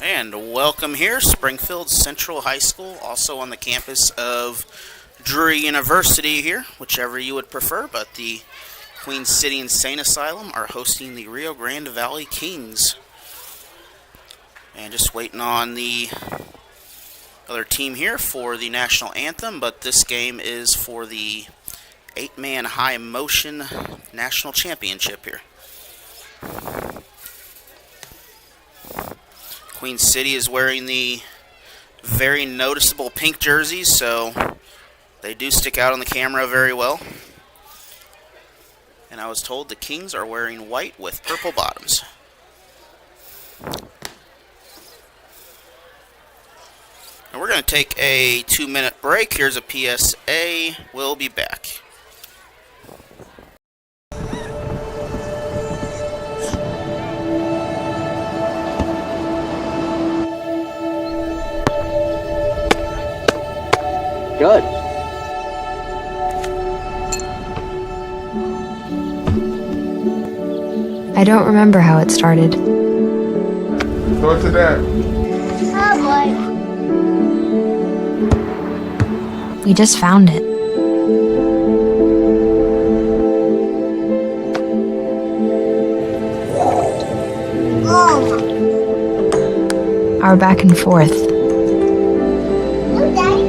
And welcome here, Springfield Central High School, also on the campus of Drury University here, whichever you would prefer, but the Queen City Insane Asylum are hosting the Rio Grande Valley Kingz. And just waiting on the other team here for the national anthem, but this game is for the 8-man high motion national championship here. Queen City is wearing the very noticeable pink jerseys, so they do stick out on the camera very well. And I was told the Kingz are wearing white with purple bottoms. And we're going to take a 2-minute break. Here's a PSA. We'll be back. Good. I don't remember how it started. Throw it to Dad. Oh boy. We just found it. Oh. Our back and forth. Oh, Daddy.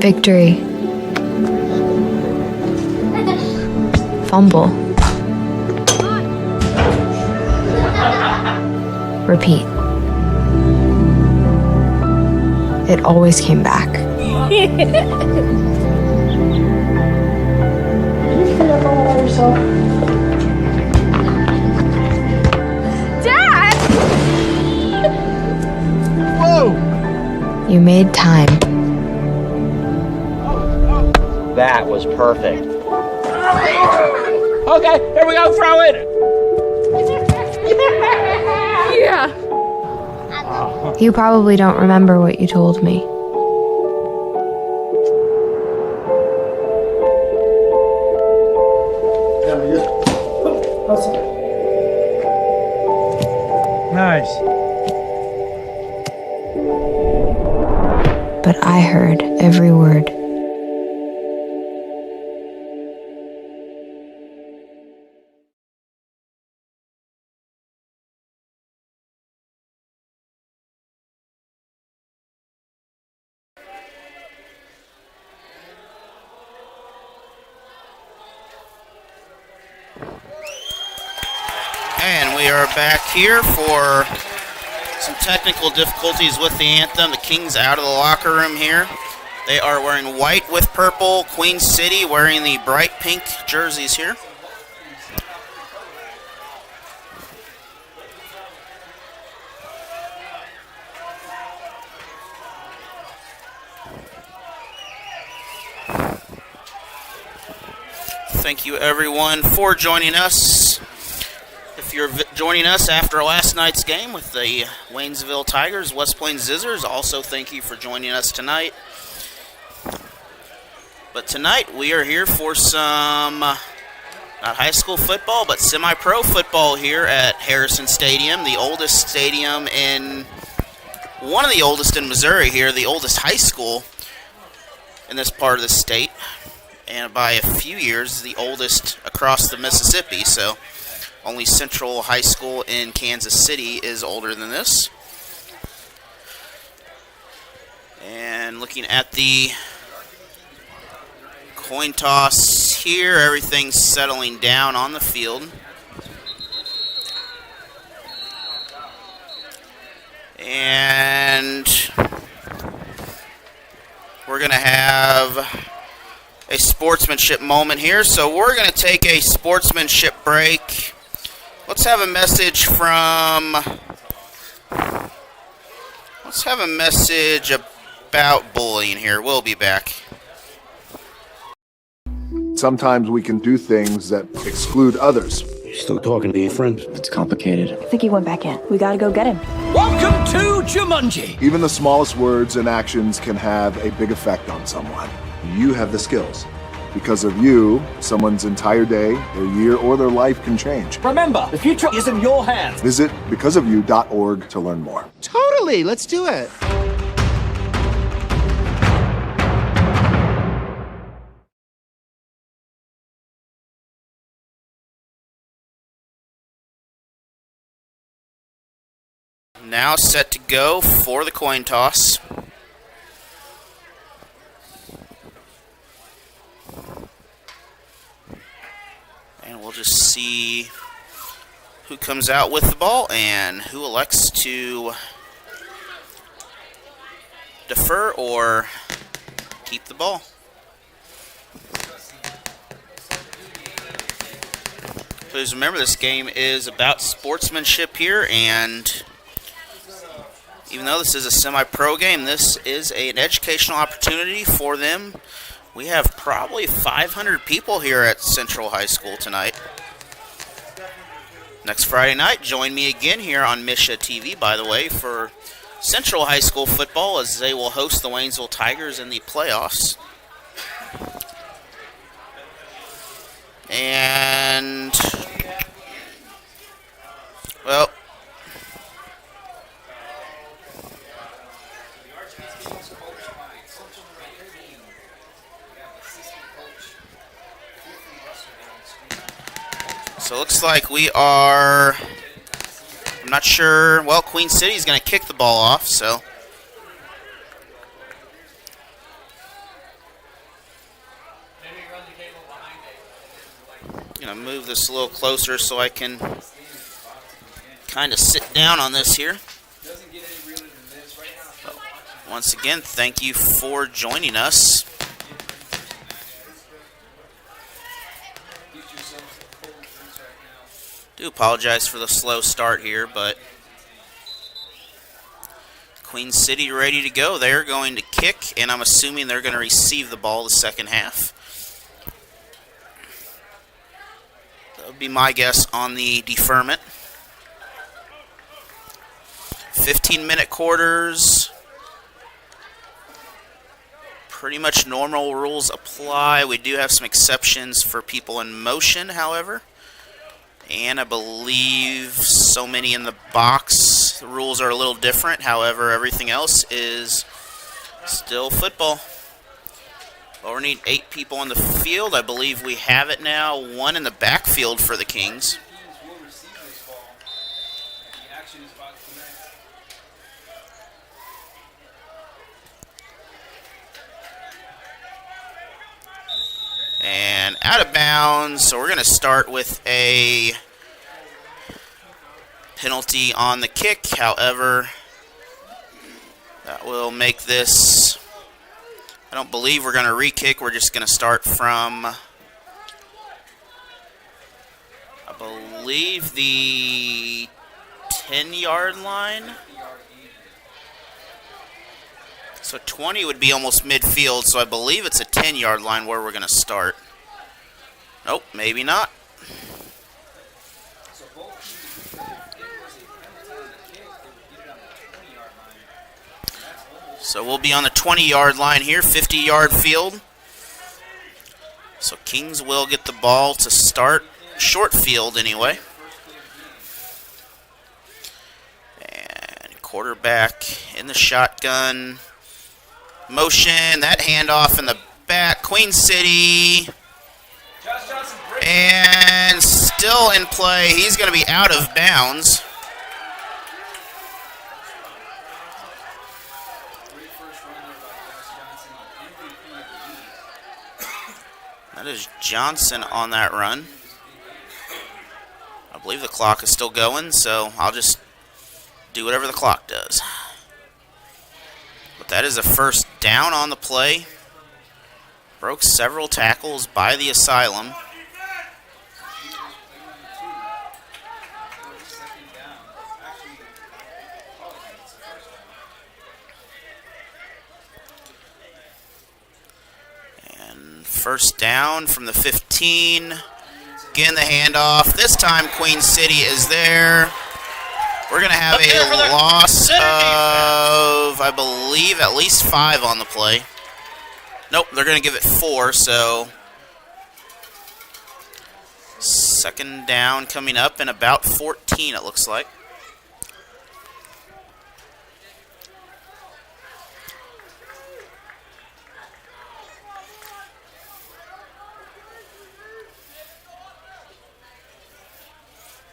Victory. Fumble. Repeat. It always came back. You put up all by yourself. Dad! Whoa! You made time. That was perfect. Okay, here we go, throw it! Yeah. You probably don't remember what you told me. Nice. But I heard every word. And we are back here for some technical difficulties with the anthem. The Kingz out of the locker room here. They are wearing white with purple. Queen City wearing the bright pink jerseys here. Thank you everyone for joining us. If you're joining us after last night's game with the Waynesville Tigers, West Plains Zizzers, also thank you for joining us tonight. But tonight we are here for some, not high school football, but semi-pro football here at Harrison Stadium, the oldest stadium in, one of the oldest in Missouri here, the oldest high school in this part of the state. And by a few years, the oldest across the Mississippi, so only Central High School in Kansas City is older than this. And looking at the coin toss here, everything's settling down on the field. And we're going to have a sportsmanship moment here, so we're going to take a sportsmanship break. Let's have a message about bullying here. We'll be back. Sometimes we can do things that exclude others. You still talking to your friend? It's complicated. I think he went back in. We gotta go get him. Welcome to Jumanji. Even the smallest words and actions can have a big effect on someone. You have the skills. Because of you, someone's entire day, their year, or their life can change. Remember, the future is in your hands. Visit becauseofyou.org to learn more. Totally, let's do it. Now set to go for the coin toss. And we'll just see who comes out with the ball and who elects to defer or keep the ball. Please remember, this game is about sportsmanship here, and even though this is a semi-pro game, this is an educational opportunity for them. We have probably 500 people here at Central High School tonight. Next Friday night, join me again here on Misha TV, by the way, for Central High School football, as they will host the Waynesville Tigers in the playoffs. And, well, so it looks like we are, I'm not sure, well, Queen City is going to kick the ball off, so. I'm going to move this a little closer so I can kind of sit down on this here. But once again, thank you for joining us. Do apologize for the slow start here, but Queen City ready to go. They're going to kick, and I'm assuming they're going to receive the ball the second half. That would be my guess on the deferment. 15-minute quarters. Pretty much normal rules apply. We do have some exceptions for people in motion, however. And I believe so many in the box. The rules are a little different. However, everything else is still football. Well, we need 8 people on the field. I believe we have it now. 1 in the backfield for the Kings. And out of bounds, so we're going to start with a penalty on the kick. However, that will make this, I don't believe we're going to re-kick. We're just going to start from, I believe, the 10-yard line. So 20 would be almost midfield, so I believe it's a 10-yard line where we're going to start. Nope, maybe not. So we'll be on the 20-yard line here, 50-yard field. So Kingz will get the ball to start, short field anyway. And quarterback in the shotgun. Motion, that handoff in the back. Queen City. And still in play. He's going to be out of bounds. That is Johnson on that run. I believe the clock is still going, so I'll just do whatever the clock does. But that is a first down on the play. Broke several tackles by the Asylum. And first down from the 15. Again, the handoff. This time Queen City is there. We're going to have a loss of, I believe, at least 5 on the play. Nope, they're going to give it 4, so Second down coming up in about 14, it looks like.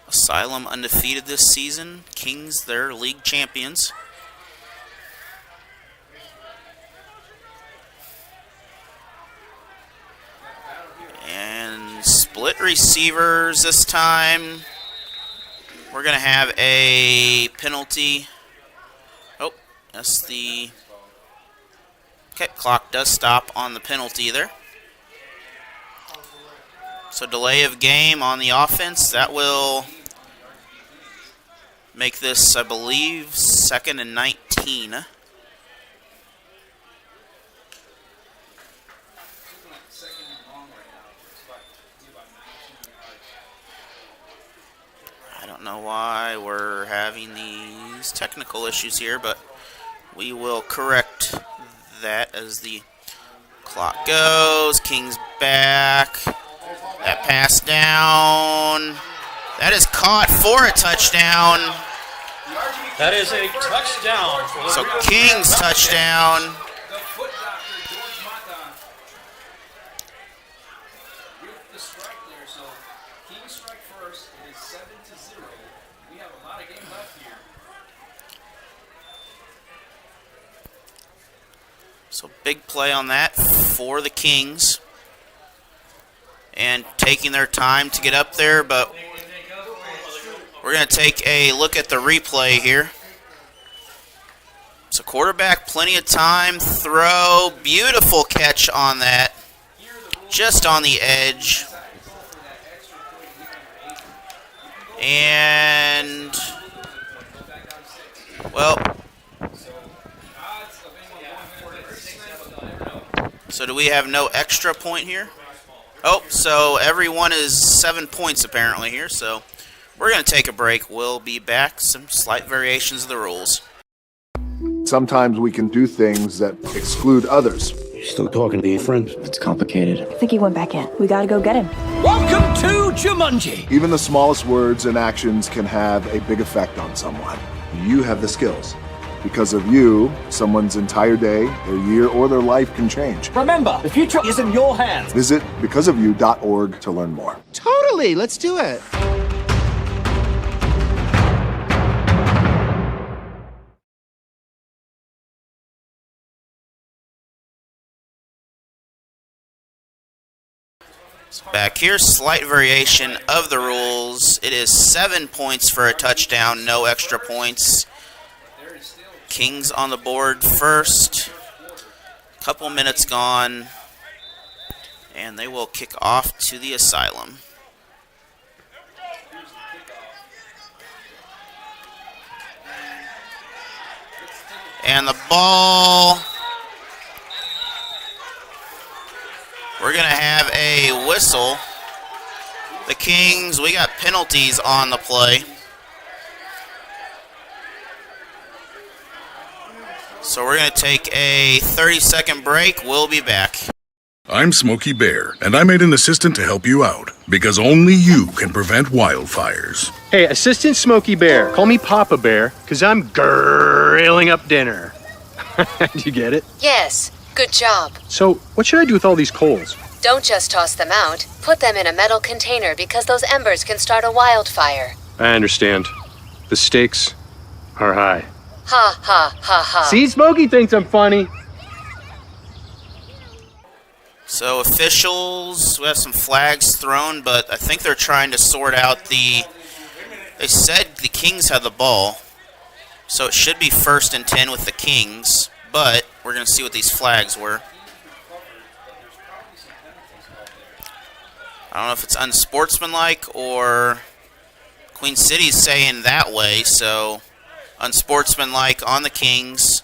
Asylum undefeated this season. Kingz, their league champions. And split receivers this time. We're going to have a penalty. Oh, that's the... Okay, clock does stop on the penalty there. So delay of game on the offense. That will make this, I believe, 2nd and 19. I don't know why we're having these technical issues here, but we will correct that as the clock goes. Kingz back. That pass down. That is caught for a touchdown. That is a touchdown. So Kingz touchdown. So big play on that for the Kingz. And taking their time to get up there, but we're going to take a look at the replay here. So quarterback, plenty of time, throw, beautiful catch on that, just on the edge. And, well, so do we have no extra point here? Oh, so everyone is 7 points apparently here, so we're going to take a break. We'll be back. Some slight variations of the rules. Sometimes we can do things that exclude others. You still talking to your friend? It's complicated. I think he went back in. We gotta go get him. Welcome to Jumanji. Even the smallest words and actions can have a big effect on someone. You have the skills. Because of you, someone's entire day, their year, or their life can change. Remember, the future is in your hands. Visit becauseofyou.org to learn more. Totally, let's do it. Back here, slight variation of the rules. It is 7 points for a touchdown, no extra points. Kingz on the board first. Couple minutes gone. And they will kick off to the Asylum. And the ball. We're going to have a whistle. The Kingz, we got penalties on the play. So we're going to take a 30-second break. We'll be back. I'm Smokey Bear, and I made an assistant to help you out, because only you can prevent wildfires. Hey, Assistant Smokey Bear. Call me Papa Bear, because I'm grilling up dinner. Do you get it? Yes, good job. So, what should I do with all these coals? Don't just toss them out. Put them in a metal container because those embers can start a wildfire. I understand. The stakes are high. Ha, ha, ha, ha. See, Smokey thinks I'm funny. So officials, we have some flags thrown, but I think they're trying to sort out the... They said the Kingz had the ball, so it should be 1st and 10 with the Kingz, but we're going to see what these flags were. I don't know if it's unsportsmanlike or Queen City's saying that way, so unsportsmanlike on the Kingz.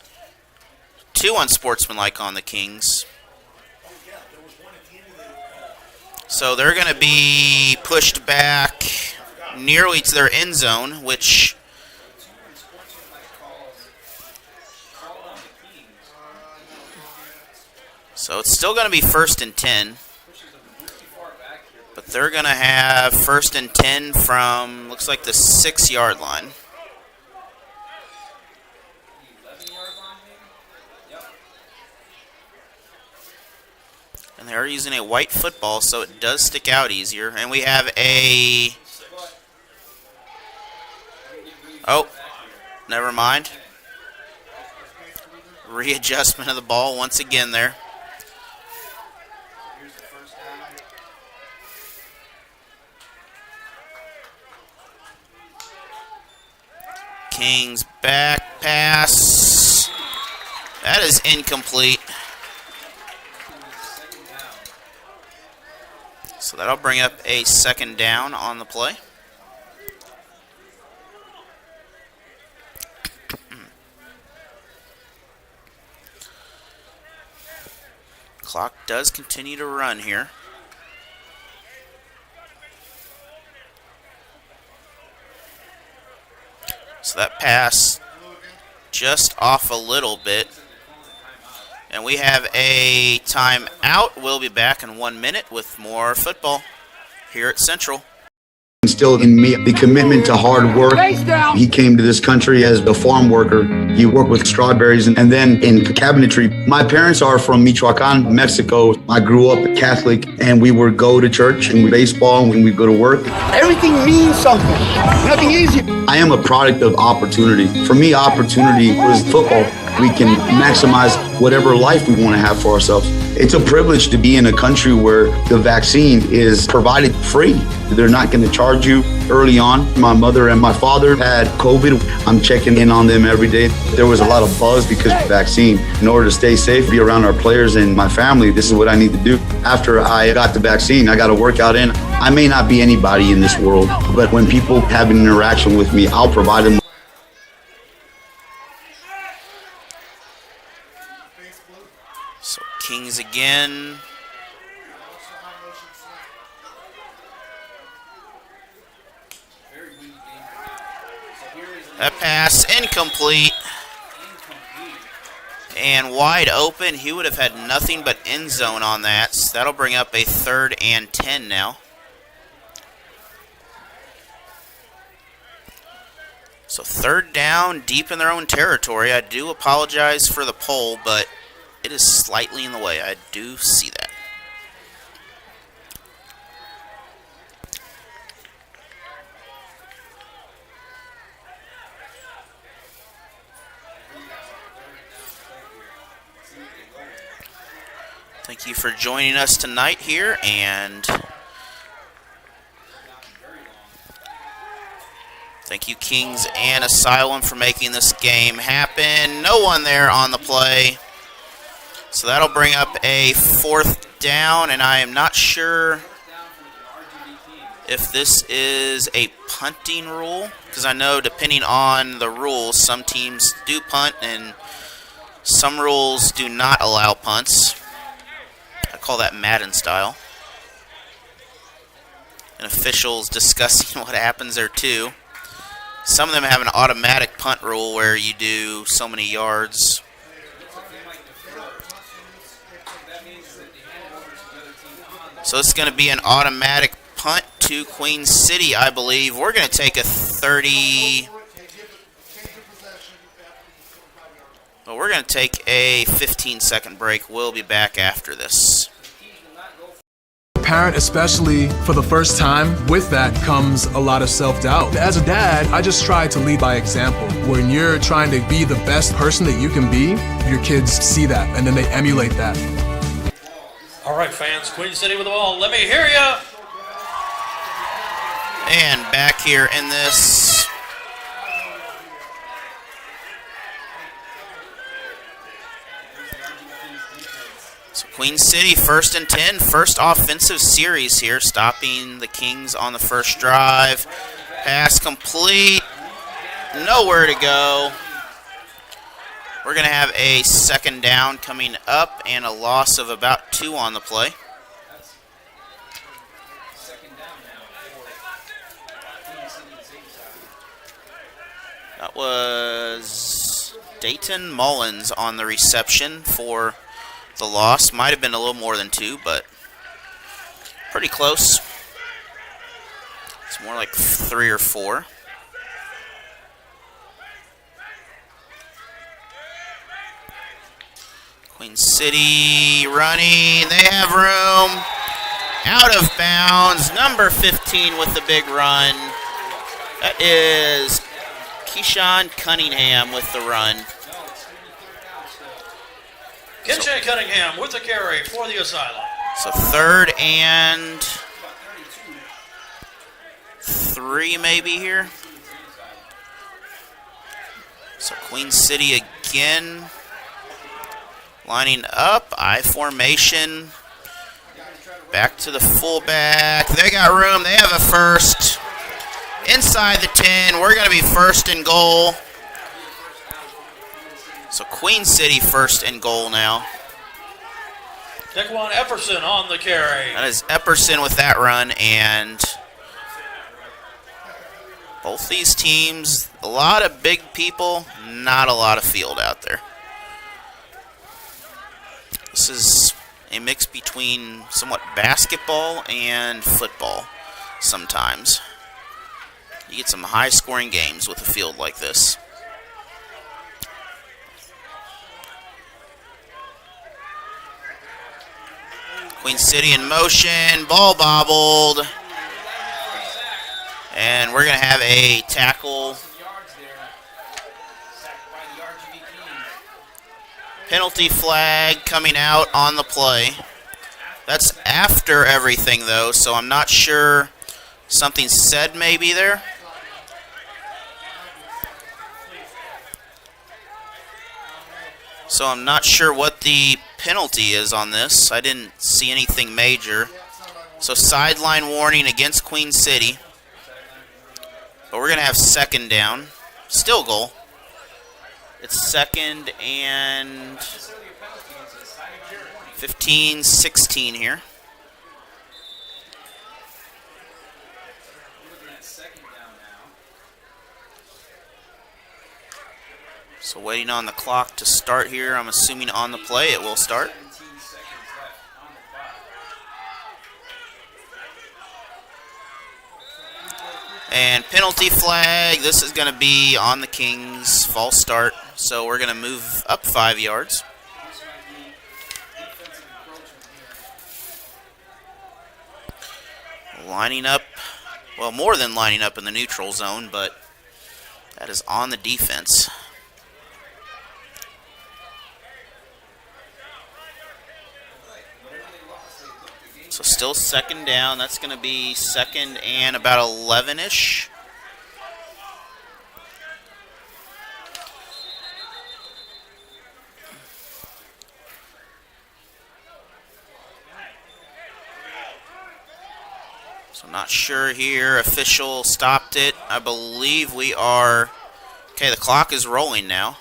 2 unsportsmanlike on the Kingz. So they're going to be pushed back nearly to their end zone, which... So it's still going to be 1st and 10. But they're going to have 1st and 10 from, looks like, the 6-yard line. And they're using a white football, so it does stick out easier. And we have a... Oh, never mind. Readjustment of the ball once again there. Kingz back pass. That is incomplete. So that'll bring up a 2nd down on the play. Clock does continue to run here. So that pass just off a little bit. And we have a timeout. We'll be back in 1 minute with more football here at Central. Instilled in me the commitment to hard work. He came to this country as a farm worker. He worked with strawberries and then in cabinetry. My parents are from Michoacan, Mexico. I grew up Catholic, and we would go to church and baseball when we go to work. Everything means something. Nothing easy. I am a product of opportunity. For me, opportunity was football. We can maximize whatever life we want to have for ourselves. It's a privilege to be in a country where the vaccine is provided free. They're not going to charge you early on. My mother and my father had COVID. I'm checking in on them every day. There was a lot of buzz because of the vaccine. In order to stay safe, be around our players and my family, this is what I need to do. After I got the vaccine, I got to work out in. I may not be anybody in this world, but when people have an interaction with me, I'll provide them. So Kingz again. That pass incomplete. And wide open. He would have had nothing but end zone on that. So that'll bring up a 3rd and 10 now. So 3rd down, deep in their own territory. I do apologize for the poll, but it is slightly in the way. I do see that. Thank you for joining us tonight here, and thank you, Kingz and Asylum, for making this game happen. No one there on the play. So that'll bring up a 4th down, and I am not sure if this is a punting rule, because I know depending on the rules, some teams do punt and some rules do not allow punts. I call that Madden style. And officials discussing what happens there too. Some of them have an automatic punt rule where you do so many yards. So it's going to be an automatic punt to Queen City, I believe. We're going to take a 30... Well, we're going to take a 15-second break. We'll be back after this. Parent, especially for the first time, with that comes a lot of self-doubt. As a dad, I just try to lead by example. When you're trying to be the best person that you can be, your kids see that, and then they emulate that. All right, fans, Queen City with the ball. Let me hear you. And back here in this. So Queen City, 1st and 10, first offensive series here, stopping the Kingz on the first drive. Pass complete. Nowhere to go. We're going to have a 2nd down coming up and a loss of about 2 on the play. That was Dayton Mullins on the reception for the loss. Might have been a little more than 2, but pretty close. It's more like 3 or 4. Queen City running. They have room. Out of bounds. Number 15 with the big run. That is Keyshawn Cunningham with the run. Keyshawn Cunningham with the carry for the Asylum. So 3rd and 3 maybe here. So Queen City again. Lining up, I formation. Back to the fullback. They got room. They have a first. Inside the 10. We're going to be 1st and goal. So Queen City 1st and goal now. Dequan Epperson on the carry. That is Epperson with that run. And both these teams, a lot of big people, not a lot of field out there. This is a mix between somewhat basketball and football sometimes. You get some high-scoring games with a field like this. Queen City in motion, ball bobbled. And we're going to have a tackle. Penalty flag coming out on the play. That's after everything, though, so I'm not sure. Something said maybe there. So I'm not sure what the penalty is on this. I didn't see anything major. So sideline warning against Queen City. But we're going to have 2nd down. Still goal. It's 2nd and 15, 16 here. So waiting on the clock to start here. I'm assuming on the play it will start. And penalty flag. This is going to be on the Kingz. False start. So we're going to move up 5 yards. Lining up. Well, more than lining up in the neutral zone, but that is on the defense. So still 2nd down. That's going to be 2nd and about 11-ish. So not sure here. Official stopped it. I believe we are... Okay, the clock is rolling now.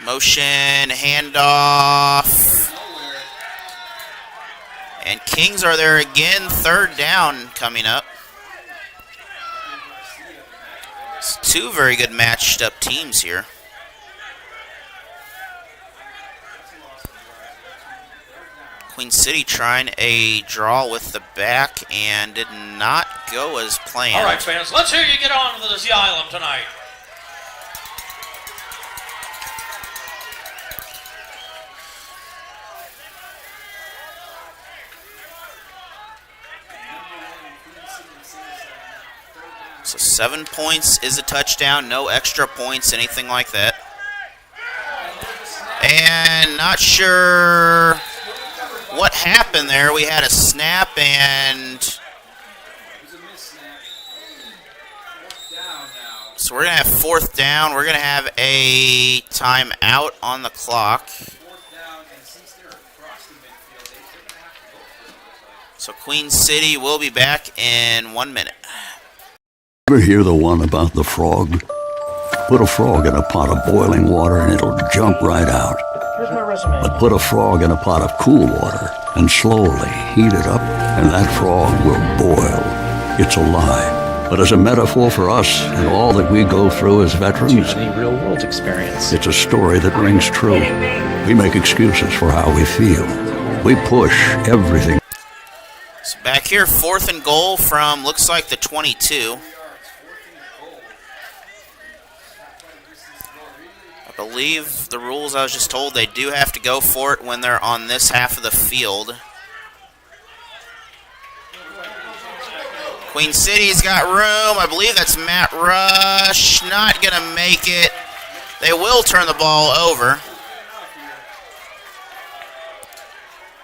Motion, handoff. And Kingz are there again. 3rd down coming up. It's 2 very good matched up teams here. Queen City trying a draw with the back and did not go as planned. All right, fans, let's hear you get on with the Asylum tonight. So 7 points is a touchdown, no extra points, anything like that. And not sure what happened there. We had a snap and... So we're going to have 4th down. We're going to have a timeout on the clock. So Queen City will be back in 1 minute. Ever hear the one about the frog? Put a frog in a pot of boiling water and it'll jump right out. Here's my resume. But put a frog in a pot of cool water and slowly heat it up and that frog will boil. It's a lie, but as a metaphor for us and all that we go through as veterans, real world experience. it's a story that rings true. We make excuses for how we feel. We push everything. So back here, 4th and goal from, looks like the 22. I believe the rules I was just told, they do have to go for it when they're on this half of the field. Queen City's got room. I believe that's Matt Rush. Not going to make it. They will turn the ball over.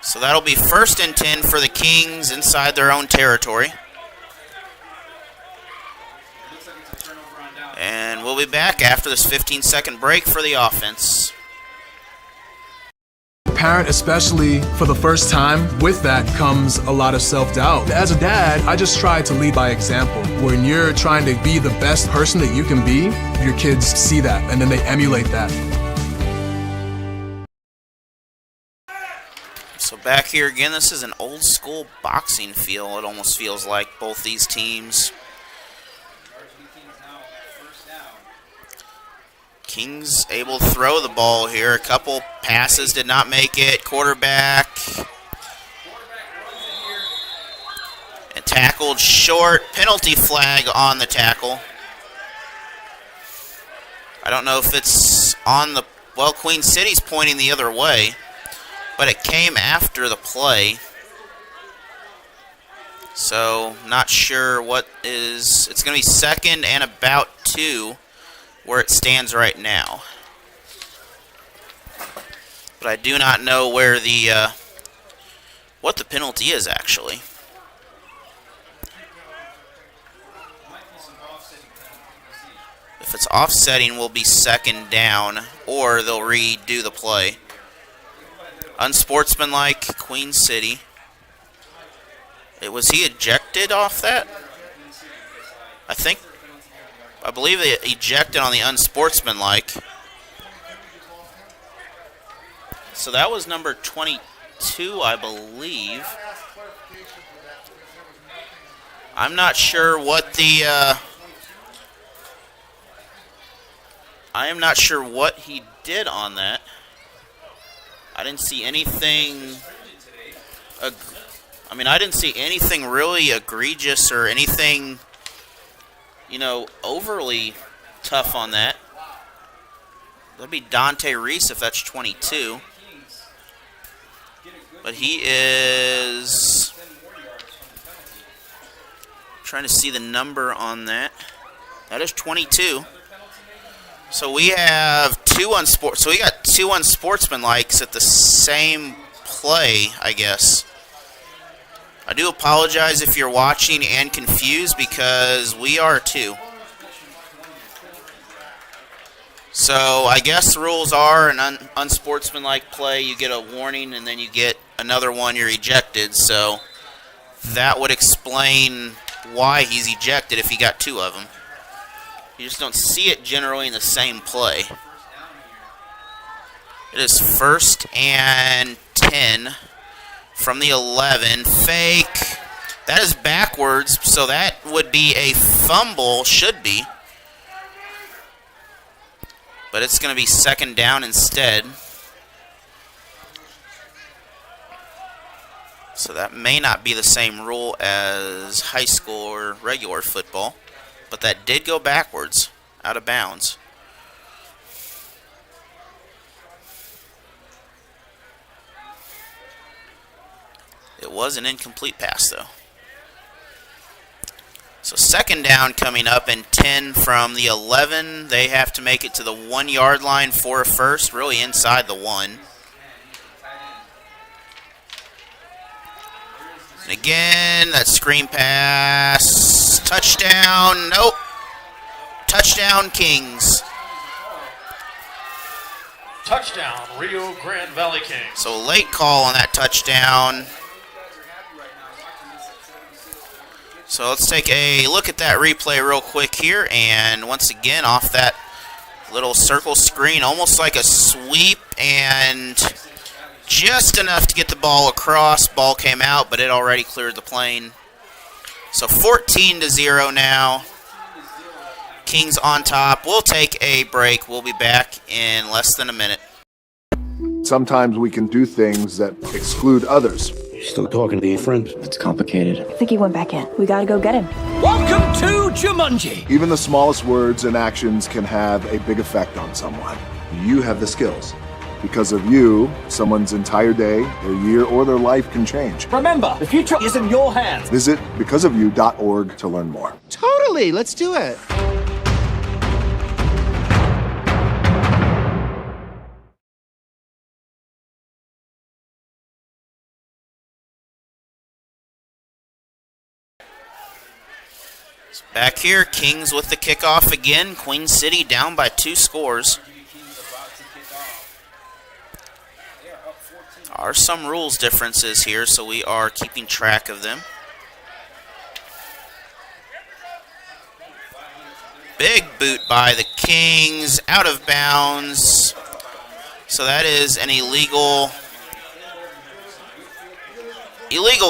So that'll be 1st and 10 for the Kings inside their own territory. And we'll be back after this 15-second break for the offense. Parent, especially for the first time, with that comes a lot of self-doubt. As a dad, I just try to lead by example. When you're trying to be the best person that you can be, your kids see that and then they emulate that. So back here again, this is an old school boxing feel. It almost feels like both these teams. King's able to throw the ball here. A couple passes did not make it. Quarterback. And tackled short. Penalty flag on the tackle. I don't know if it's on the... Well, Queen City's pointing the other way. But it came after the play. So, not sure what is... It's going to be 2nd and about 2 where it stands right now. But I do not know where the... what the penalty is, actually. If it's offsetting, we'll be 2nd down, or they'll redo the play. Unsportsmanlike, Queen City. Was he ejected off that? I believe they ejected on the unsportsmanlike. So that was number 22, I believe. I'm not sure what the... I am not sure what he did on that. I didn't see anything... I didn't see anything really egregious or anything, overly tough on that. That'd be Dante Reese if that's 22. But he is... trying to see the number on that. That is 22. So we have so we got 2 unsportsmanlikes at the same play, I guess. I do apologize if you're watching and confused because we are too. So I guess the rules are an unsportsmanlike play, you get a warning and then you get another one, you're ejected. So that would explain why he's ejected if he got 2 of them. You just don't see it generally in the same play. It is 1st and 10 from the 11. Fake. That is backwards, so that would be a fumble, should be. But it's going to be 2nd down instead. So that may not be the same rule as high school or regular football. But that did go backwards, out of bounds. It was an incomplete pass, though. So 2nd down coming up and 10 from the 11. They have to make it to the 1-yard line for a first, really inside the 1. And again, that screen pass. Touchdown. Nope. Touchdown, Kings. Touchdown, Rio Grande Valley Kings. So late call on that touchdown. So let's take a look at that replay real quick here. And once again, off that little circle screen, almost like a sweep, and just enough to get the ball across. Ball came out, but it already cleared the plane. So 14-0 now. Kings on top. We'll take a break. We'll be back in less than a minute. Sometimes we can do things that exclude others. You still talking to your friend? It's complicated. I think he went back in. We gotta go get him. Welcome to Jumanji. Even the smallest words and actions can have a big effect on someone. You have the skills. Because of you, someone's entire day, their year, or their life can change. Remember, the future is in your hands. Visit becauseofyou.org to learn more. Totally, let's do it. Back here, Kingz with the kickoff again. Queen City down by 2 scores. There are some rules differences here, so we are keeping track of them. Big boot by the Kingz, out of bounds. So that is an illegal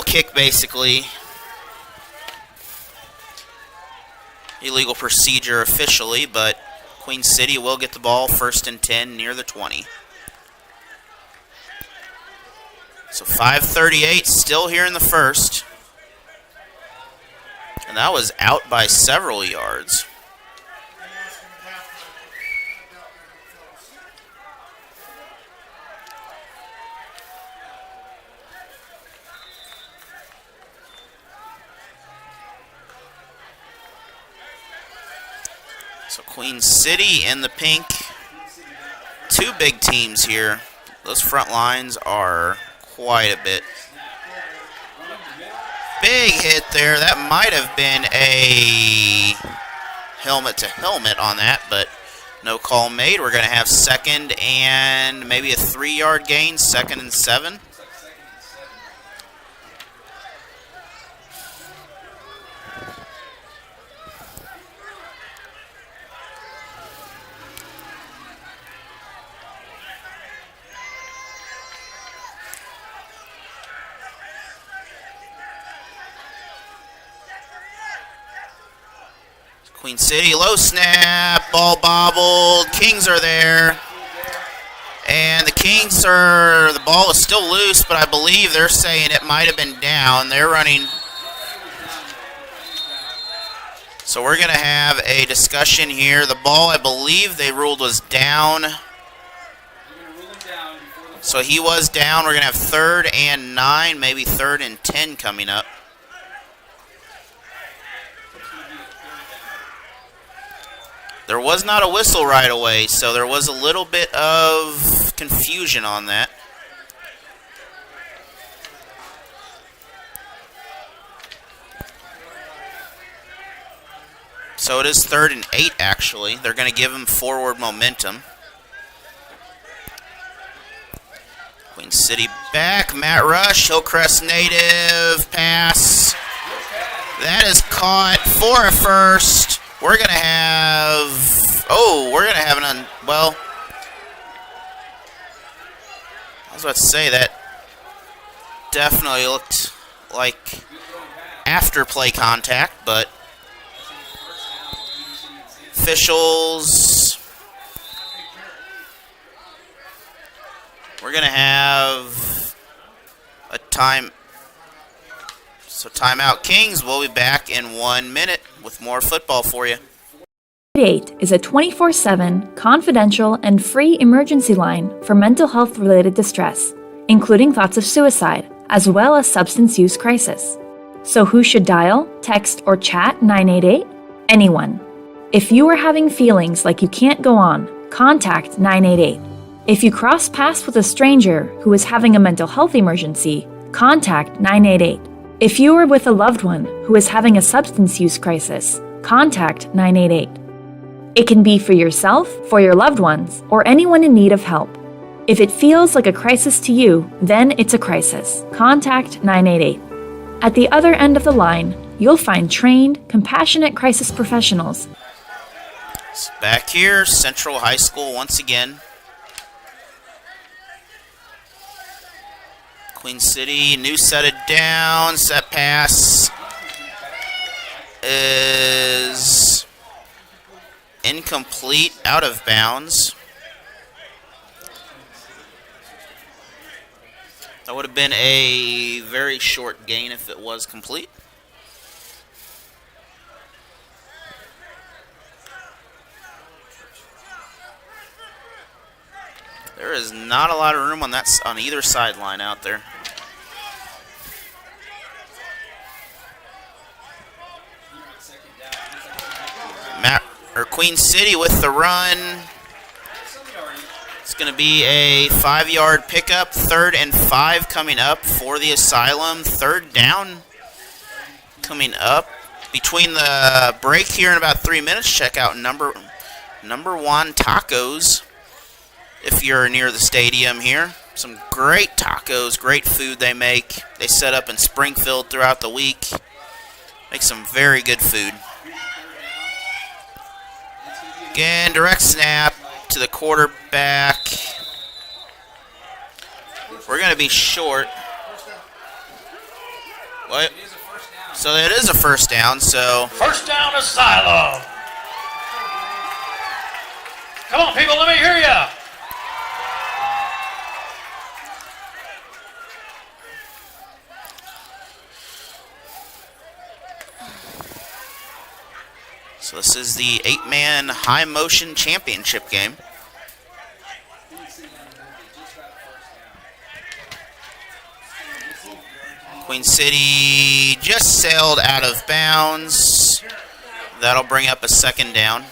kick, basically. Illegal procedure officially, but Queen City will get the ball 1st and 10 near the 20. So 5:38 still here in the first. And that was out by several yards. So Queen City in the pink. 2 big teams here. Those front lines are quite a bit. Big hit there. That might have been a helmet-to-helmet on that, but no call made. We're going to have 2nd and maybe a 3-yard gain, 2nd and 7. Queen City, low snap, ball bobbled, Kingz are there. And the Kingz the ball is still loose, but I believe they're saying it might have been down. They're running. So we're going to have a discussion here. The ball, I believe they ruled was down. So he was down. We're going to have 3rd and 9, maybe 3rd and 10 coming up. There was not a whistle right away, so there was a little bit of confusion on that. So it is 3rd and 8, actually. They're going to give him forward momentum. Queen City back. Matt Rush, Hillcrest native, pass. That is caught for a first. We're going to have, well, I was about to say that definitely looked like after play contact, but officials, we're going to have a time. So timeout, Kingz. We'll be back in 1 minute with more football for you. 8 is a 24/7, confidential, and free emergency line for mental health-related distress, including thoughts of suicide, as well as substance use crisis. So who should dial, text, or chat 988? Anyone. If you are having feelings like you can't go on, contact 988. If you cross paths with a stranger who is having a mental health emergency, contact 988. If you are with a loved one who is having a substance use crisis, contact 988. It can be for yourself, for your loved ones, or anyone in need of help. If it feels like a crisis to you, then it's a crisis. Contact 988. At the other end of the line, you'll find trained, compassionate crisis professionals. Back here, Central High School once again. Queen City, new set it down, set pass is incomplete, out of bounds. That would have been a very short gain if it was complete. There is not a lot of room on either sideline out there. Queen City with the run. It's going to be a 5-yard pickup. 3rd and 5 coming up for the Asylum. 3rd down coming up. Between the break here in about 3 minutes, check out number 1 tacos if you're near the stadium here. Some great tacos, great food they make. They set up in Springfield throughout the week. Make some very good food. Again, direct snap to the quarterback. We're going to be short. What? So it is a first down, so... First down, Asylum. Come on, people, let me hear ya. So this is the 8-man high motion championship game. Queen City just sailed out of bounds. That'll bring up a 2nd down.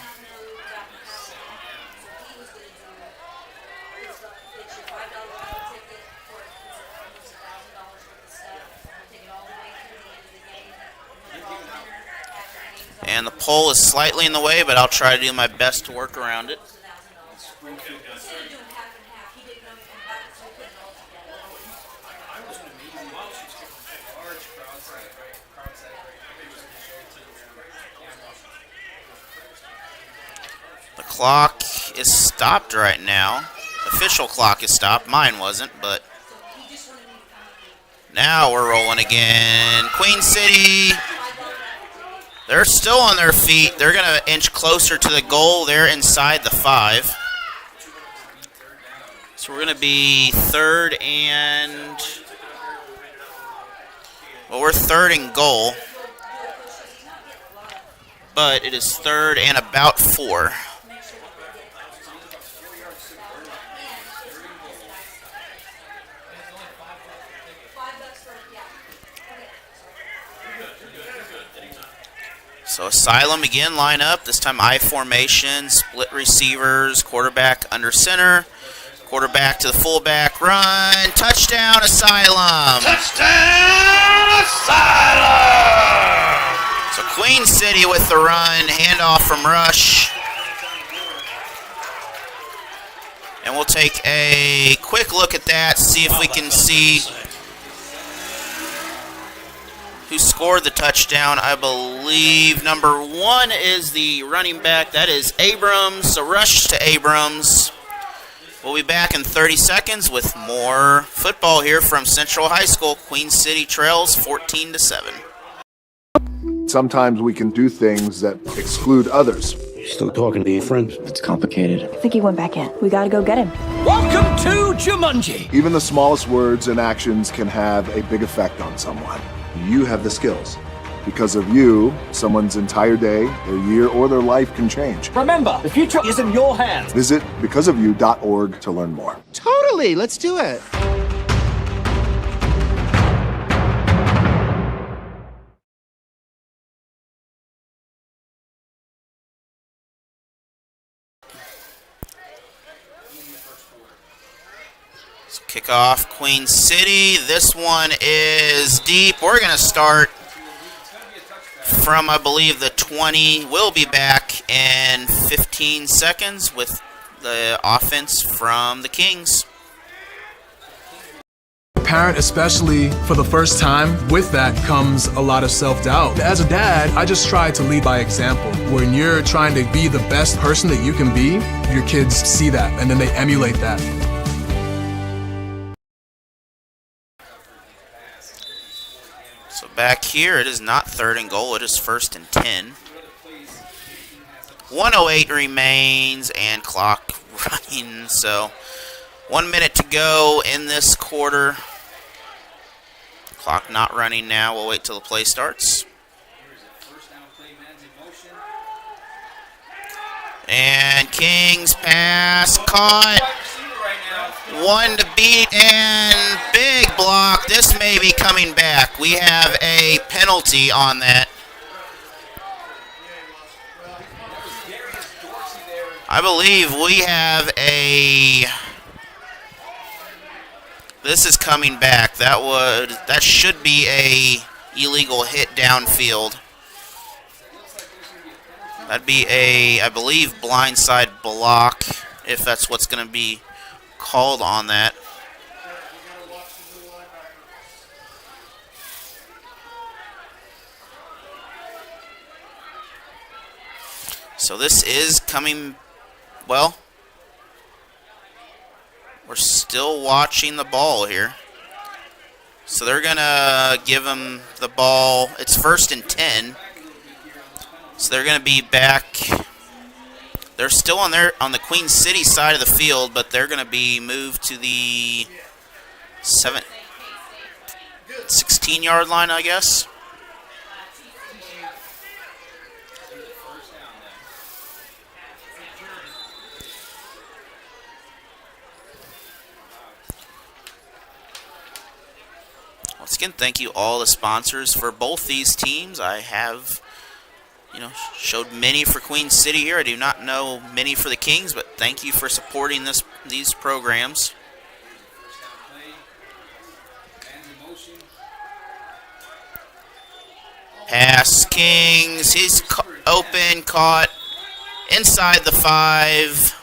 And the pole is slightly in the way, but I'll try to do my best to work around it. The clock is stopped right now. Official clock is stopped. Mine wasn't, but now we're rolling again. Queen City... They're still on their feet. They're going to inch closer to the goal. They're inside the 5. So we're going to be 3rd and... Well, we're 3rd and goal. But it is 3rd and about 4. So Asylum again line up, this time I formation, split receivers, quarterback under center, quarterback to the fullback, run, touchdown Asylum! Touchdown Asylum! So Queen City with the run, handoff from Rush. And we'll take a quick look at that, see if we can see who scored the touchdown. I believe number 1 is the running back. That is Abrams. So rush to Abrams. We'll be back in 30 seconds with more football here from Central High School. Queen City trails 14-7. Sometimes we can do things that exclude others. Still talking to your friends? It's complicated. I think he went back in. We gotta go get him. Welcome to Jumanji. Even the smallest words and actions can have a big effect on someone. You have the skills. Because of you, someone's entire day, their year, or their life can change. Remember, the future is in your hands. Visit becauseofyou.org to learn more. Totally, let's do it. So kickoff Queen City. This one is deep. We're going to start from, I believe, the 20. We'll be back in 15 seconds with the offense from the Kingz. Parent, especially for the first time, with that comes a lot of self-doubt. As a dad, I just try to lead by example. When you're trying to be the best person that you can be, your kids see that and then they emulate that. So back here, it is not 3rd and goal, it is 1st and 10. 1:08 remains and clock running, so 1 minute to go in this quarter. Clock not running now. We'll wait till the play starts. And Kingz pass caught. One to beat and big block. This may be coming back. We have a penalty on that. I believe we have a... This is coming back. That should be a illegal hit downfield. That'd be a, I believe, blindside block, if that's what's going to be called on that. So this is coming, well, we're still watching the ball here. So they're going to give him the ball. It's 1st and 10. So they're going to be back. They're still on the Queen City side of the field, but they're going to be moved to the 16-yard line, I guess. Once again, thank you all the sponsors for both these teams. I have, showed many for Queen City here. I do not know many for the Kingz, but thank you for supporting these programs. Pass, Kingz. He's open, caught inside the 5.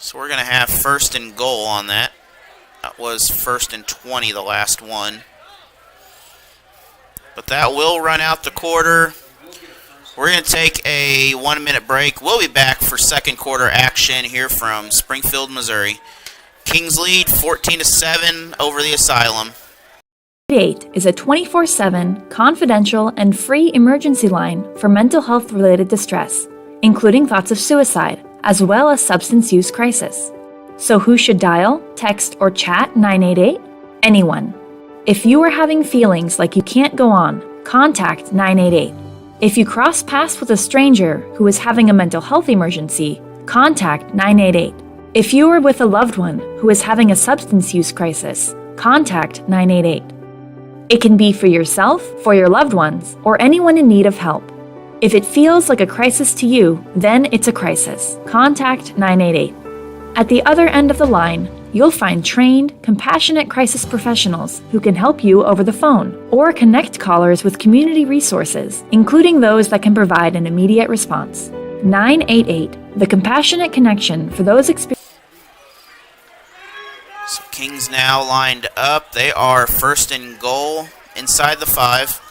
So we're going to have 1st and goal on that. That was 1st and 20, the last one. But that will run out the quarter. We're going to take a 1-minute break. We'll be back for second quarter action here from Springfield, Missouri. Kingz lead 14-7 over the Asylum. 8 is a 24/7 confidential and free emergency line for mental health related distress, including thoughts of suicide, as well as substance use crisis. So who should dial, text, or chat 988? Anyone. If you are having feelings like you can't go on, contact 988. If you cross paths with a stranger who is having a mental health emergency, contact 988. If you are with a loved one who is having a substance use crisis, contact 988. It can be for yourself, for your loved ones, or anyone in need of help. If it feels like a crisis to you, then it's a crisis. Contact 988. At the other end of the line, you'll find trained, compassionate crisis professionals who can help you over the phone or connect callers with community resources, including those that can provide an immediate response. 988, the compassionate connection for those experiencing. So Kingz now lined up. They are 1st and goal inside the 5.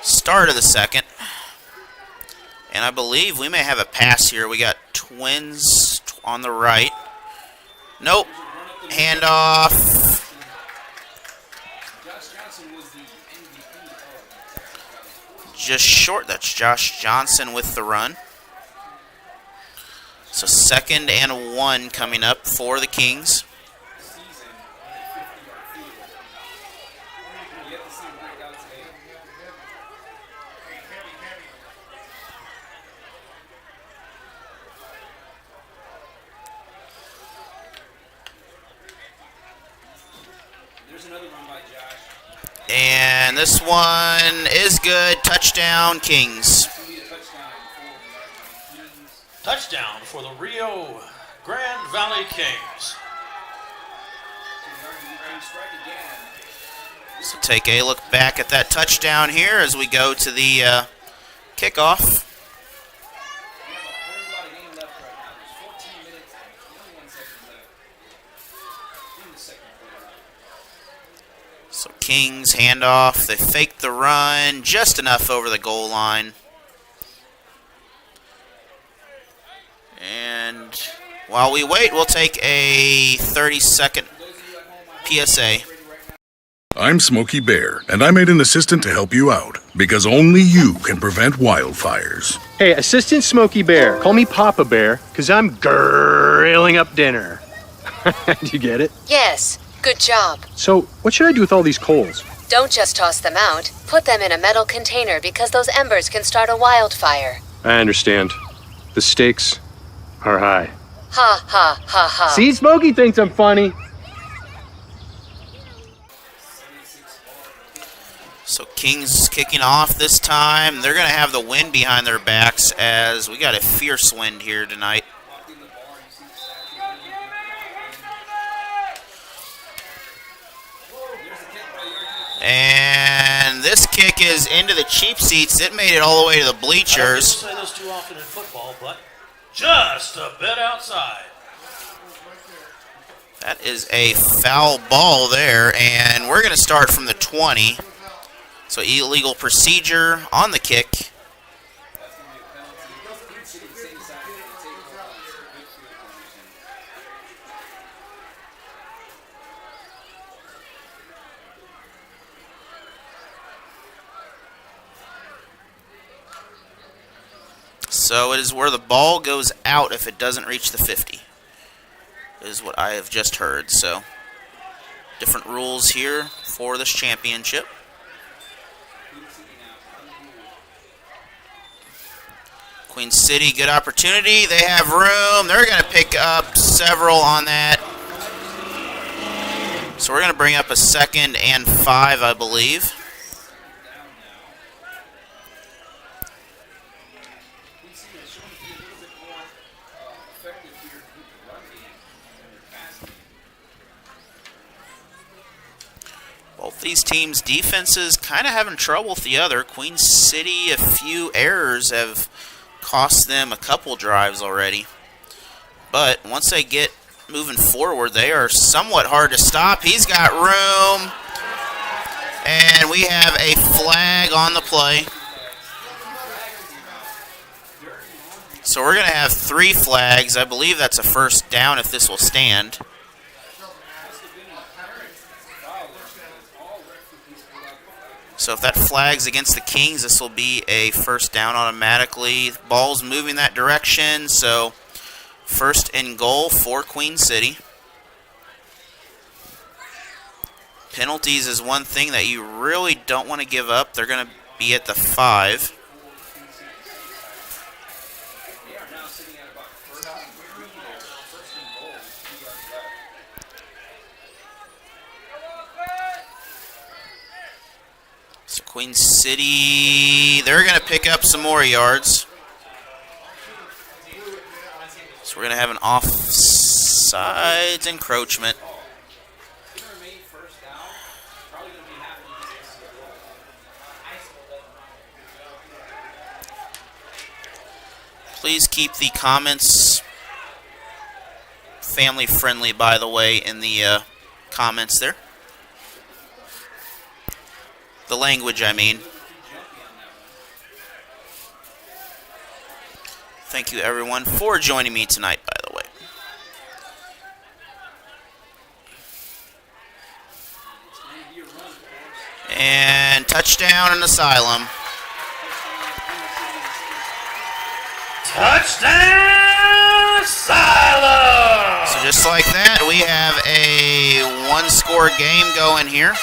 Start of the second. And I believe we may have a pass here. We got Twins on the right. Nope. Handoff. Just short. That's Josh Johnson with the run. So 2nd and 1 coming up for the Kingz. And this one is good. Touchdown, Kingz. Touchdown for the Rio Grande Valley Kingz. So take a look back at that touchdown here as we go to the kickoff. So Kingz handoff. They fake the run just enough over the goal line. And while we wait, we'll take a 30-second PSA. I'm Smokey Bear, and I made an assistant to help you out. because only you can prevent wildfires. Hey, Assistant Smokey Bear, call me Papa Bear, because I'm grilling up dinner. Do you get it? Yes, good job. So, what should I do with all these coals? Don't just toss them out. Put them in a metal container because those embers can start a wildfire. I understand. The stakes are high. Ha ha ha ha. See, Smokey thinks I'm funny. So Kingz kicking off this time. They're going to have the wind behind their backs as we got a fierce wind here tonight. And this kick is into the cheap seats. It made it all the way to the bleachers. I don't say this too often in football, but just a bit outside. That is a foul ball there, and we're going to start from the 20. So illegal procedure on the kick. So it is where the ball goes out if it doesn't reach the 50. Is what I have just heard. So different rules here for this championship. Queen City, good opportunity. They have room. They're going to pick up several on that. So we're going to bring up a 2nd and 5, I believe. Both these teams' defenses kind of having trouble with the other. Queen City, a few errors have cost them a couple drives already. But once they get moving forward, they are somewhat hard to stop. He's got room. And we have a flag on the play. So we're going to have 3 flags. I believe that's a first down if this will stand. So if that flag's against the Kingz, this will be a first down automatically. Ball's moving that direction, so first and goal for Queen City. Penalties is one thing that you really don't want to give up. They're going to be at the 5. So Queen City, they're going to pick up some more yards. So we're going to have an offsides encroachment. Please keep the comments family friendly, by the way, in the comments there. The language, I mean. Thank you, everyone, for joining me tonight, by the way. And touchdown in Asylum. Touchdown, Asylum! So just like that, we have a 1-score game going here.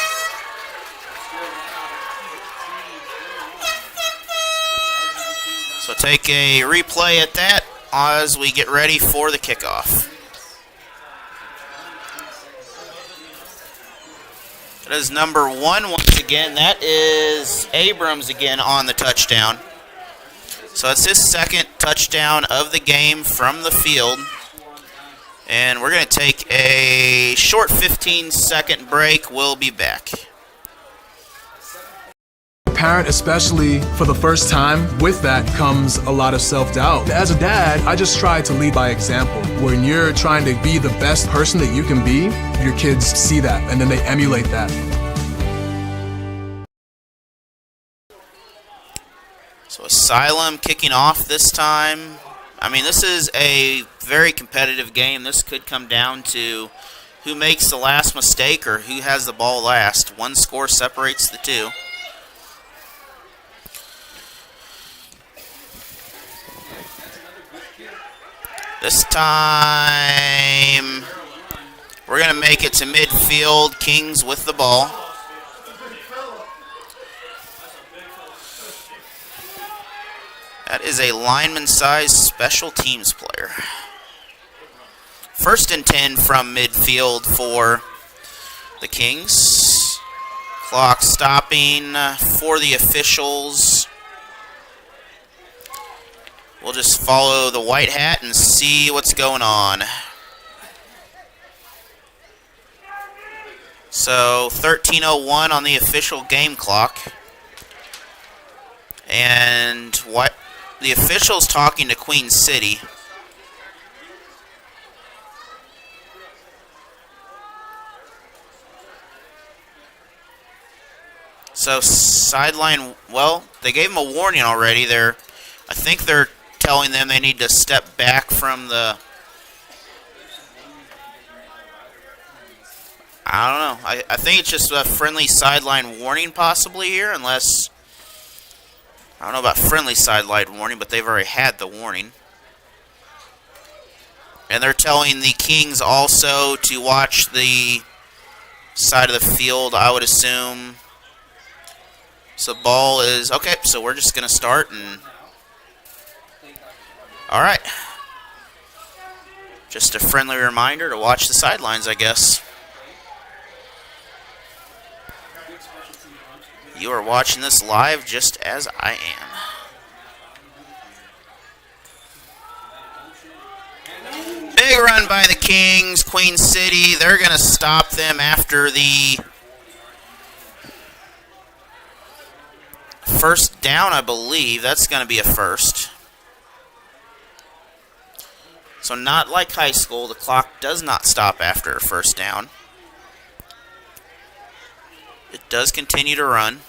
So take a replay at that as we get ready for the kickoff. That is number 1 once again. That is Abrams again on the touchdown. So it's his 2nd touchdown of the game from the field. And we're going to take a short 15-second break. We'll be back. Parent, especially for the first time, with that comes a lot of self-doubt. As a dad, I just try to lead by example. When you're trying to be the best person that you can be, your kids see that and then they emulate that. So Asylum kicking off this time. I mean, this is a very competitive game. This could come down to who makes the last mistake or who has the ball last. 1 score separates the 2. This time, we're going to make it to midfield. Kingz with the ball. That is a lineman-sized special teams player. 1st and 10 from midfield for the Kingz. Clock stopping for the officials. We'll just follow the white hat and see what's going on. So 13:01 on the official game clock. And what the officials talking to Queen City. So sideline, well, they gave him a warning already. I think they're telling them they need to step back from the, I don't know. I think it's just a friendly sideline warning possibly here, unless, I don't know about friendly sideline warning, but they've already had the warning. And they're telling the Kingz also to watch the side of the field, I would assume. So ball is, okay, so we're just going to start and, all right. Just a friendly reminder to watch the sidelines, I guess. You are watching this live just as I am. Big run by the Kingz. Queen City, they're going to stop them after the first down, I believe. That's going to be a first. So not like high school, the clock does not stop after a first down. It does continue to run.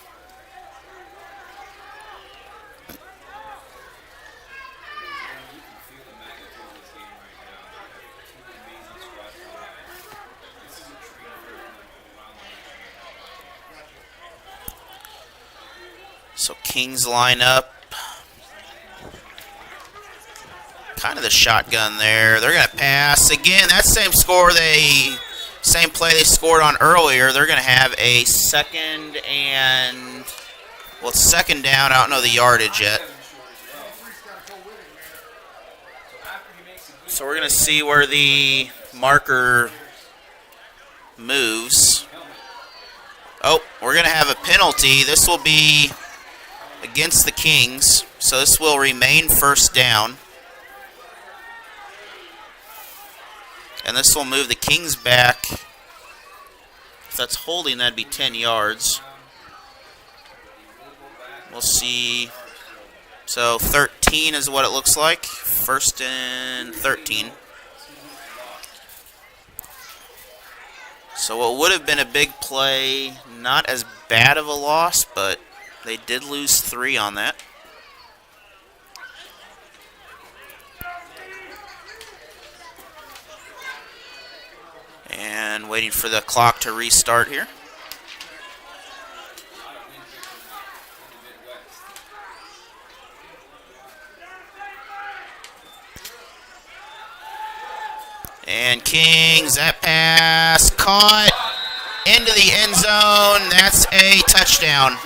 So Kingz line up. Kind of the shotgun there. They're going to pass. Again, that same play they scored on earlier. They're going to have a second and, well, it's second down. I don't know the yardage yet. So we're going to see where the marker moves. Oh, we're going to have a penalty. This will be against the Kingz. So this will remain first down. And this will move the Kingz back. If that's holding, that'd be 10 yards. We'll see. So 13 is what it looks like. 1st and 13. So what would have been a big play, not as bad of a loss, but they did lose 3 on that. And waiting for the clock to restart here. And Kingz, that pass caught into the end zone. That's a touchdown.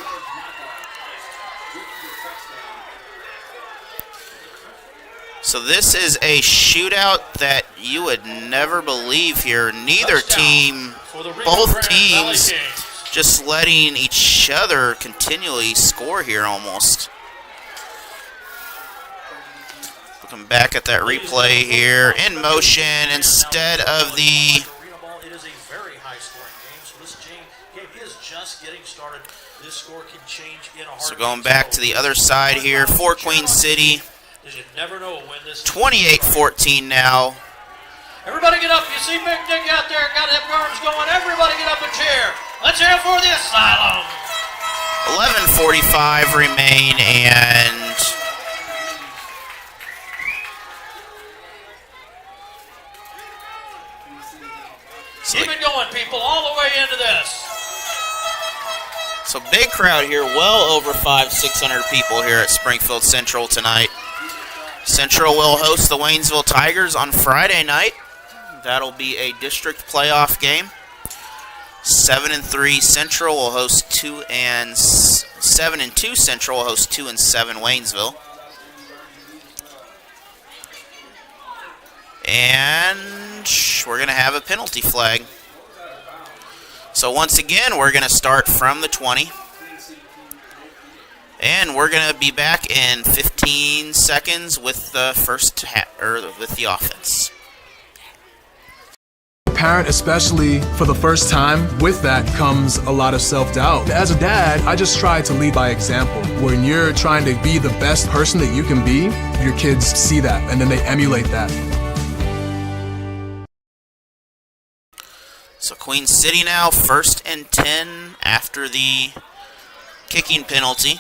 So this is a shootout that you would never believe here. Neither team, both teams, just letting each other continually score here almost. Looking back at that replay here, in motion instead of the... It is a very high-scoring game, so this game is just getting started. This score can change in a heartbeat. So going back to the other side here for Queen City. You never know when this 28-14 now. Everybody get up. You see Big Dick out there. Got hip arms going. Everybody get up and cheer. Let's cheer for the Asylum. 11:45 remain, and keep it going, people, all the way into this. So big crowd here, well over 500-600 people here at Springfield Central tonight. Central will host the Waynesville Tigers on Friday night. That'll be a district playoff game. 7-3 Central will host 7-2 Central will host 2-7 Waynesville. And we're going to have a penalty flag. So once again, we're going to start from the 20. And we're going to be back in 15 seconds with the with the offense. Parent, especially for the first time, with that comes a lot of self-doubt. As a dad, I just try to lead by example. When you're trying to be the best person that you can be, your kids see that and then they emulate that. So Queen City now 1st and 10 after the kicking penalty.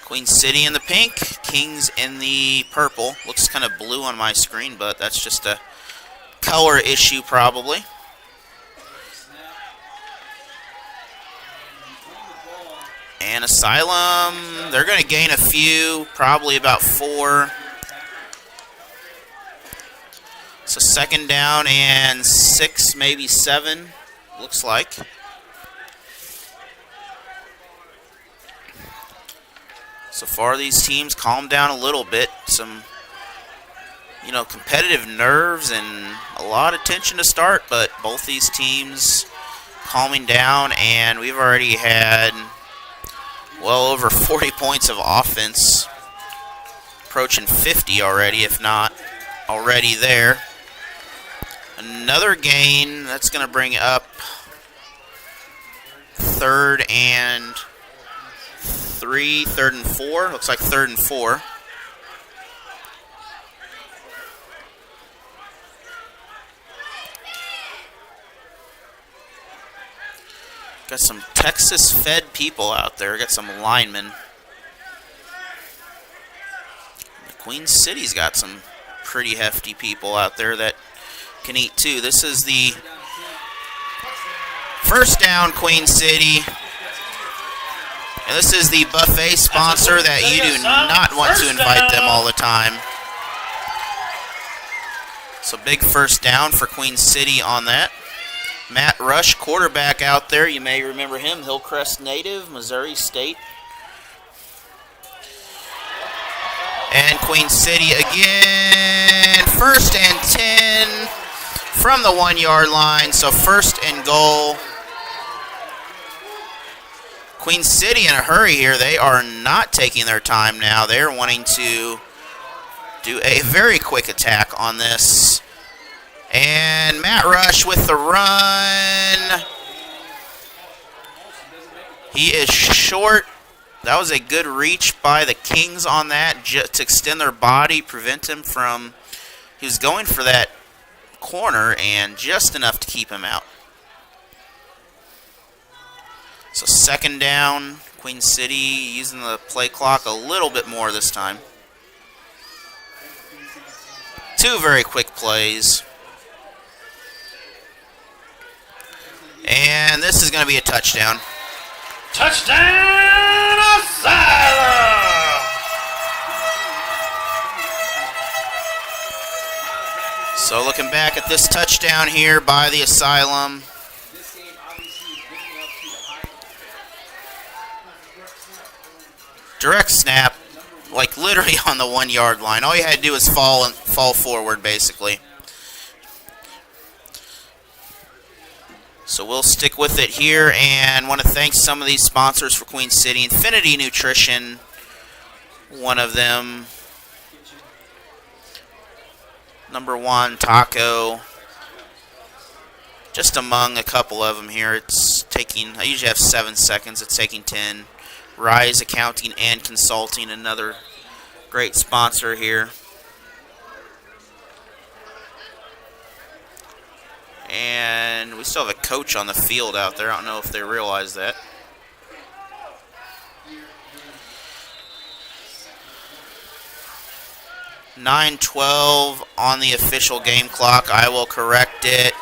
Queen City in the pink, Kingz in the purple. Looks kind of blue on my screen, but that's just a color issue probably. And Asylum, they're going to gain a few, probably about 4. So 2nd down and 6, maybe 7, looks like. So far, these teams calmed down a little bit. Some, competitive nerves and a lot of tension to start, but both these teams calming down, and we've already had well over 40 points of offense, approaching 50 already, if not already there. Another gain, that's going to bring up 3rd and 3, 3rd and 4. Looks like 3rd and 4. Got some Texas-fed people out there. Got some linemen. The Queen City's got some pretty hefty people out there that can eat too. This is the 1st down, Queen City. And this is the buffet sponsor that you do not want to invite them all the time. So big 1st down for Queen City on that. Matt Rush, quarterback out there. You may remember him, Hillcrest native, Missouri State. And Queen City again. 1st and 10 from the 1-yard line. So 1st and goal. Queen City in a hurry here. They are not taking their time now. They're wanting to do a very quick attack on this. And Matt Rush with the run. He is short. That was a good reach by the Kingz on that, just to extend their body, prevent him from... He was going for that corner, and just enough to keep him out. So 2nd down, Queen City using the play clock a little bit more this time. 2 very quick plays. And this is going to be a touchdown. Touchdown, Asylum! So looking back at this touchdown here by the Asylum. Direct snap, like literally on the 1-yard line. All you had to do was fall forward, basically. So we'll stick with it here, and want to thank some of these sponsors for Queen City. Infinity Nutrition, one of them. Number 1, Taco. Just among a couple of them here. It's taking, I usually have 7 seconds. It's taking 10. Rise Accounting and Consulting, another great sponsor here. And we still have a coach on the field out there. I don't know if they realize that. .9:12 on the official game clock. I will correct it.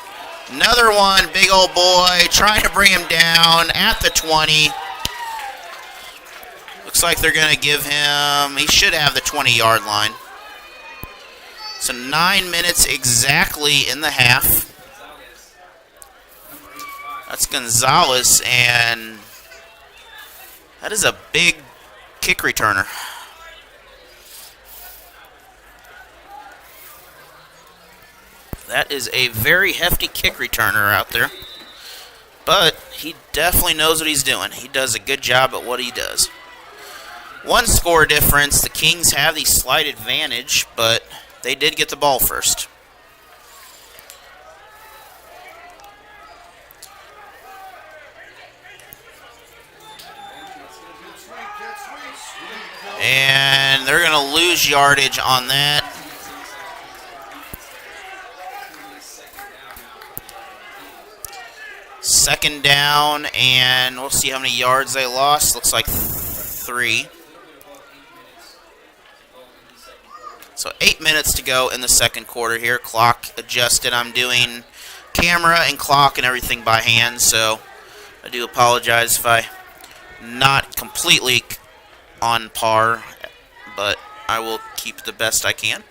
Another one, big old boy, trying to bring him down at the 20. Looks like they're going to give him, he should have the 20-yard line. So 9 minutes exactly in the half. That's Gonzalez, and that is a big kick returner. That is a very hefty kick returner out there. But he definitely knows what he's doing. He does a good job at what he does. One score difference. The Kings have the slight advantage, but they did get the ball first. And they're going to lose yardage on that. Second down, and we'll see how many yards they lost. Looks like 3. So 8 minutes to go in the second quarter here. Clock adjusted. I'm doing camera and clock and everything by hand, so I do apologize if I'm not completely on par, but I will keep the best I can.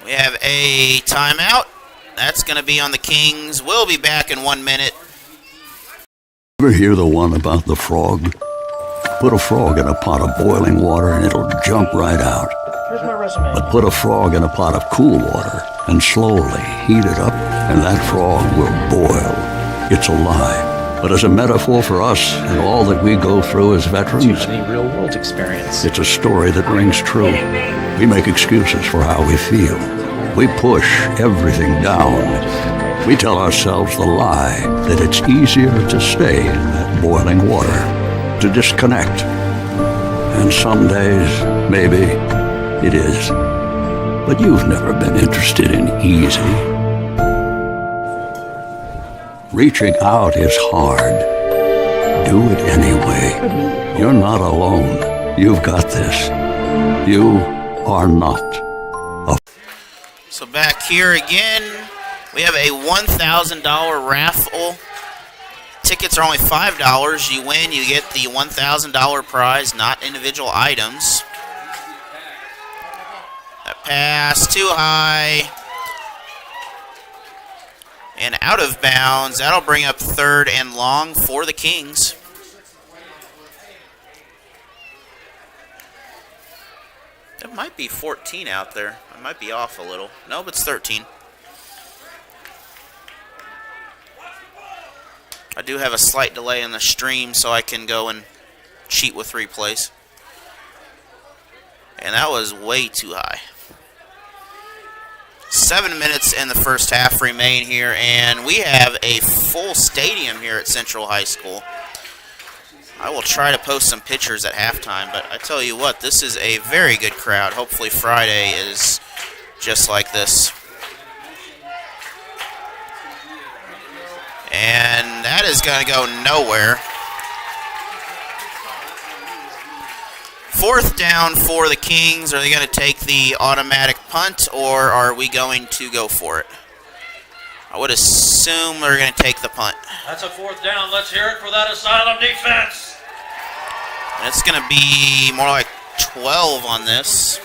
We have a timeout. That's going to be on the Kings. We'll be back in 1 minute. Ever hear the one about the frog? Put a frog in a pot of boiling water and it'll jump right out. Here's my resume. But put a frog in a pot of cool water and slowly heat it up, and that frog will boil. It's a lie, but as a metaphor for us and all that we go through as veterans, Any real-world experience. it's a story that rings true. We make excuses for how we feel. We push everything down. We tell ourselves the lie that it's easier to stay in that boiling water, to disconnect. And some days, maybe, it is. But you've never been interested in easy. Reaching out is hard. Do it anyway. You're not alone. You've got this. You are not a... So back here again, we have a $1,000 raffle. Tickets are only $5. You win, you get the $1,000 prize, not individual items. That pass too high. And out of bounds. That'll bring up 3rd and long for the Kings. It might be 14 out there. I might be off a little. No, but it's 13. I do have a slight delay in the stream, so I can go and cheat with replays. And that was way too high. 7 minutes in the first half remain here, and we have a full stadium here at Central High School. I will try to post some pictures at halftime, but I tell you what, this is a very good crowd. Hopefully Friday is just like this. And that is going to go nowhere. 4th down for the Kings. Are they going to take the automatic punt, or are we going to go for it? I would assume they're going to take the punt. That's a 4th down. Let's hear it for that Asylum defense. And it's going to be more like 12 on this.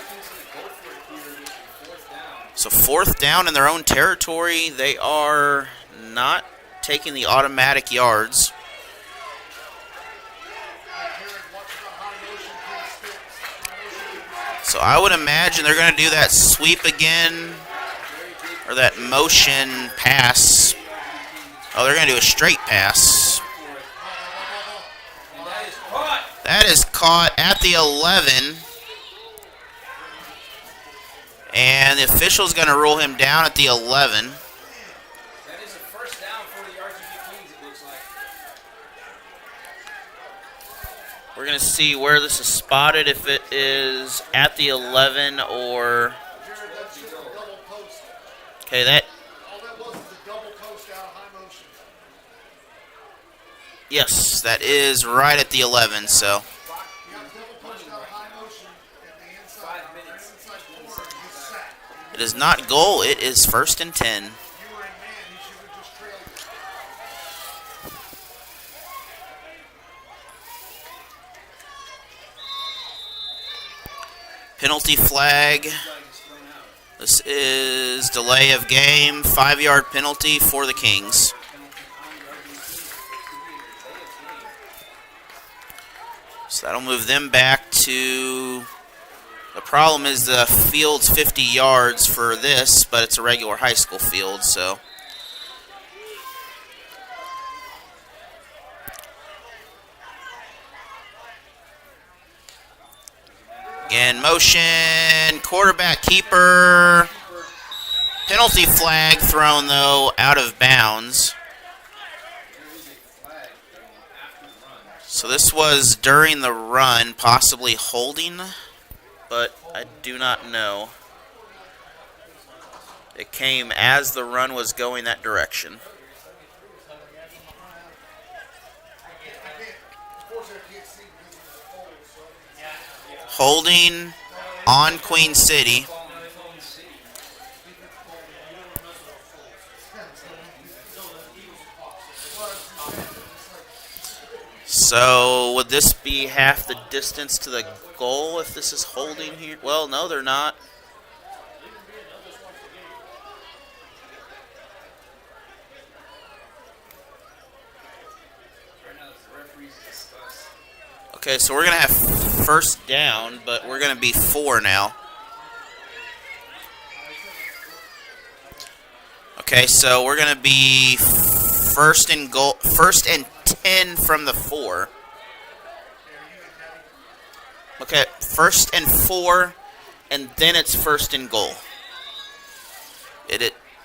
So 4th down in their own territory. They are not taking the automatic yards. So I would imagine they're going to do that sweep again, or that motion pass. Oh, they're going to do a straight pass. That is caught at the 11. And the official's going to rule him down at the 11. That is a 1st down for the RGB Kings, it looks like. We're going to see where this is spotted, if it is at the 11 or... Okay, that... Yes, that is right at the 11, so... It is not goal. It is 1st and 10. Penalty flag. This is delay of game. 5-yard penalty for the Kingz. So that'll move them back to... The problem is the field's 50 yards for this, but it's a regular high school field, so... Again, motion, quarterback keeper. Penalty flag thrown, though, out of bounds. So this was during the run, possibly holding, but I do not know. It came as the run was going that direction. Holding on Queen City. So would this be half the distance to the goal if this is holding here? Well, no, they're not. Okay, so we're going to have 1st down, but we're going to be 4 now. Okay, so we're going to be 1st and goal, 1st and 10 from the 4. Okay, 1st and 4, and then it's 1st and goal.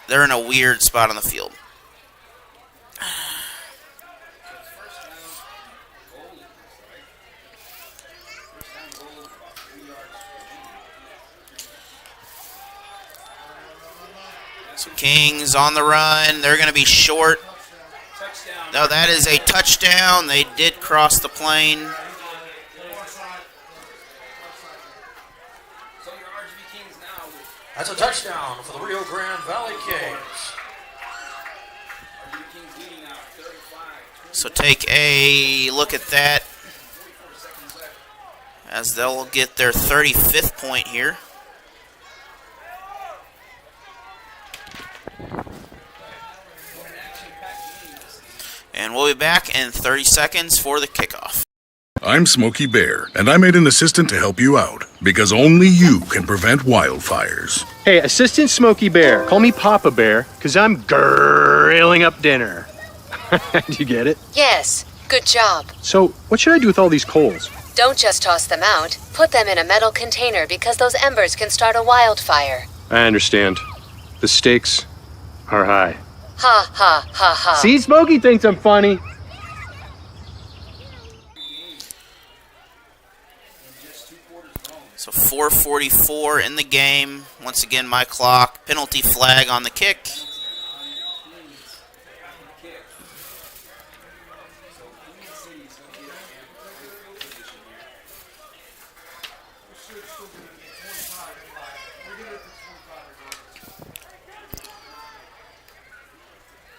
They're in a weird spot on the field. So Kingz on the run. They're going to be short. No, that is a touchdown. They did cross the plane. That's a touchdown for the Rio Grande Valley Kings. So take a look at that as they'll get their 35th point here. And we'll be back in 30 seconds for the kickoff. I'm Smokey Bear, and I made an assistant to help you out, because only you can prevent wildfires. Hey, Assistant Smokey Bear, call me Papa Bear, because I'm grilling up dinner. Do you get it? Yes, good job. So, what should I do with all these coals? Don't just toss them out. Put them in a metal container because those embers can start a wildfire. I understand. The stakes are high. Ha, ha, ha, ha. See, Smokey thinks I'm funny. So 4:44 in the game. Once again, my clock. Penalty flag on the kick.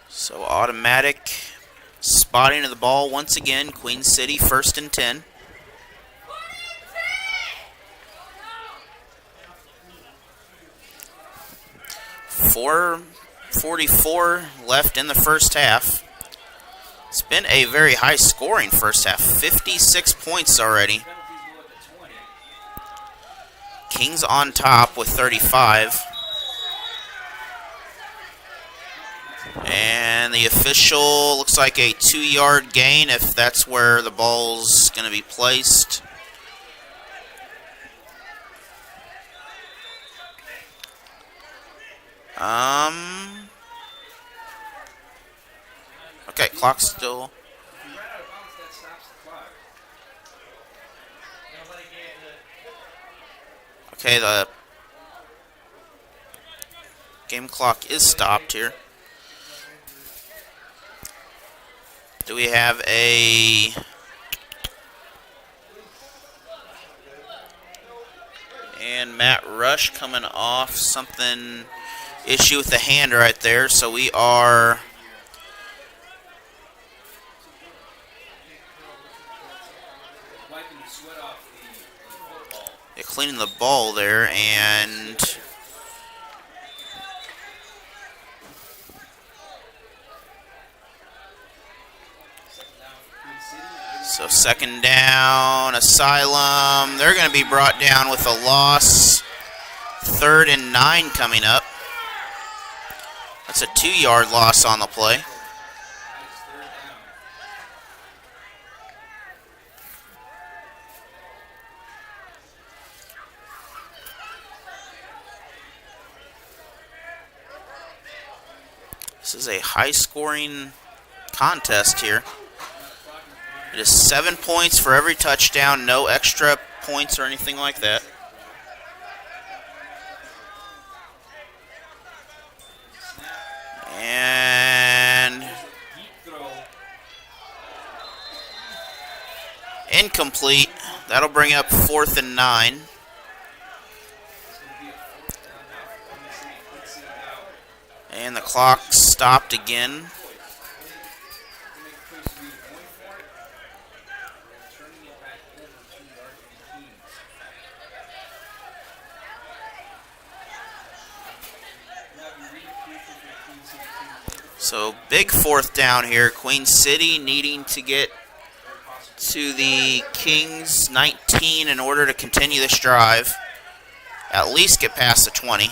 So automatic spotting of the ball once again. Queen City 1st and 10. .44 left in the first half. It's been a very high scoring first half. 56 points already. Kingz on top with 35. And the official looks like a 2-yard gain if that's where the ball's going to be placed. Okay, clock's still. Okay, the game clock is stopped here. Do we have And Matt Rush coming off something, issue with the hand right there. So we are cleaning the ball there, and so second down, Asylum. They're going to be brought down with a loss. 3rd and 9 coming up. That's a 2-yard loss on the play. This is a high-scoring contest here. It is 7 points for every touchdown, no extra points or anything like that. And incomplete. That'll bring up 4th and 9. And the clock stopped again. So big 4th down here. Queen City needing to get to the Kingz 19 in order to continue this drive. At least get past the 20.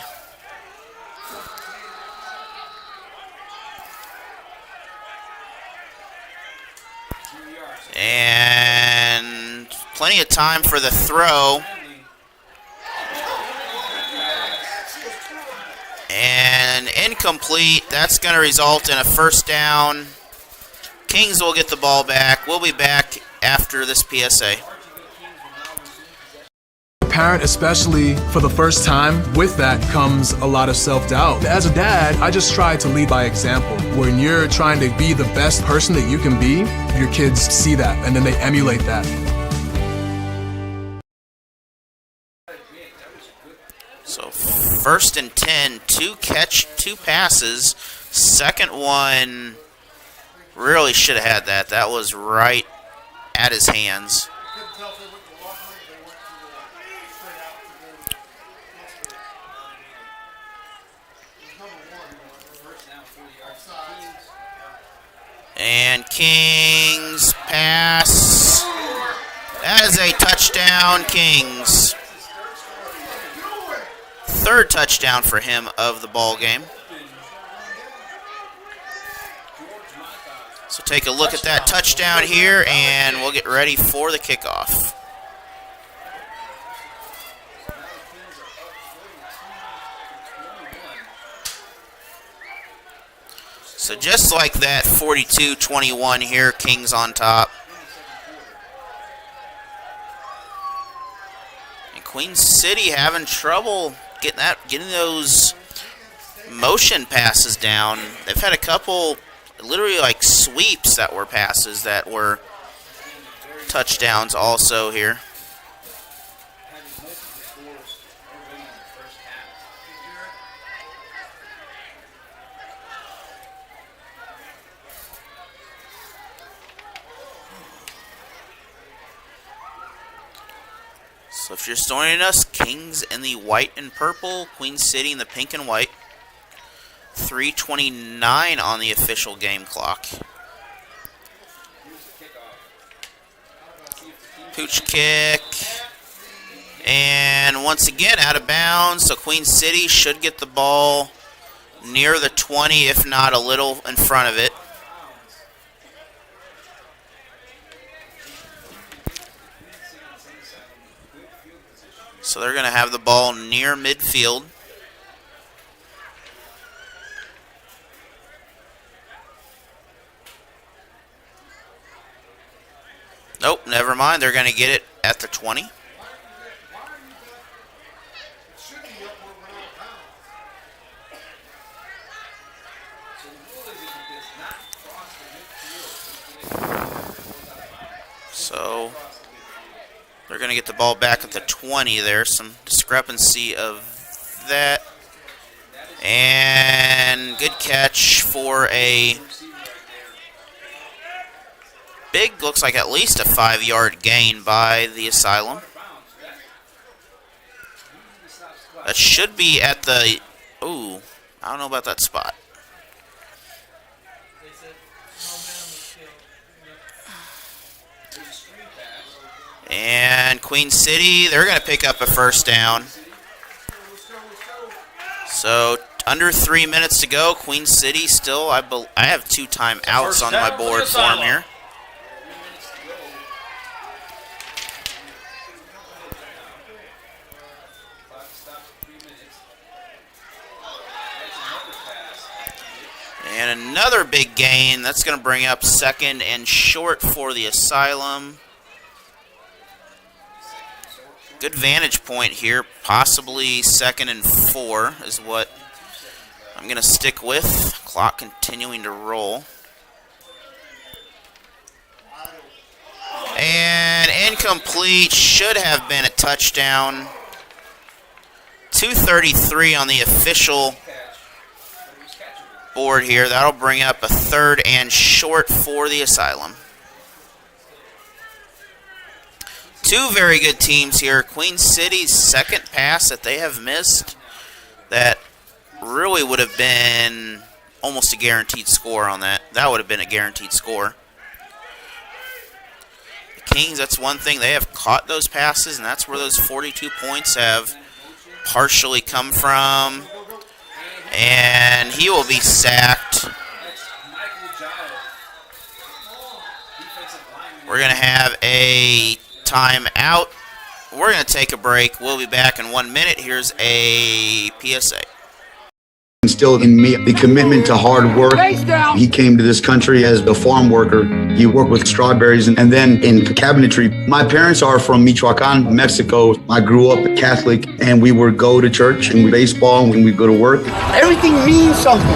And plenty of time for the throw. And incomplete. That's going to result in a 1st down. Kingz will get the ball back. We'll be back after this PSA. Parent, especially for the first time, with that comes a lot of self-doubt. As a dad, I just try to lead by example. When you're trying to be the best person that you can be, your kids see that and then they emulate that. So 1st and 10, 2 passes. Second one, really should have had that. That was right at his hands. And Kingz pass. That is a touchdown, Kingz. 3rd touchdown for him of the ball game. So take a look at that touchdown here, and we'll get ready for the kickoff. So just like that, 42-21 here, Kingz on top. And Queen City having trouble getting those motion passes down. They've had a couple literally like sweeps that were passes that were touchdowns also here. So if you're joining us, Kingz in the white and purple, Queen City in the pink and white. 3:29 on the official game clock. Pooch kick. And once again, out of bounds. So Queen City should get the ball near the 20, if not a little in front of it. So they're going to have the ball near midfield. Nope, never mind. They're going to get it at the 20. So They're going to get the ball back at the 20 there. Some discrepancy of that. And good catch for a big, looks like at least a 5-yard gain by the Asylum. That should be at the, ooh, I don't know about that spot. And Queen City, they're going to pick up a first down. So under 3 minutes to go. Queen City still, I have 2 timeouts on my board for them here. And another big gain. That's going to bring up 2nd and short for the Asylum. Good vantage point here. Possibly 2nd and 4 is what I'm going to stick with. Clock continuing to roll. And incomplete. Should have been a touchdown. 2:33 on the official board here. That'll bring up a 3rd and short for the Asylum. 2 very good teams here. Queen City's 2nd pass that they have missed that really would have been almost a guaranteed score on that. That would have been a guaranteed score. The Kingz, that's one thing. They have caught those passes, and that's where those 42 points have partially come from. And he will be sacked. We're going to have a timeout. We're going to take a break. We'll be back in 1 minute. Here's a PSA. Instilled in me the commitment to hard work. He came to this country as a farm worker. He worked with strawberries and then in cabinetry. My parents are from Michoacan, Mexico. I grew up Catholic, and we would go to church and baseball and we go to work. Everything means something.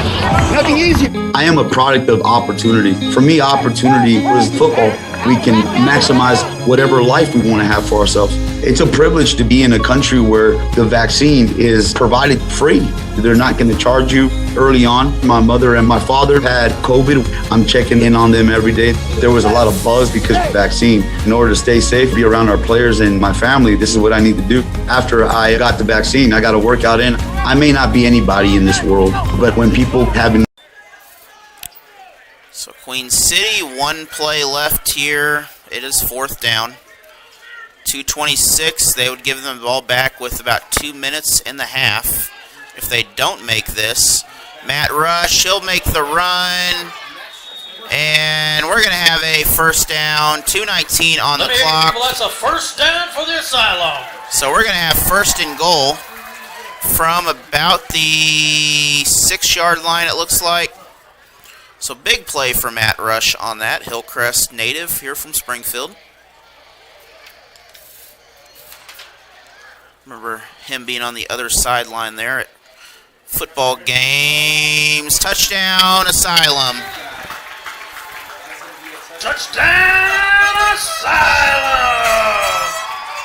Nothing easy. I am a product of opportunity. For me, opportunity was football. We can maximize whatever life we want to have for ourselves. It's a privilege to be in a country where the vaccine is provided free. They're not going to charge you early on. My mother and my father had COVID. I'm checking in on them every day. There was a lot of buzz because of the vaccine. In order to stay safe, be around our players and my family, this is what I need to do. After I got the vaccine, I got to work out in. I may not be anybody in this world, but when people have... So Queen City, 1 play left here. It is 4th down. 2:26. They would give them the ball back with about 2 minutes in the half. If they don't make this, Matt Rush, he'll make the run. And we're going to have a first down. 2:19 on the clock. Well, that's a first down for the Asylum. So we're going to have 1st and goal from about the 6-yard line, it looks like. So big play for Matt Rush on that. Hillcrest native here from Springfield. Remember him being on the other sideline there at football games. Touchdown, Asylum. Touchdown, Asylum!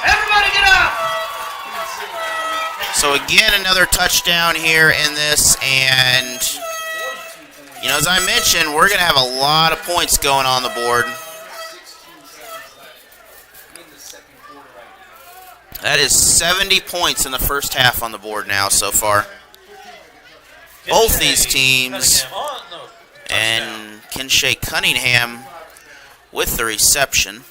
Everybody get up! So again, another touchdown here in this, and you know, as I mentioned, we're going to have a lot of points going on the board. That is 70 points in the first half on the board now so far. Both these teams, and Kinshay Cunningham with the reception.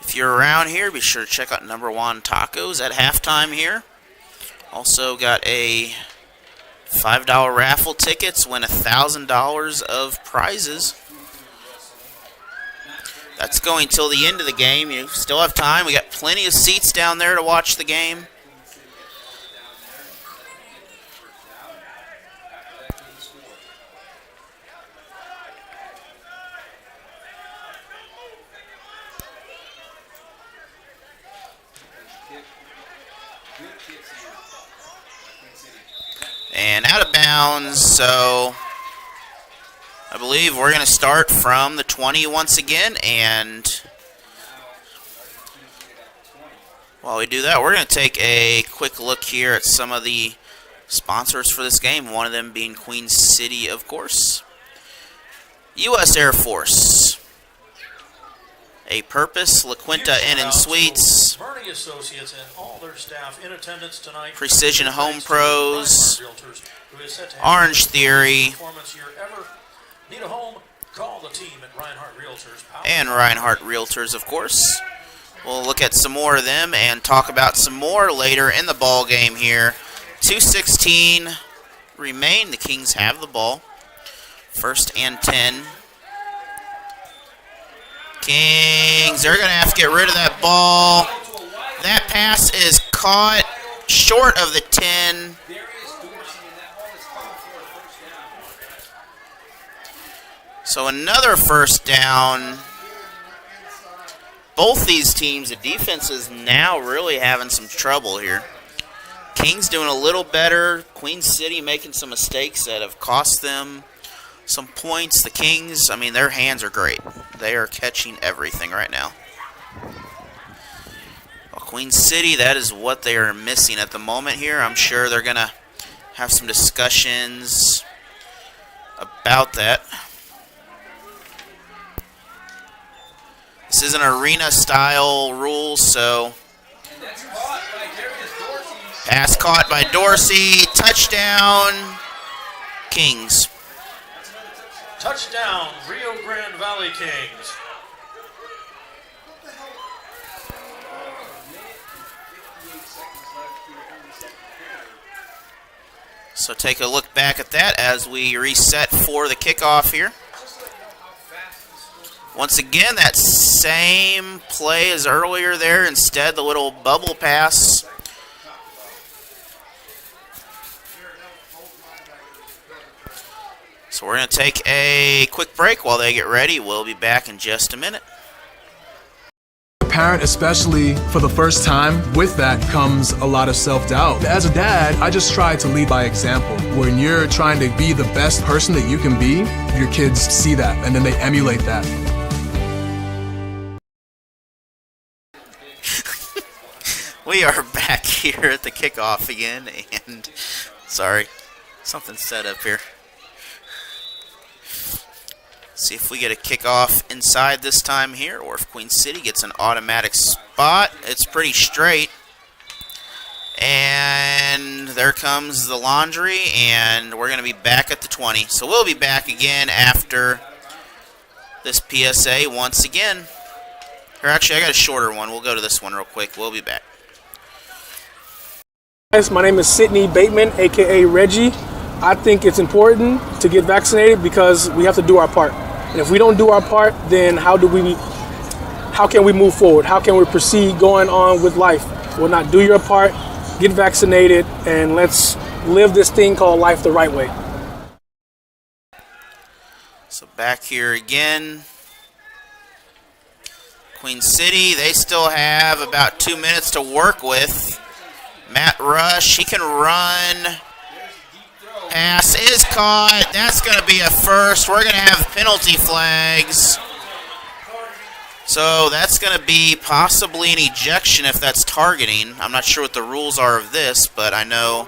If you're around here, be sure to check out Number 1 Tacos at halftime here. Also got a $5 raffle tickets, win $1,000 of prizes. That's going till the end of the game. You still have time. We got plenty of seats down there to watch the game. And out of bounds, so I believe we're going to start from the 20 once again, and while we do that, we're going to take a quick look here at some of the sponsors for this game, one of them being Queen City, of course. U.S. Air Force, A Purpose, La Quinta Inn and Suites, Bernie Associates and all their staff in attendance tonight. Precision Home Pros, Orange Theory, Need a home? Call the team at Reinhardt Realtors. And Reinhardt Realtors, of course. We'll look at some more of them and talk about some more later in the ball game here. 2:16 remain. The Kings have the ball. 1st and 10. Kings, they're going to have to get rid of that ball. That pass is caught short of the 10. So another 1st down. Both these teams, the defense is now really having some trouble here. Kings doing a little better. Queen City making some mistakes that have cost them some points. The Kings, I mean, their hands are great. They are catching everything right now. Well, Queen City, that is what they are missing at the moment here. I'm sure they're going to have some discussions about that. This is an arena-style rule, so pass caught by Dorsey. Touchdown, Kings. Touchdown, Rio Grande Valley Kings. So take a look back at that as we reset for the kickoff here. Once again, that same play as earlier there. Instead, the little bubble pass. So we're going to take a quick break while they get ready. We'll be back in just a minute. Parent, especially for the first time, with that comes a lot of self-doubt. As a dad, I just try to lead by example. When you're trying to be the best person that you can be, your kids see that and then they emulate that. We are back here at the kickoff again, and sorry, something set up here. See if we get a kickoff inside this time here, or if Queen City gets an automatic spot. It's pretty straight. And there comes the laundry, and we're going to be back at the 20. So we'll be back again after this PSA once again. Or actually, I got a shorter one. We'll go to this one real quick. We'll be back. Guys, my name is Sidney Bateman, aka Reggie. I think it's important to get vaccinated because we have to do our part. And if we don't do our part, then how can we move forward? How can we proceed going on with life? Well, not do your part, get vaccinated, and let's live this thing called life the right way. So back here again. Queen City, they still have about 2 minutes to work with. Matt Rush, he can run. Pass is caught. That's going to be a first. We're going to have penalty flags. So that's going to be possibly an ejection if that's targeting. I'm not sure what the rules are of this, but I know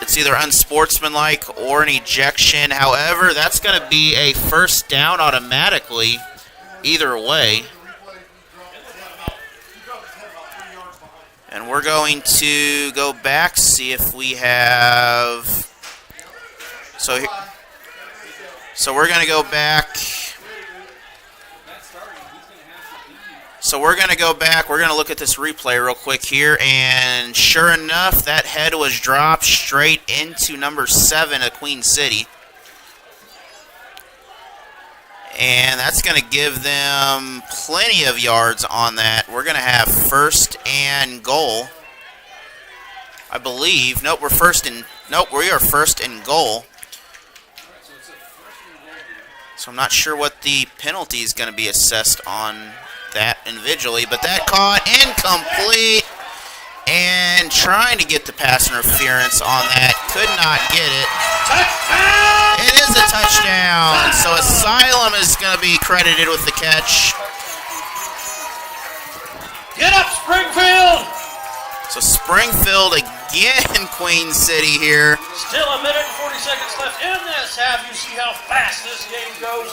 it's either unsportsmanlike or an ejection. However, that's going to be a 1st down automatically either way. And we're going to go back, see if we have... So we're going to go back. So we're going to go back. We're going to look at this replay real quick here. And sure enough, that head was dropped straight into number 7 of Queen City. And that's going to give them plenty of yards on that. We're going to have 1st and goal, I believe. Nope, we are 1st and goal. So I'm not sure what the penalty is going to be assessed on that individually. But that caught incomplete. And trying to get the pass interference on that. Could not get it. Touchdown! It is a touchdown. So Asylum is going to be credited with the catch. Get up, Springfield! So Springfield again, Queen City here. Still a minute and 40 seconds left in this half. You see how fast this game goes.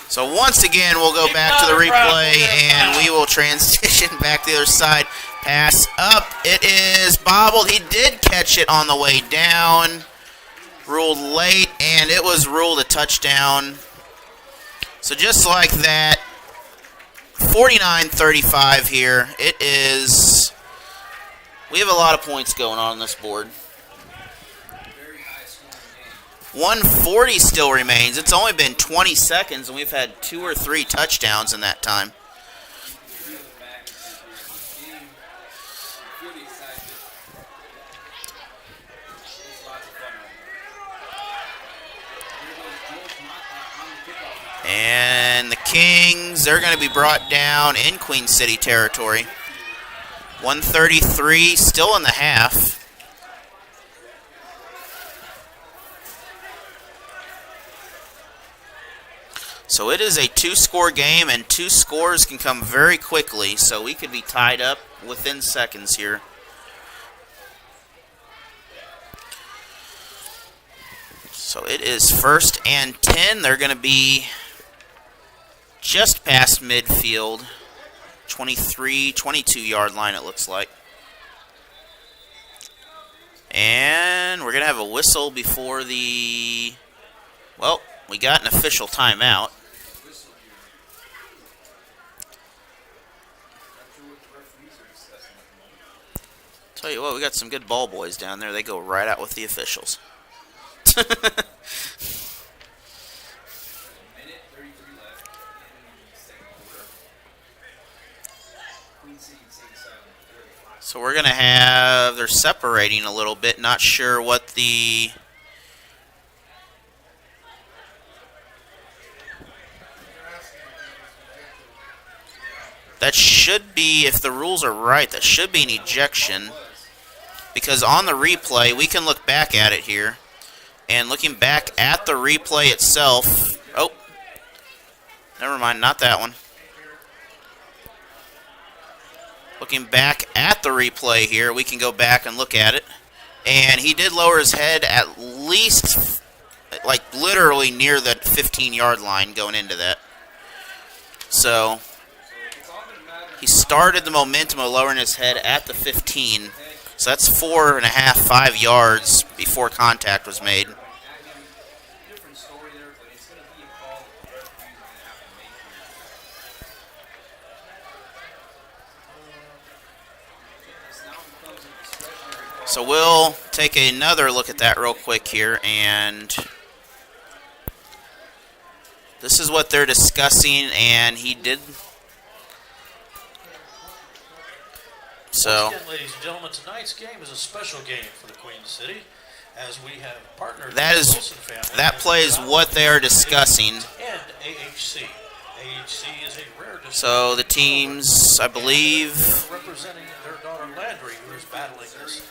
So once again, we'll go back to the replay, and we will transition back to the other side. Pass up. It is bobbled. He did catch it on the way down. Ruled late, and it was ruled a touchdown. So just like that, 49-35 here. It is... We have a lot of points going on this board. 140 still remains. It's only been 20 seconds, and we've had 2 or 3 touchdowns in that time. And the Kingz, they're going to be brought down in Queen City territory. 133 still in the half. So it is a 2-score game, and 2 scores can come very quickly, so we could be tied up within seconds here. So it is 1st and 10. They're going to be just past midfield. 23, 22-yard line, it looks like. And we're going to have a whistle before the... Well, we got an official timeout. Tell you what, we got some good ball boys down there. They go right out with the officials. So we're going to have, they're separating a little bit, not sure what the... That should be, if the rules are right, that should be an ejection. Because on the replay, we can look back at it here. And looking back at the replay itself... Oh, never mind, not that one. Looking back at the replay here, we can go back and look at it. And he did lower his head at least, like literally near the 15-yard line going into that. So he started the momentum of lowering his head at the 15. So that's 4.5, 5 yards before contact was made. So we'll take another look at that real quick here, and this is what they're discussing, and he did. So, once again, ladies and gentlemen, tonight's game is a special game for the Queen City, as we have partnered that with is the Wilson family. that plays what they are discussing. And AHC. AHC is a rare disease. So the teams, I believe, representing their daughter Landry, who is battling this.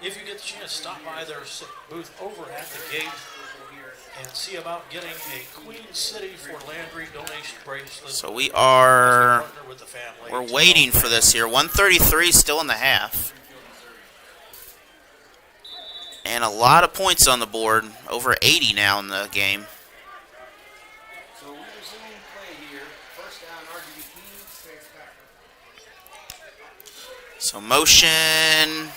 If you get the chance, stop by their booth over at the gate and see about getting a Queen City for Landry donation bracelet. So we're waiting for this here. 133 still in the half. And a lot of points on the board. Over 80 now in the game. So we resume play here. First down, RGB Kingz. So motion.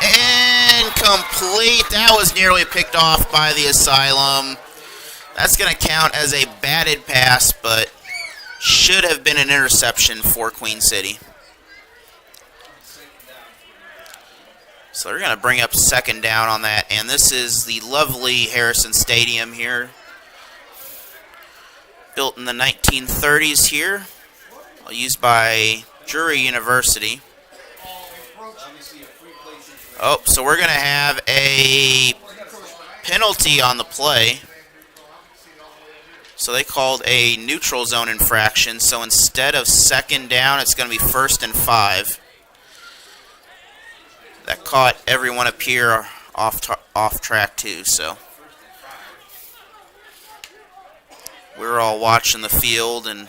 Incomplete. That was nearly picked off by the Asylum. That's going to count as a batted pass, but should have been an interception for Queen City. So they're going to bring up 2nd down on that, and this is the lovely Harrison Stadium here. Built in the 1930s here, used by Drury University. Oh, so we're going to have a penalty on the play. So they called a neutral zone infraction. So instead of second down, it's going to be 1st and 5. That caught everyone up here off track too. So we're all watching the field, and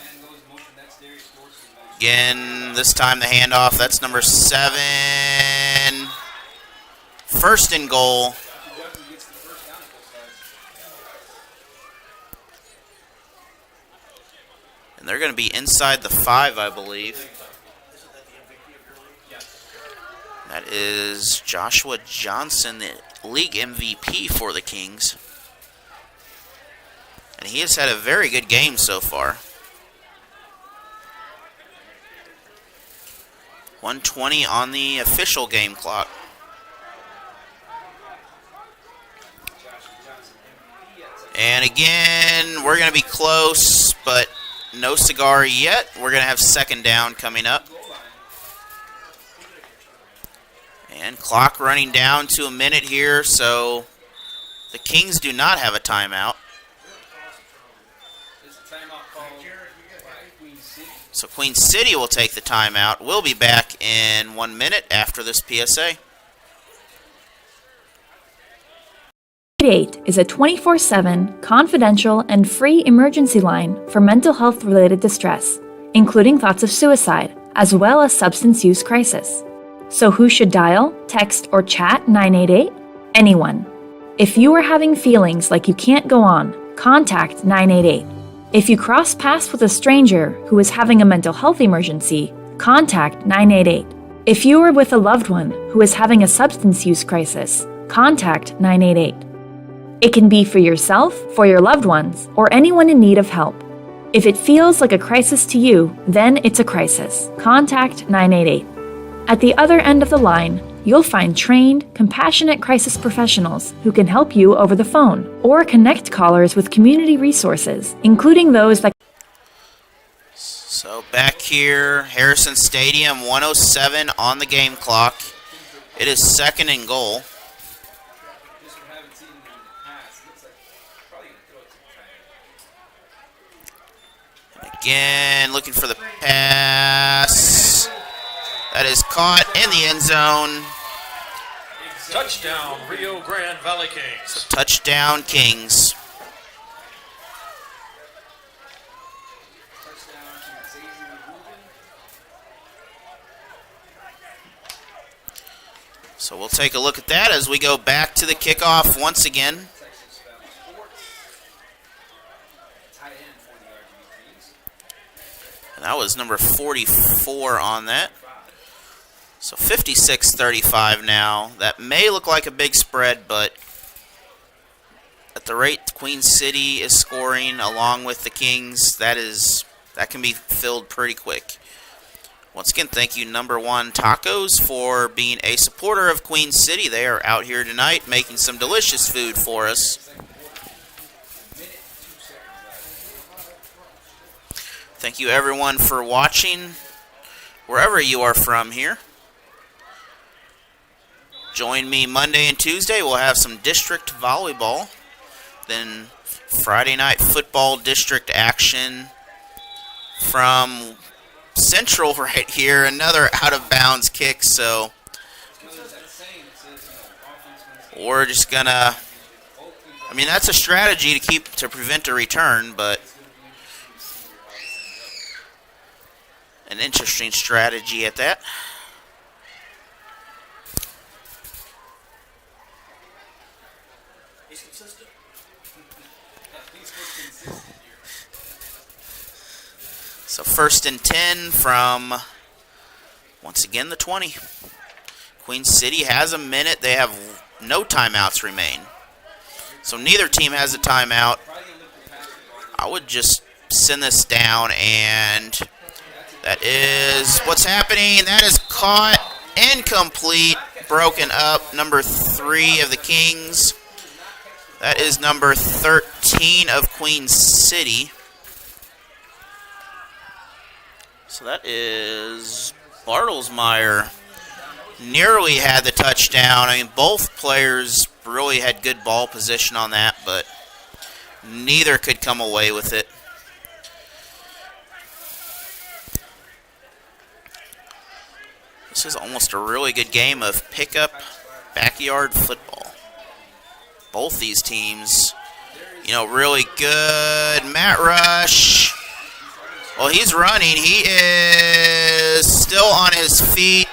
again, this time the handoff. That's number 7. 1st and goal. And they're going to be inside the 5, I believe. That is Joshua Johnson, the league MVP for the Kings. And he has had a very good game so far. 1:20 on the official game clock. And again, we're going to be close, but no cigar yet. We're going to have 2nd down coming up. And clock running down to a minute here, so the Kings do not have a timeout. So Queen City will take the timeout. We'll be back in 1 minute after this PSA. 888 is a 24/7 confidential and free emergency line for mental health related distress, including thoughts of suicide, as well as substance use crisis. So who should dial, text, or chat 988? Anyone. If you are having feelings like you can't go on, contact 988. If you cross paths with a stranger who is having a mental health emergency, contact 988. If you are with a loved one who is having a substance use crisis, contact 988. It can be for yourself, for your loved ones, or anyone in need of help. If it feels like a crisis to you, then it's a crisis. Contact 988. At the other end of the line, you'll find trained, compassionate crisis professionals who can help you over the phone or connect callers with community resources, including those that... So back here, Harrison Stadium, 1:07 on the game clock. It is 2nd and goal. Again, looking for the pass. That is caught in the end zone. Touchdown, Rio Grande Valley Kings. So touchdown, Kings. So we'll take a look at that as we go back to the kickoff once again. And that was number 44 on that. So 56-35 now. That may look like a big spread, but at the rate Queen City is scoring along with the Kings, that can be filled pretty quick. Once again, thank you, Number One Tacos, for being a supporter of Queen City. They are out here tonight making some delicious food for us. Thank you, everyone, for watching, wherever you are from here. Join me Monday and Tuesday. We'll have some district volleyball. Then Friday night football district action from Central right here. Another out-of-bounds kick, so we're just going to... I mean, that's a strategy to prevent a return, but an interesting strategy at that. So 1st and 10 from, once again, the 20. Queen City has a minute. They have no timeouts remain. So neither team has a timeout. I would just send this down, and that is what's happening. That is caught, incomplete, broken up. Number 3 of the Kings. That is number 13 of Queen City. So that is Bartlesmeyer. Nearly had the touchdown. I mean, both players really had good ball position on that, but Neither could come away with it. This is almost a really good game of pickup backyard football. Both these teams, really good. Matt Rush. Well, he's running. He is still on his feet.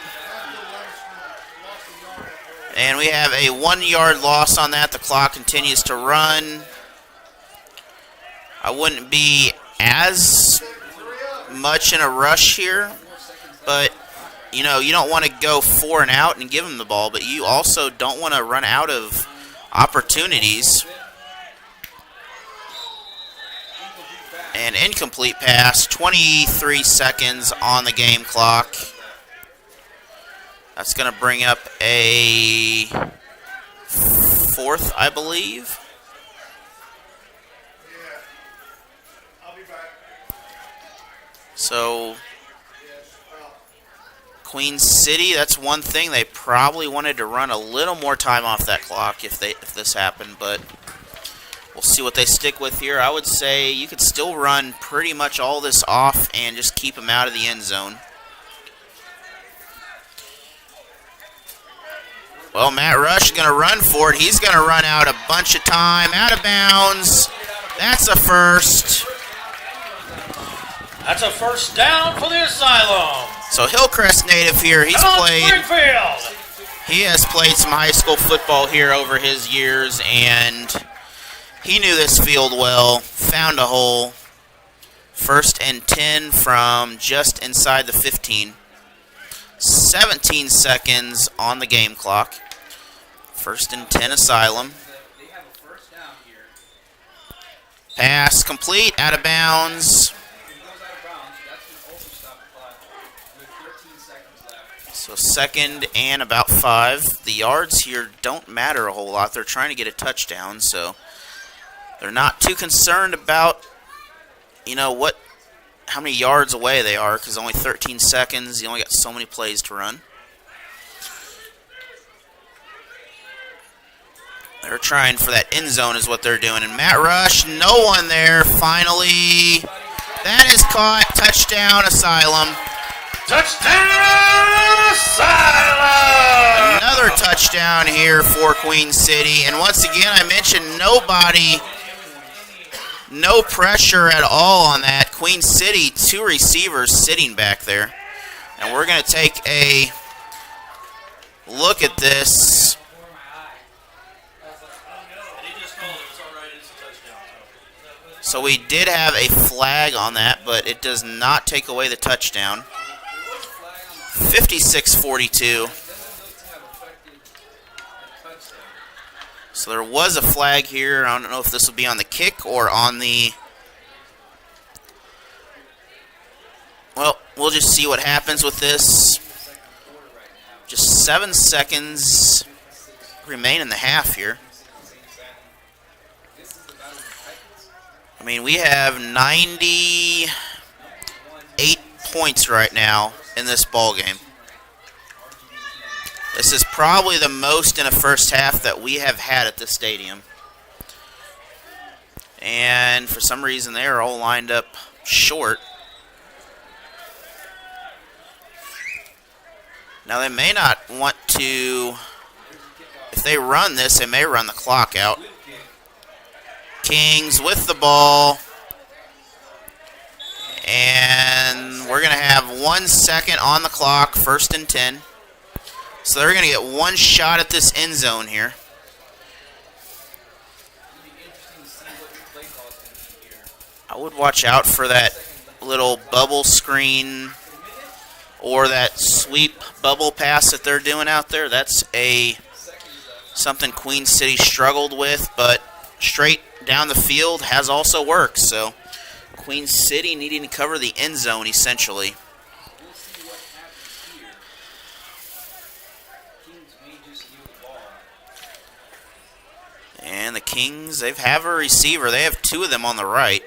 And we have a 1-yard loss on that. The clock continues to run. I wouldn't be as much in a rush here, but you don't want to go 4 and out and give him the ball, but you also don't want to run out of opportunities. An incomplete pass, 23 seconds on the game clock. That's going to bring up a 4th, I believe. So, Queen City, that's one thing. They probably wanted to run a little more time off that clock if this happened, but we'll see what they stick with here. I would say you could still run pretty much all this off and just keep them out of the end zone. Well, Matt Rush is going to run for it. He's going to run out a bunch of time. Out of bounds. That's a first. That's a first down for the Asylum. So Hillcrest native here. He has played some high school football here over his years, and he knew this field well. Found a hole. 1st and 10 from just inside the 15. 17 seconds on the game clock. 1st and 10 Asylum. Pass complete, out of bounds. So 2nd and about 5. The yards here don't matter a whole lot. They're trying to get a touchdown, so they're not too concerned about, how many yards away they are, because only 13 seconds. You only got so many plays to run. They're trying for that end zone is what they're doing. And Matt Rush, no one there, finally. That is caught. Touchdown, Asylum. Touchdown, Asylum! Another touchdown here for Queen City. And once again, I mentioned no pressure at all on that. Queen City, 2 receivers sitting back there. And we're going to take a look at this. So we did have a flag on that, but it does not take away the touchdown. 56-42. So there was a flag here. I don't know if this will be on the kick or on the... Well, we'll just see what happens with this. Just 7 seconds remain in the half here. I mean, we have 98 points right now in this ball game. This is probably the most in a first half that we have had at this stadium. And for some reason, they are all lined up short. Now, they may not want to... If they run this, they may run the clock out. Kingz with the ball. And we're going to have 1 second on the clock, 1st and 10. So they're going to get one shot at this end zone here. I would watch out for that little bubble screen or that sweep bubble pass that they're doing out there. That's something Queen City struggled with, but straight down the field has also worked. So Queen City needing to cover the end zone essentially. And the Kings, they have a receiver. They have 2 of them on the right.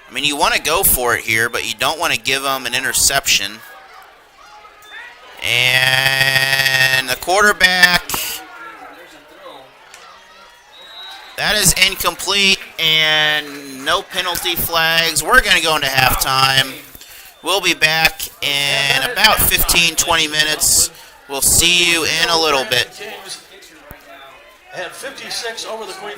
I mean, you want to go for it here, but you don't want to give them an interception. And the quarterback, That is incomplete and no penalty flags. We're going to go into halftime. We'll be back in about 15-20 minutes. We'll see you in a little bit. Kingz had 56 over the Queen.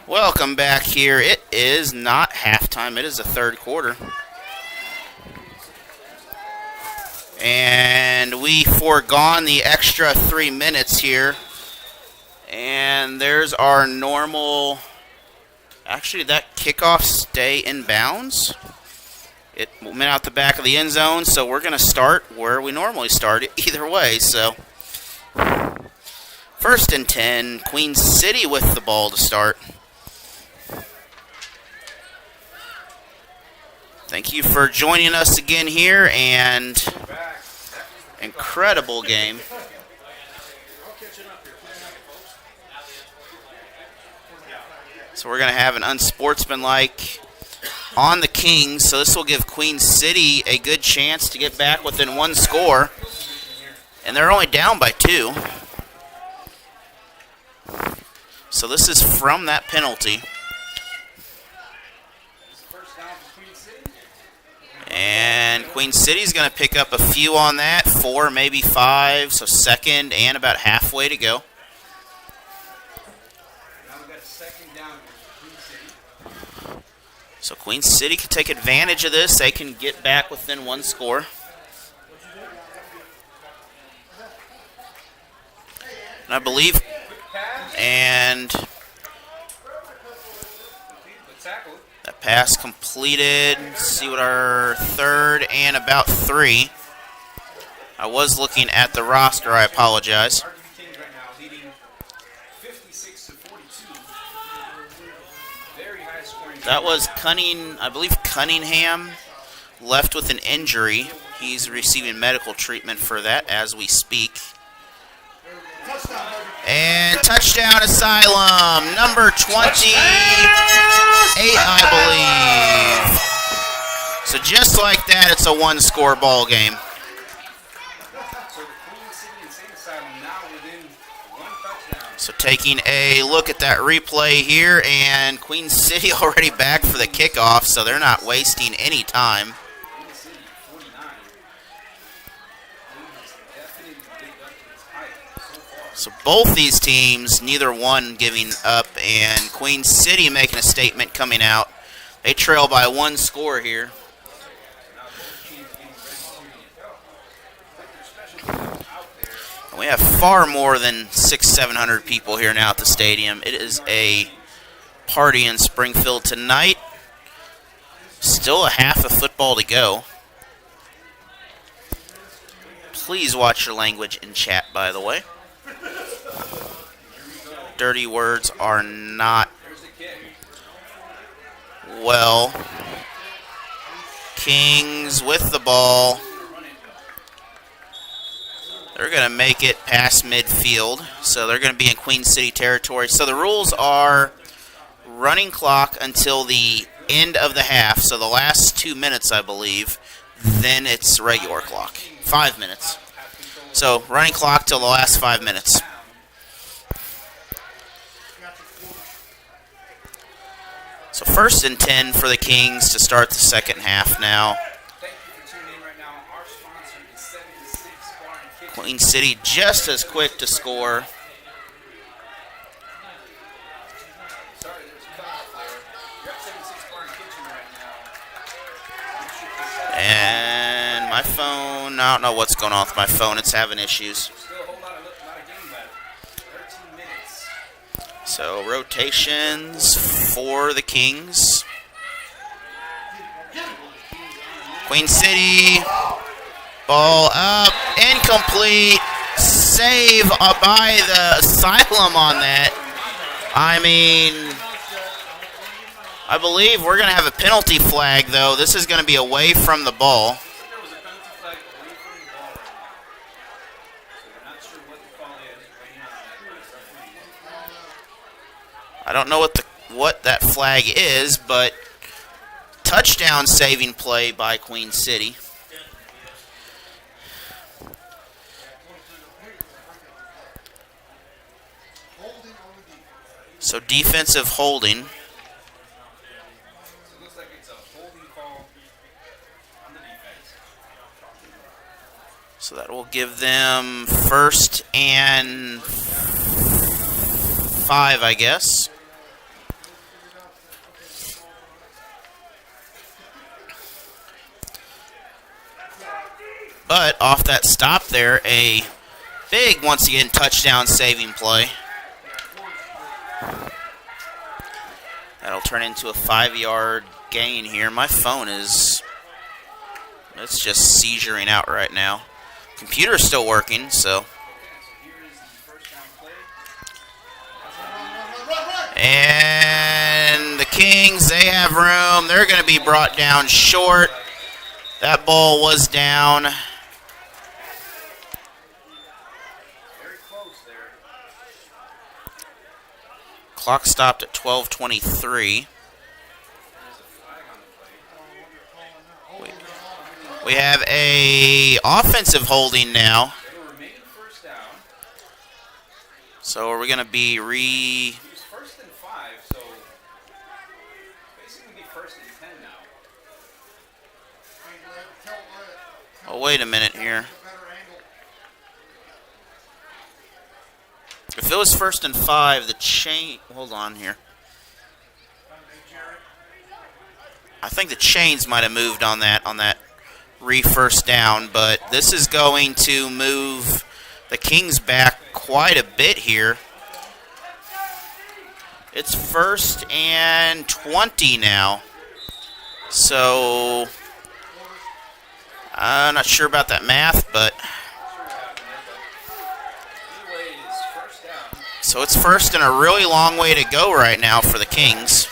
Welcome back here. It is not halftime. It is the third quarter. And we foregone the extra 3 minutes here. And there's our normal... Actually, that kickoff stay in bounds. It went out the back of the end zone, so we're going to start where we normally start either way. So, 1st and 10, Queen City with the ball to start. Thank you for joining us again here, and incredible game. So we're going to have an unsportsmanlike on the Kingz. So this will give Queen City a good chance to get back within one score. And they're only down by 2. So this is from that penalty. And Queen City's going to pick up a few on that, 4, maybe 5, so second and about halfway to go. So Queen City can take advantage of this. They can get back within one score. And I believe, and that pass completed. Let's see what our third and about 3. I was looking at the roster. I apologize. That was I believe Cunningham left with an injury. He's receiving medical treatment for that as we speak. And touchdown Asylum, number 28, I believe. So just like that, it's a one-score ball game. So taking a look at that replay here, and Queen City already back for the kickoff, so they're not wasting any time. So both these teams, neither one giving up, and Queen City making a statement coming out. They trail by 1 score here. And we have far more than 600-700 people here now at the stadium. It is a party in Springfield tonight. Still a half of football to go. Please watch your language in chat, by the way. Dirty words are not well. Kingz with the ball. They're going to make it past midfield, so they're going to be in Queen City territory. So the rules are running clock until the end of the half, so the last 2 minutes, I believe. Then it's regular clock, 5 minutes. So running clock till the last 5 minutes. So 1st and 10 for the Kingz to start the second half now. Queen City just as quick to score. And my phone, I don't know what's going on with my phone. It's having issues. So rotations for the Kingz. Queen City, ball up, incomplete. Save by the Asylum on that. I mean, I believe we're going to have a penalty flag, though. This is going to be away from the ball. I don't know what that flag is, but touchdown saving play by Queen City. So defensive holding. So that will give them 1st and 5, I guess. But off that stop there, a big, once again, touchdown saving play. That'll turn into a 5-yard gain here. My phone it's just seizuring out right now. Computer's still working, so. And the Kingz, they have room. They're going to be brought down short. That ball was down. Clock stopped at 12:23. We have a offensive holding now. So are we going to be First and 5, so basically be first and 10 now. Oh, wait a minute here. If it was first and 5, the chain... Hold on here. I think the chains might have moved on that re-first down, but this is going to move the Kings back quite a bit here. It's 1st and 20 now. So, I'm not sure about that math, but... So it's 1st and a really long way to go right now for the Kings.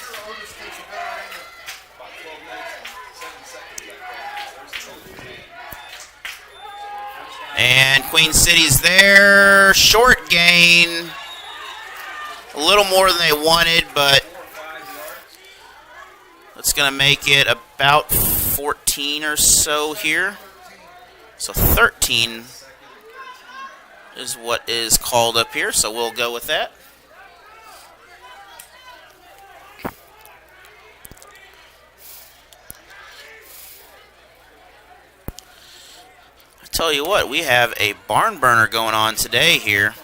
And Queen City's there. Short gain. A little more than they wanted, but that's going to make it about 14 or so here. So 13 is what is called up here, so we'll go with that. Tell you what, we have a barn burner going on today here.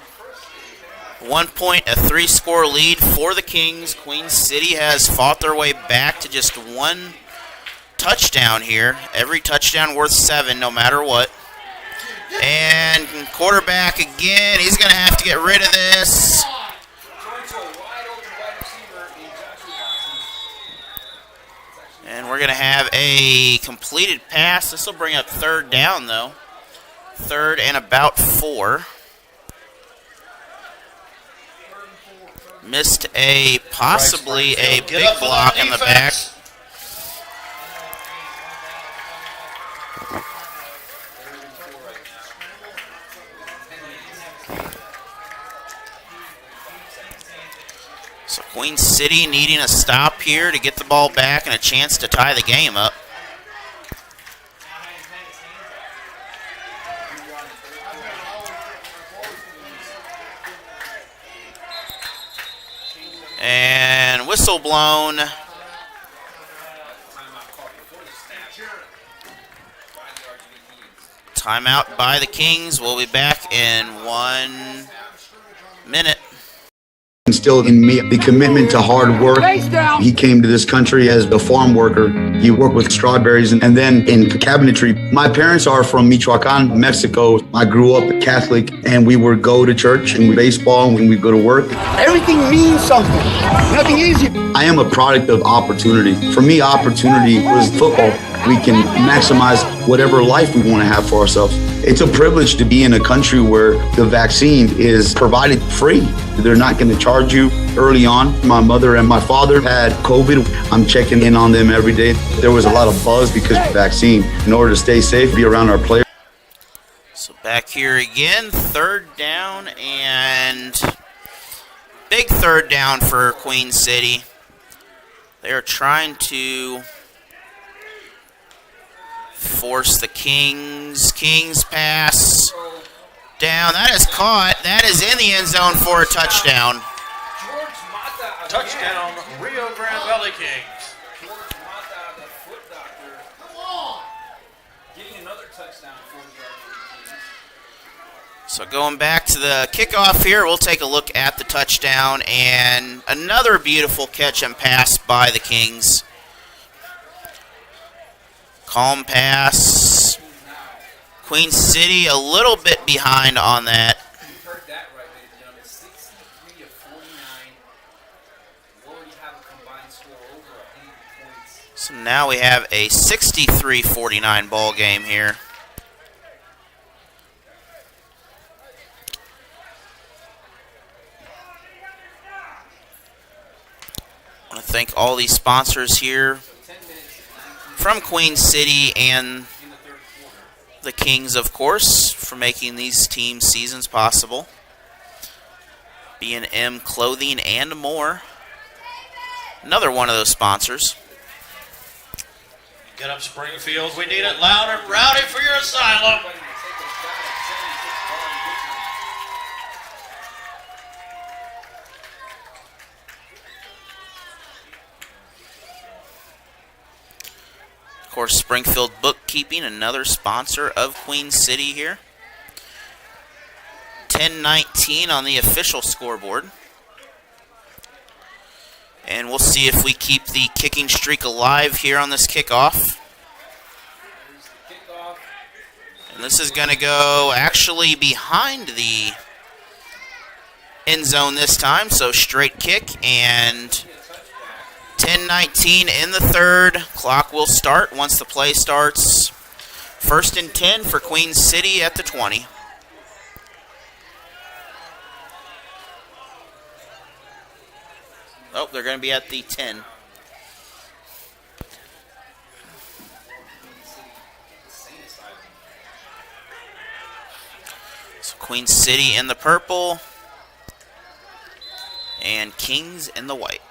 1 point, a 3-score lead for the Kings. Queen City has fought their way back to just 1 touchdown here. Every touchdown worth 7, no matter what. And quarterback again. He's going to have to get rid of this. And we're going to have a completed pass. This will bring up 3rd down, though. 3rd and about 4. Missed possibly a big block in the back. So Queen City needing a stop here to get the ball back and a chance to tie the game up. And whistle blown. Timeout by the Kings. We'll be back in 1 minute. Instilled in me the commitment to hard work. He came to this country as a farm worker. He worked with strawberries and then in cabinetry. My parents are from Michoacan, Mexico. I grew up Catholic, and we would go to church and baseball when we go to work. Everything means something. Nothing easy. I am a product of opportunity. For me, opportunity was football. We can maximize whatever life we want to have for ourselves. It's a privilege to be in a country where the vaccine is provided free. They're not going to charge you early on. My mother and my father had COVID. I'm checking in on them every day. There was a lot of buzz because of the vaccine. In order to stay safe, be around our players. So back here again, 3rd down and big 3rd down for Queen City. They're trying to force the Kings. Kings pass down. That is caught. That is in the end zone for a touchdown. Touchdown, Rio Grande Valley Kings. George Mata, the foot doctor. Come on! Getting another touchdown for the Kings. So going back to the kickoff here, we'll take a look at the touchdown and another beautiful catch and pass by the Kings. Calm pass. Queen City a little bit behind on that. You heard that right, ladies and gentlemen. 63 of 49. We already have a combined score over 80 points. So now we have a 63-49 ball game here. I want to thank all these sponsors here from Queen City and the Kings, of course, for making these team seasons possible. B&M Clothing and More. Another one of those sponsors. Get up, Springfield. We need it loud and rowdy for your Asylum. Of course, Springfield Bookkeeping, another sponsor of Queen City here. 10-19 on the official scoreboard. And we'll see if we keep the kicking streak alive here on this kickoff. And this is going to go actually behind the end zone this time, so straight kick. And 10-19 in the third. Clock will start once the play starts. 1st and 10 for Queen City at the 20. Oh, they're going to be at the 10. So Queen City in the purple and Kingz in the white.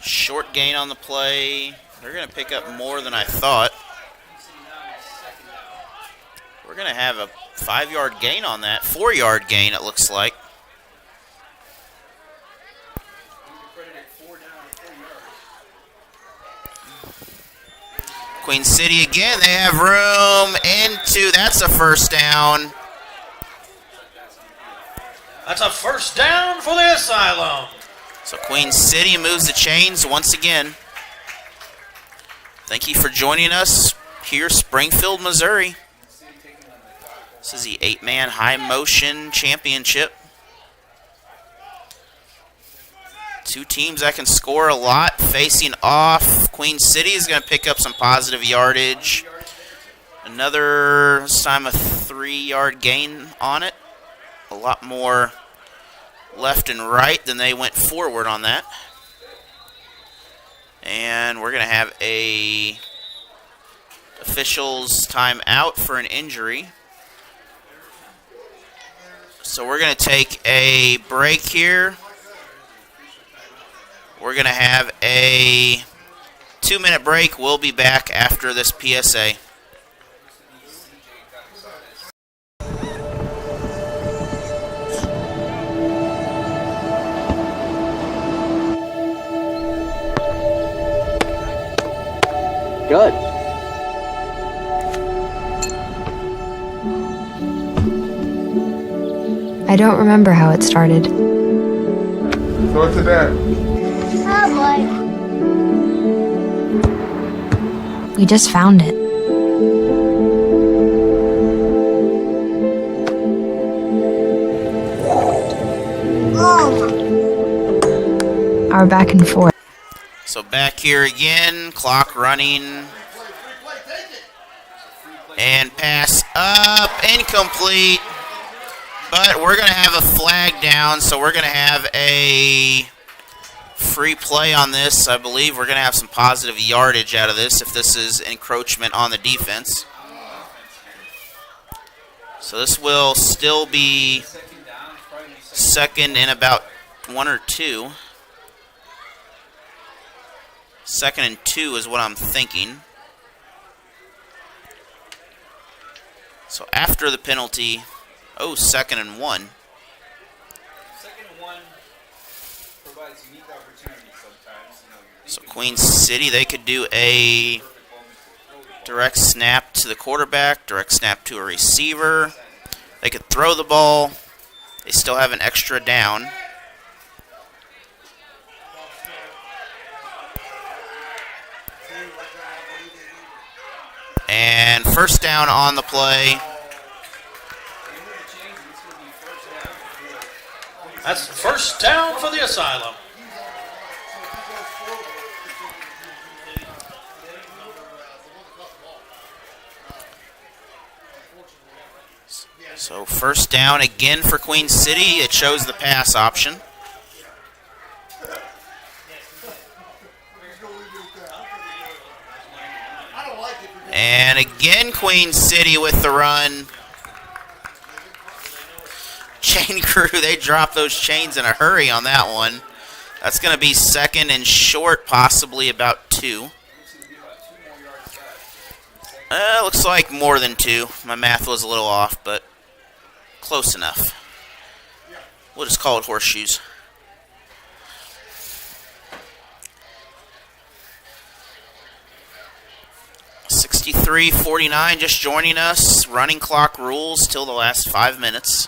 Short gain on the play. They're going to pick up more than I thought. We're going to have a 5-yard gain on that. 4-yard gain, it looks like. Queen City again. They have room into. That's a first down. That's a first down for the Asylum. So Queen City moves the chains once again. Thank you for joining us here, Springfield, Missouri. This is the 8-man high motion championship. Two teams that can score a lot facing off. Queen City is going to pick up some positive yardage. Another, this time a 3-yard gain on it. A lot more left and right than they went forward on that. And we're going to have a officials timeout for an injury. So we're going to take a break here. We're going to have a 2-minute break. We'll be back after this PSA. Good. I don't remember how it started. Throw it to Dad. Oh boy. We just found it. Our back and forth. So back here again, clock running. And pass up, incomplete. But we're going to have a flag down, so we're going to have a free play on this. I believe we're going to have some positive yardage out of this if this is encroachment on the defense. So this will still be second and about 1 or 2. 2nd and 2 is what I'm thinking. So after the penalty, 2nd and 1. 2nd and 1 provides unique opportunities sometimes. So Queen City, they could do a direct snap to the quarterback, direct snap to a receiver. They could throw the ball. They still have an extra down. And first down on the play. That's first down for the Asylum. So first down again for Queen City. It shows the pass option. And again, Queen City with the run. Chain crew, they dropped those chains in a hurry on that one. That's going to be second and short, possibly about 2. Looks like more than 2. My math was a little off, but close enough. We'll just call it horseshoes. $63-49 just joining us. Running clock rules till the last 5 minutes.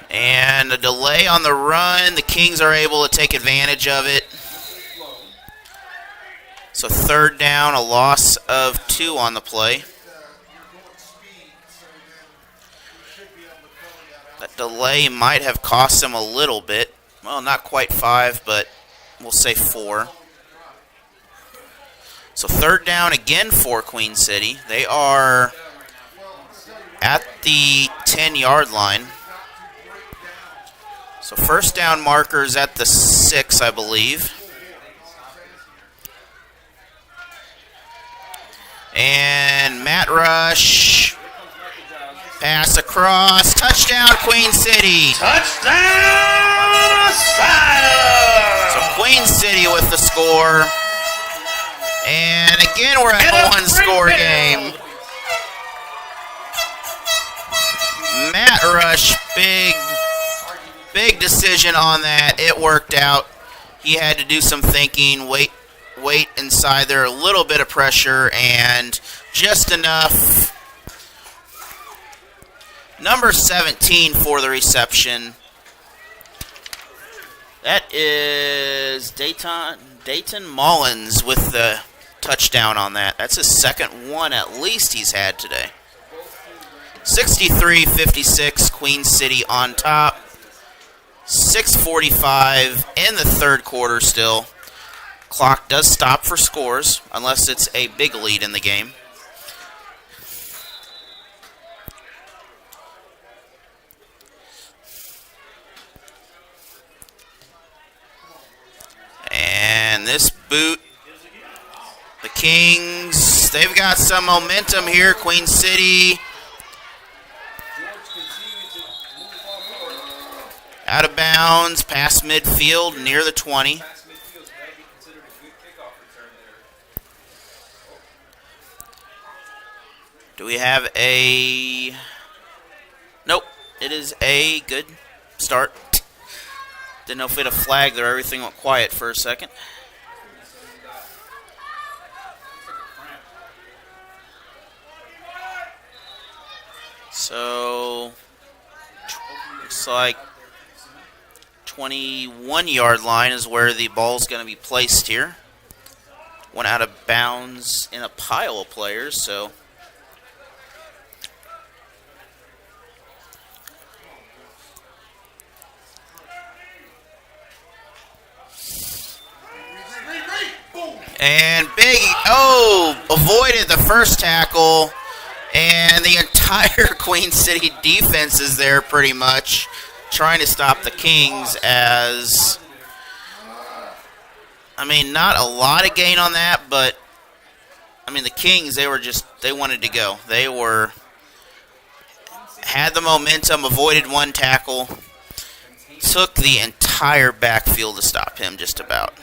And a delay on the run. The Kings are able to take advantage of it. So third down, a loss of 2 on the play. That delay might have cost them a little bit. Well, not quite 5, but we'll say 4. So third down again for Queen City. They are at the 10-yard line. So first down markers at the 6, I believe. And Matt Rush. Pass across. Touchdown, Queen City. Touchdown, Asylum! So Queen City with the score. And again, we're at a one-score game. Matt Rush, big decision on that. It worked out. He had to do some thinking, wait inside there, a little bit of pressure, and just enough. Number 17 for the reception. That is Dayton Mullins with the touchdown on that. That's his second one at least he's had today. 63-56, Queen City on top. 6:45 in the third quarter still. Clock does stop for scores unless it's a big lead in the game. And this boot, the Kings, they've got some momentum here. Queen City out of bounds, past midfield, near the 20. Do we have a... Nope, it is a good start. Didn't know if we had a flag there. Everything went quiet for a second. So, looks like 21-yard line is where the ball's going to be placed here. Went out of bounds in a pile of players, so... And avoided the first tackle, and the entire Queen City defense is there pretty much trying to stop the Kings as, not a lot of gain on that, but, the Kings, they wanted to go. They had the momentum, avoided one tackle, took the entire backfield to stop him just about.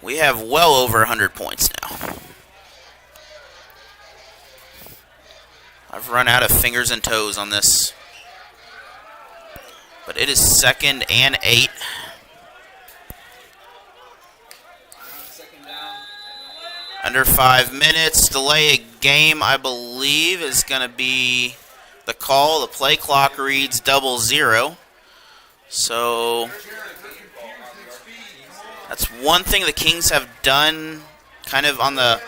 We have well over 100 points now. I've run out of fingers and toes on this. But it is 2nd and 8. Under 5 minutes. Delay a game, I believe, is going to be the call. The play clock reads 00. So... that's one thing the Kings have done kind of on the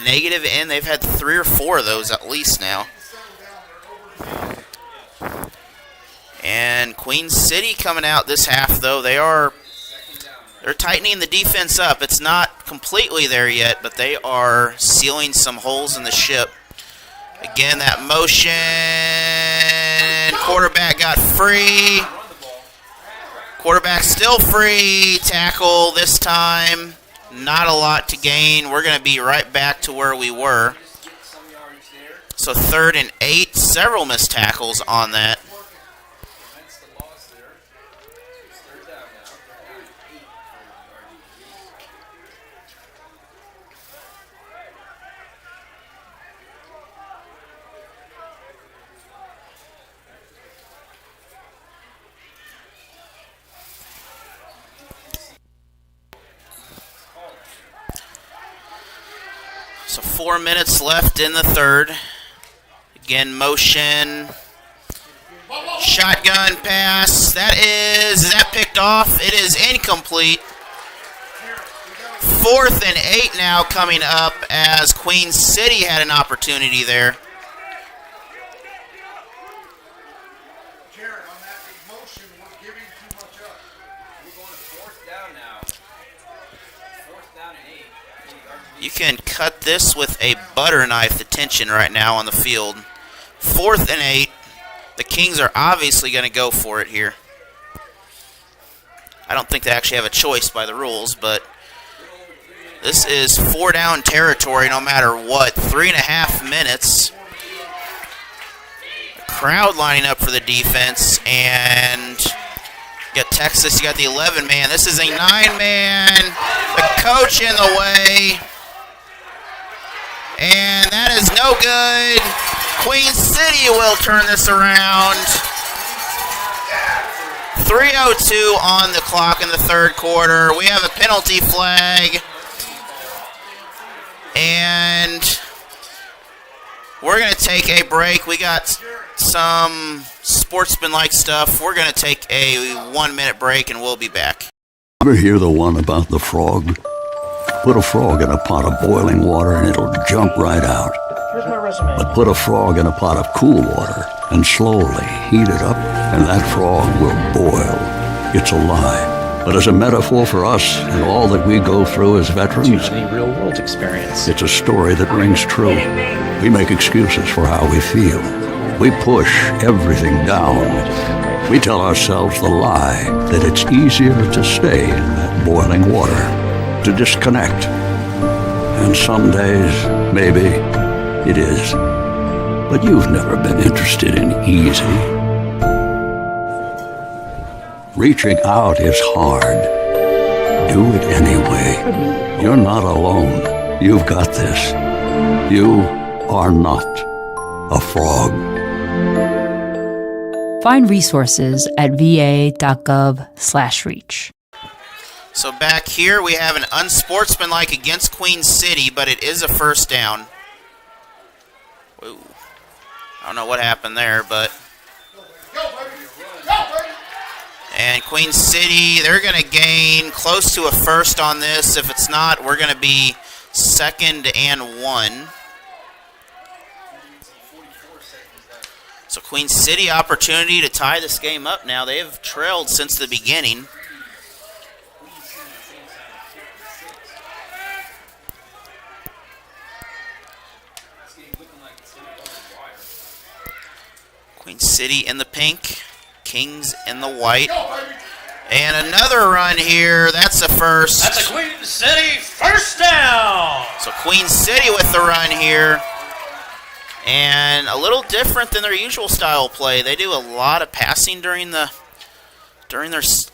negative end. They've had 3 or 4 of those at least now. And Queen City coming out this half, though. They're tightening the defense up. It's not completely there yet, but they are sealing some holes in the ship. Again, that motion. Quarterback got free. Quarterback still free. Tackle this time. Not a lot to gain. We're going to be right back to where we were. So 3rd and 8. Several missed tackles on that. So 4 minutes left in the 3rd. Again, motion. Shotgun pass. Is that picked off? It is incomplete. 4th and 8 now coming up as Queen City had an opportunity there. You can cut this with a butter knife, the tension right now on the field. 4th and 8. The Kings are obviously going to go for it here. I don't think they actually have a choice by the rules, but this is 4-down territory no matter what. 3.5 minutes. The crowd lining up for the defense, and you got Texas, you got the 11-man. This is a 9-man. The coach in the way. And that is no good. Queen City will turn this around. 3:02 on the clock in the 3rd quarter. We have a penalty flag. And we're going to take a break. We got some sportsmanlike stuff. We're going to take a 1-minute break, and we'll be back. Ever hear the one about the frog? Put a frog in a pot of boiling water and it'll jump right out. Here's my resume. But put a frog in a pot of cool water and slowly heat it up, and that frog will boil. It's a lie. But as a metaphor for us and all that we go through as veterans, real-world experience. It's a story that rings true. We make excuses for how we feel. We push everything down. We tell ourselves the lie that it's easier to stay in that boiling water, to disconnect. And some days, maybe, it is. But you've never been interested in easy. Reaching out is hard. Do it anyway. You're not alone. You've got this. You are not a frog. Find resources at va.gov/reach. So back here we have an unsportsmanlike against Queen City, but it is a 1st down. Whoa. I don't know what happened there, but... And Queen City, they're going to gain close to a 1st on this. If it's not, we're going to be 2nd and 1. So Queen City opportunity to tie this game up now. They have trailed since the beginning. Queen City in the pink, Kingz in the white. And another run here. That's a 1st. That's a Queen City 1st down. So Queen City with the run here. And a little different than their usual style of play. They do a lot of passing during their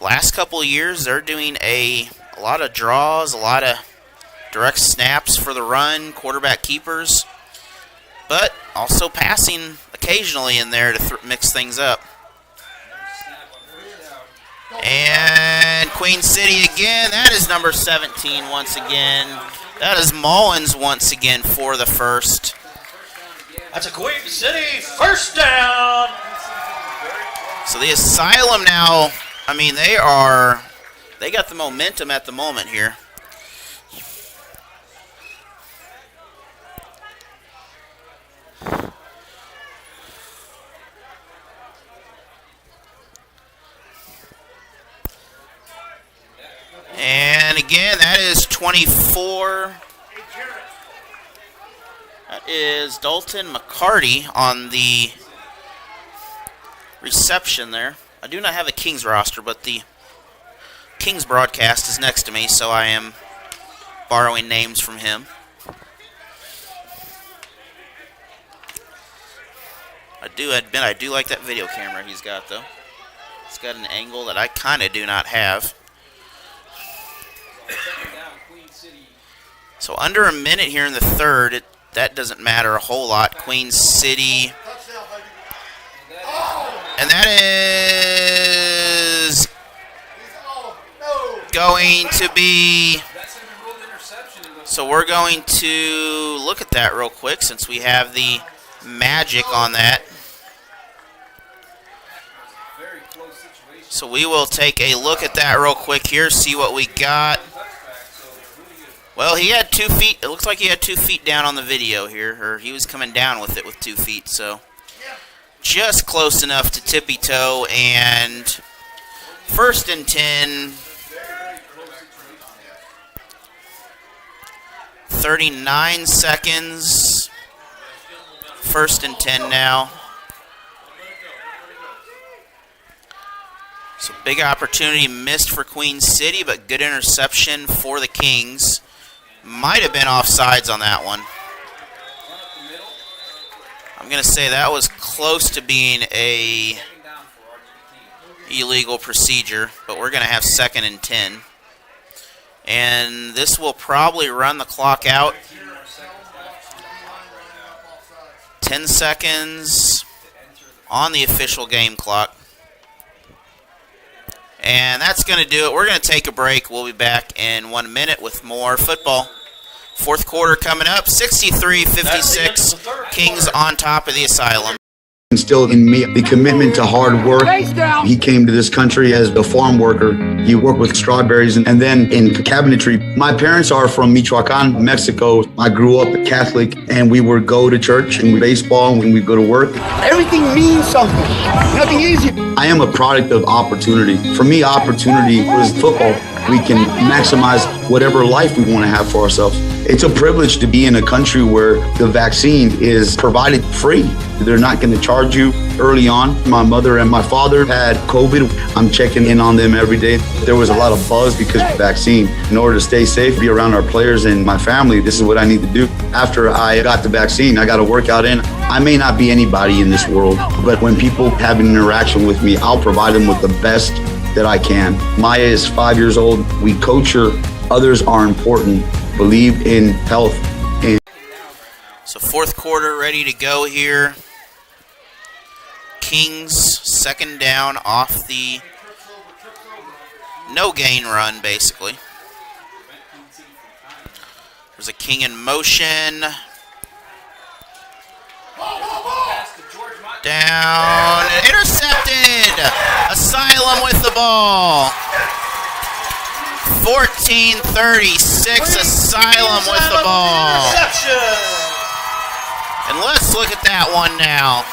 last couple of years. They're doing a lot of draws, a lot of direct snaps for the run, quarterback keepers. But also passing occasionally in there to mix things up. And Queen City again. That is number 17 once again. That is Mullins once again for the 1st. That's a Queen City 1st down. So the Asylum now, I mean, they got the momentum at the moment here. And again, that is 24. That is Dalton McCarty on the reception there. I do not have a King's roster, but the Kingz broadcast is next to me, so I am borrowing names from him. I do admit I do like that video camera he's got, though. It's got an angle that I kind of do not have. So under a minute here in the third, that doesn't matter a whole lot. Queen City. And that is going to be... So we're going to look at that real quick since we have the magic on that. So we will take a look at that real quick here, see what we got. Well, he had 2 feet. It looks like he had 2 feet down on the video here, or he was coming down with it with 2 feet. So just close enough to tippy toe. And 1st and 10. 39 seconds. 1st and 10 now. So big opportunity missed for Queen City, but good interception for the Kingz. Might have been offsides on that one. I'm going to say that was close to being a illegal procedure, but we're going to have 2nd and 10. And this will probably run the clock out. 10 seconds on the official game clock. And that's going to do it. We're going to take a break. We'll be back in 1 minute with more football. 4th quarter coming up. 63-56. Kingz on top of the Asylum. Instilled in me the commitment to hard work. He came to this country as a farm worker. He worked with strawberries and then in cabinetry. My parents are from Michoacan, Mexico. I grew up Catholic, and we would go to church and baseball when we go to work. Everything means something. Nothing easy. I am a product of opportunity. For me, opportunity was football. We can maximize whatever life we want to have for ourselves. It's a privilege to be in a country where the vaccine is provided free. They're not going to charge you early on. My mother and my father had COVID. I'm checking in on them every day. There was a lot of buzz because of the vaccine. In order to stay safe, be around our players and my family, this is what I need to do. After I got the vaccine, I got to work out in. I may not be anybody in this world, but when people have an interaction with me, I'll provide them with the best that I can. Maya is 5 years old. We coach her. Others are important. Believe in health. So 4th quarter ready to go here. Kingz 2nd down off the no gain run, basically. There's a King in motion. Down, intercepted. Asylum with the ball. 14-36, Asylum with the ball. And let's look at that one now.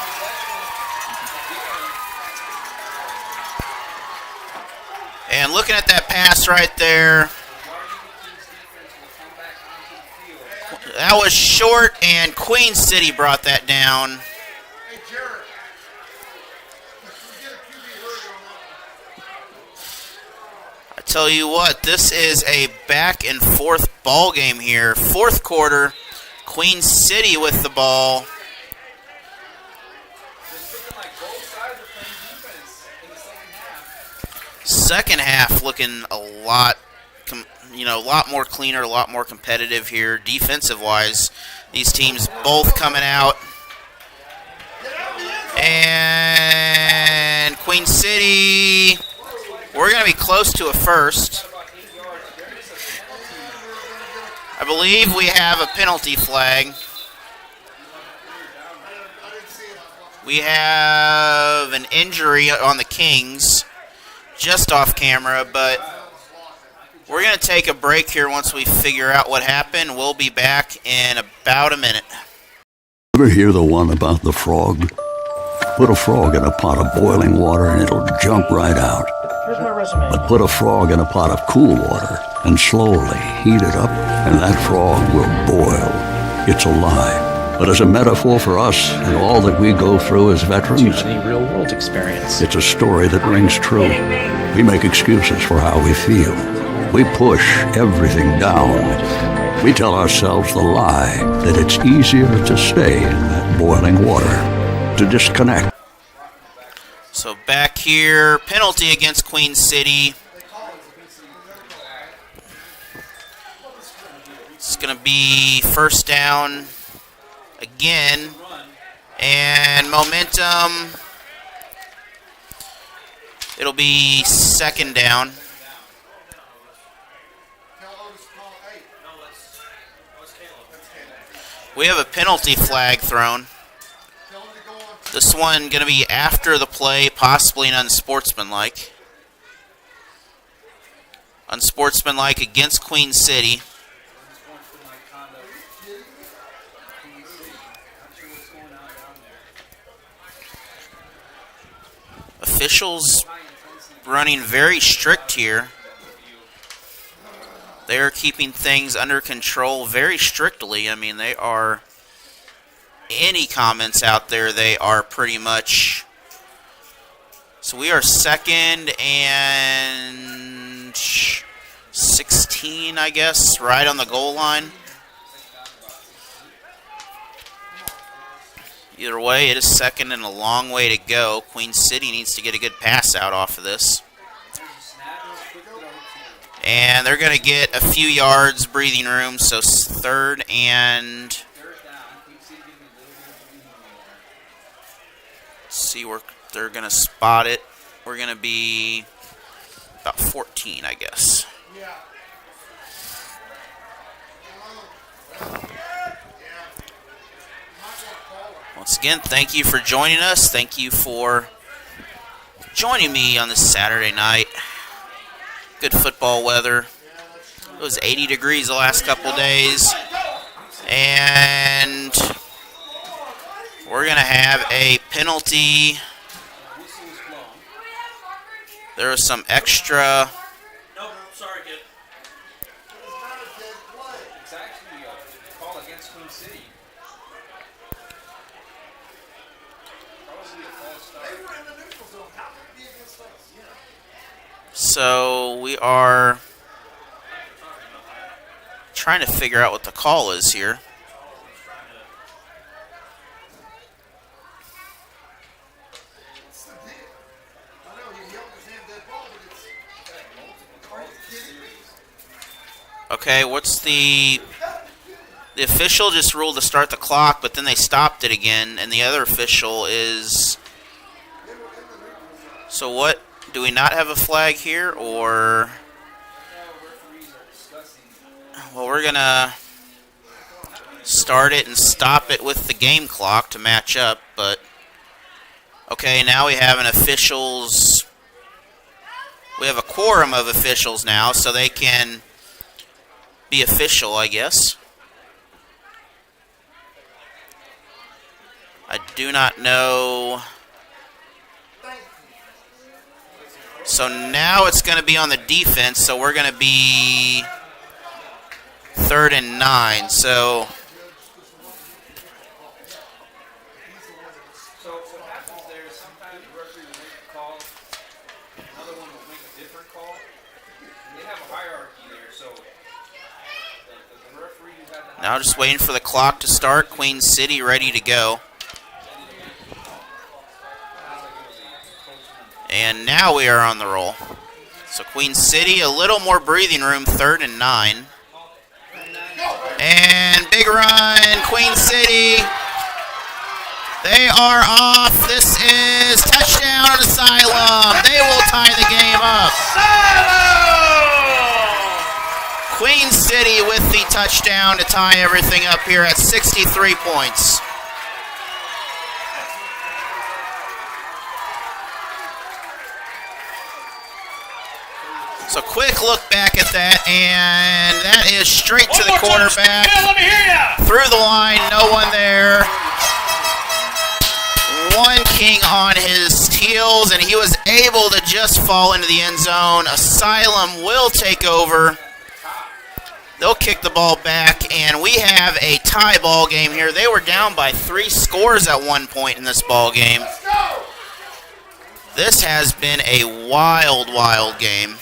And looking at that pass right there, that was short, and Queen City brought that down. I tell you what, this is a back and forth ball game here. 4th quarter, Queen City with the ball. Second half looking a lot, a lot more cleaner, a lot more competitive here. Defensive-wise, these teams both coming out. And Queen City, we're going to be close to a first. I believe we have a penalty flag. We have an injury on the Kingz, just off camera, but we're going to take a break here once we figure out what happened. We'll be back in about a minute. Ever hear the one about the frog? Put a frog in a pot of boiling water and it'll jump right out. Here's my resume. But put a frog in a pot of cool water and slowly heat it up, and that frog will boil. It's alive. But as a metaphor for us and all that we go through as veterans, any real-world experience. It's a story that rings true. We make excuses for how we feel. We push everything down. We tell ourselves the lie that it's easier to stay in that boiling water, to disconnect. So back here, penalty against Queen City. It's going to be first down again. And momentum. It'll be second down. We have a penalty flag thrown. This one going to be after the play, possibly an unsportsmanlike. Unsportsmanlike against Queen City. Officials running very strict here. They are keeping things under control very strictly. I mean, they are, any comments out there, they are pretty much. So we are second and 16, I guess, right on the goal line. Either way, it is second and a long way to go. Queen City needs to get a good pass out off of this. And they're going to get a few yards breathing room, so third and... see where they're going to spot it. We're going to be about 14, I guess. Once again, thank you for joining us. Thank you for joining me on this Saturday night. Good football weather. It was 80 degrees the last couple days. And we're going to have a penalty. There was some extra. Nope, sorry, kid. It's actually a call against Queen City. So we are trying to figure out what the call is here. Okay, what's the official just ruled to start the clock, but then they stopped it again, and the other official is... So what? Do we not have a flag here, or... Well, we're going to start it and stop it with the game clock to match up, but... Okay, now we have an officials... We have a quorum of officials now, so they can be official, I guess. I do not know... So now it's going to be on the defense, so we're going to be 3rd and 9. So what happens there is sometimes the referee will make a call, another one will make a different call. And they have a hierarchy there, so the referee who had the now just waiting for the clock to start. Queen City ready to go. And now we are on the roll. So Queen City, a little more breathing room, 3rd and 9. And big run, Queen City. They are off. This is touchdown Asylum. They will tie the game up. Queen City with the touchdown to tie everything up here at 63 points. So quick look back at that, and that is straight to the quarterback. Let me hear ya. Through the line, no one there. One King on his heels, and he was able to just fall into the end zone. Asylum will take over. They'll kick the ball back, and we have a tie ball game here. They were down by 3 scores at one point in this ball game. This has been a wild, wild game.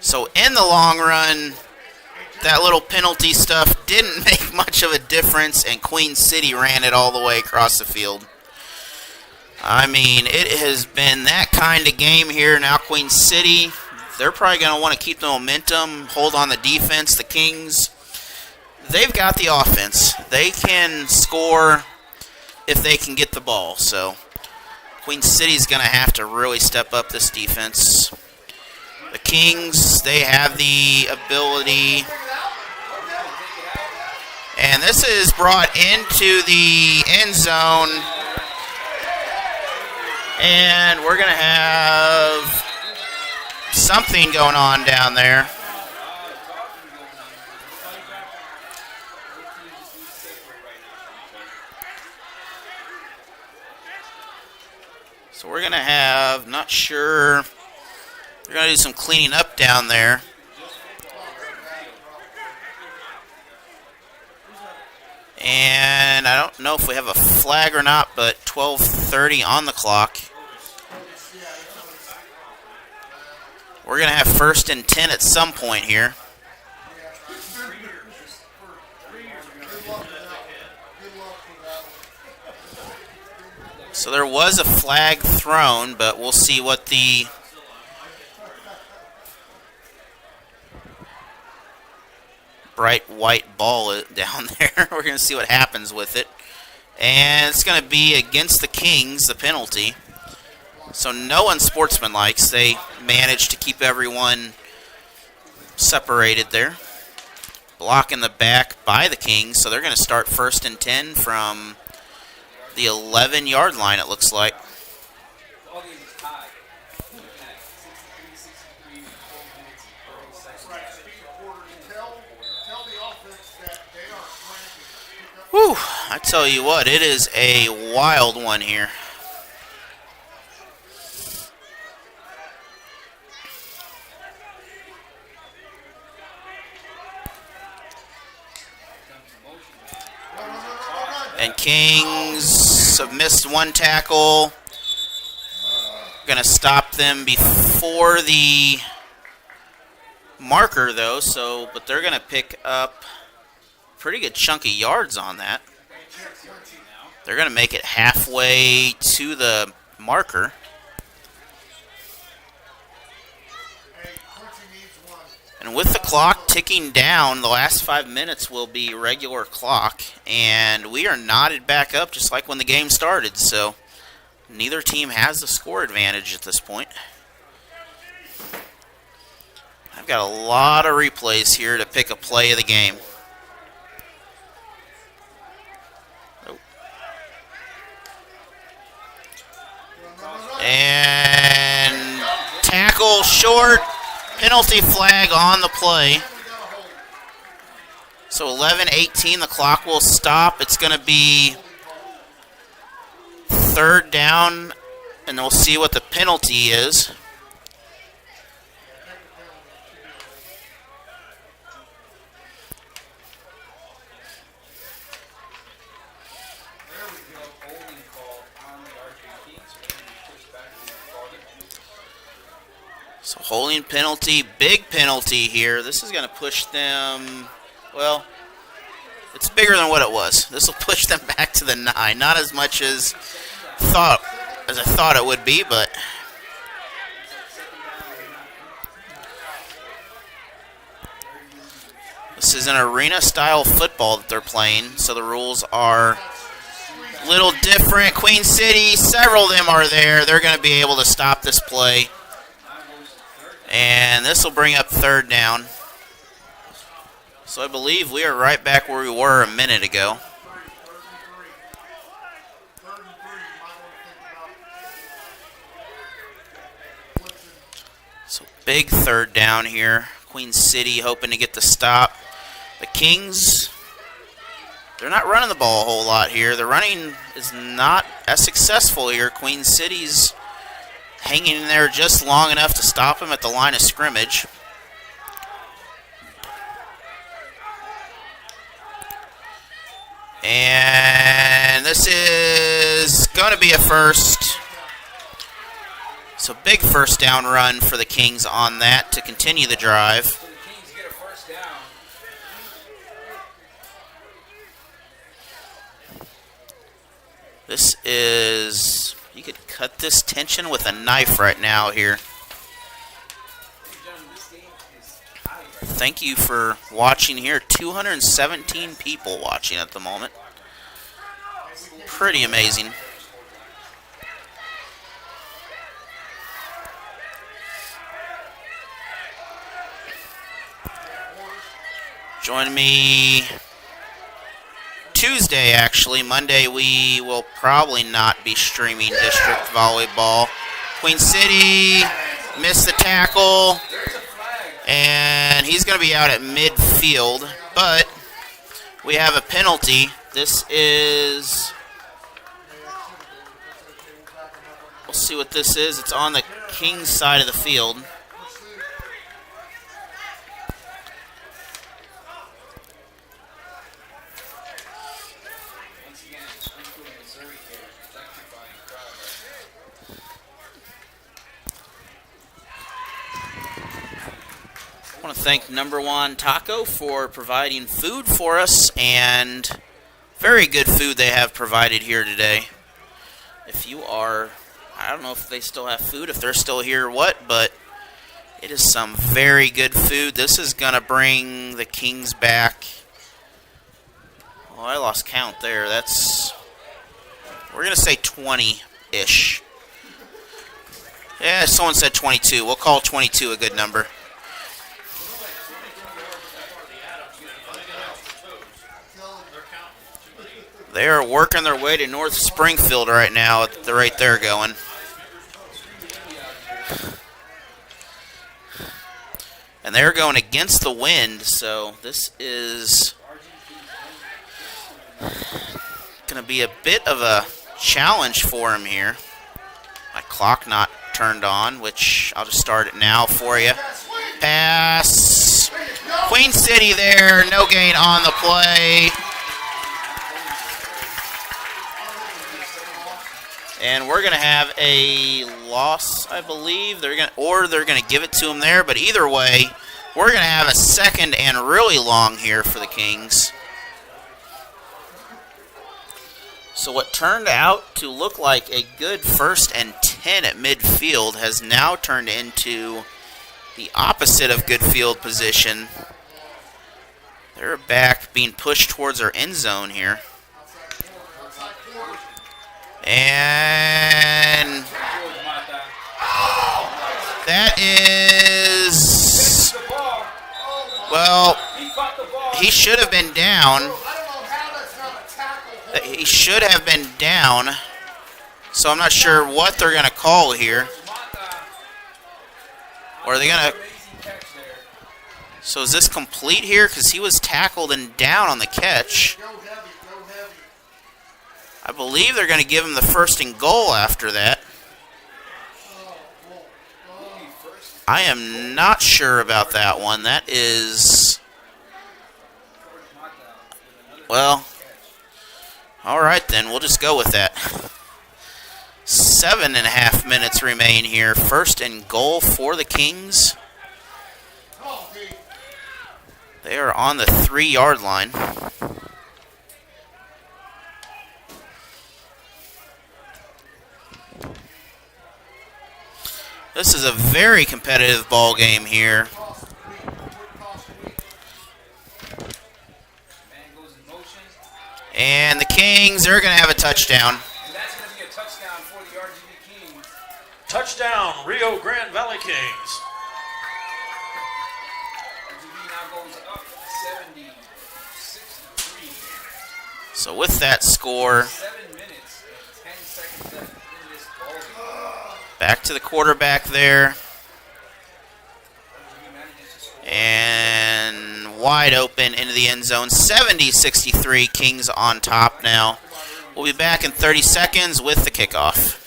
So in the long run, that little penalty stuff didn't make much of a difference, and Queen City ran it all the way across the field. I mean, it has been that kind of game here. Now Queen City, they're probably going to want to keep the momentum, hold on the defense. The Kingz, they've got the offense. They can score if they can get the ball. So Queen City's going to have to really step up this defense. The Kingz, they have the ability. And this is brought into the end zone. And we're going to have something going on down there. So we're going to have, not sure, we're going to do some cleaning up down there. And I don't know if we have a flag or not, but 12:30 on the clock. We're going to have 1st and 10 at some point here. So there was a flag thrown, but we'll see what the bright white ball is down there. We're going to see what happens with it. And it's going to be against the Kingz, the penalty. So no unsportsmanlike. They managed to keep everyone separated there. Block in the back by the Kingz. So they're going to start 1st and 10 from the 11-yard line, it looks like. Whew, I tell you what, it is a wild one here. And Kingz have missed one tackle. Going to stop them before the marker, though. But they're going to pick up pretty good chunk of yards on that. They're going to make it halfway to the marker. And with the clock ticking down, the last 5 minutes will be regular clock. And we are knotted back up just like when the game started. So neither team has the score advantage at this point. I've got a lot of replays here to pick a play of the game. And tackle short, penalty flag on the play. So 11:18, the clock will stop. It's going to be 3rd down, and we'll see what the penalty is. So holding penalty, big penalty here. This is going to push them, well, it's bigger than what it was. This will push them back to the 9. Not as much as I thought it would be, but this is an arena-style football that they're playing, so the rules are a little different. Queen City, several of them are there. They're going to be able to stop this play. And this will bring up 3rd down. So I believe we are right back where we were a minute ago. So big 3rd down here. Queen City hoping to get the stop. The Kingz, they're not running the ball a whole lot here. The running is not as successful here. Queen City's hanging in there just long enough to stop him at the line of scrimmage. And this is going to be a first. So big first down run for the Kings on that to continue the drive. This is, you could cut this tension with a knife right now here. Thank you for watching here. 217 people watching at the moment. Pretty amazing. Join me Tuesday, actually. Monday, we will probably not be streaming district volleyball. Queen City missed the tackle, and he's going to be out at midfield, but we have a penalty. This is, we'll see what this is. It's on the King's side of the field. I want to thank Number One Taco for providing food for us, and very good food they have provided here today. If you are, I don't know if they still have food, if they're still here or what, but it is some very good food. This is going to bring the Kings back. Well, I lost count there. That's, we're going to say 20-ish. Yeah, someone said 22. We'll call 22 a good number. They are working their way to North Springfield right now. They're right there going. And they're going against the wind, so this is going to be a bit of a challenge for him here. My clock not turned on, which I'll just start it now for you. Pass. Queen City there, no gain on the play. And we're going to have a loss, I believe. They're going to give it to him there. But either way, we're going to have a second and really long here for the Kings. So what turned out to look like a good 1st and 10 at midfield has now turned into the opposite of good field position. They're back being pushed towards our end zone here. And that is, well, he should have been down. He should have been down. So I'm not sure what they're going to call here. Or are they going to, so is this complete here? Because he was tackled and down on the catch. I believe they're going to give him the 1st and goal after that. I am not sure about that one. That is, well, all right then. We'll just go with that. 7.5 minutes remain here. 1st and goal for the Kings. They are on the 3-yard line. This is a very competitive ball game here. And the Kings are going to have a touchdown. And that's going to be a touchdown for the RGV Kings. Touchdown, Rio Grande Valley Kings. RGV now goes up 70-63. So with that score, 7 minutes and 10 seconds left in this ball game. back to the quarterback there. And wide open into the end zone. 70-63, Kings on top now. We'll be back in 30 seconds with the kickoff.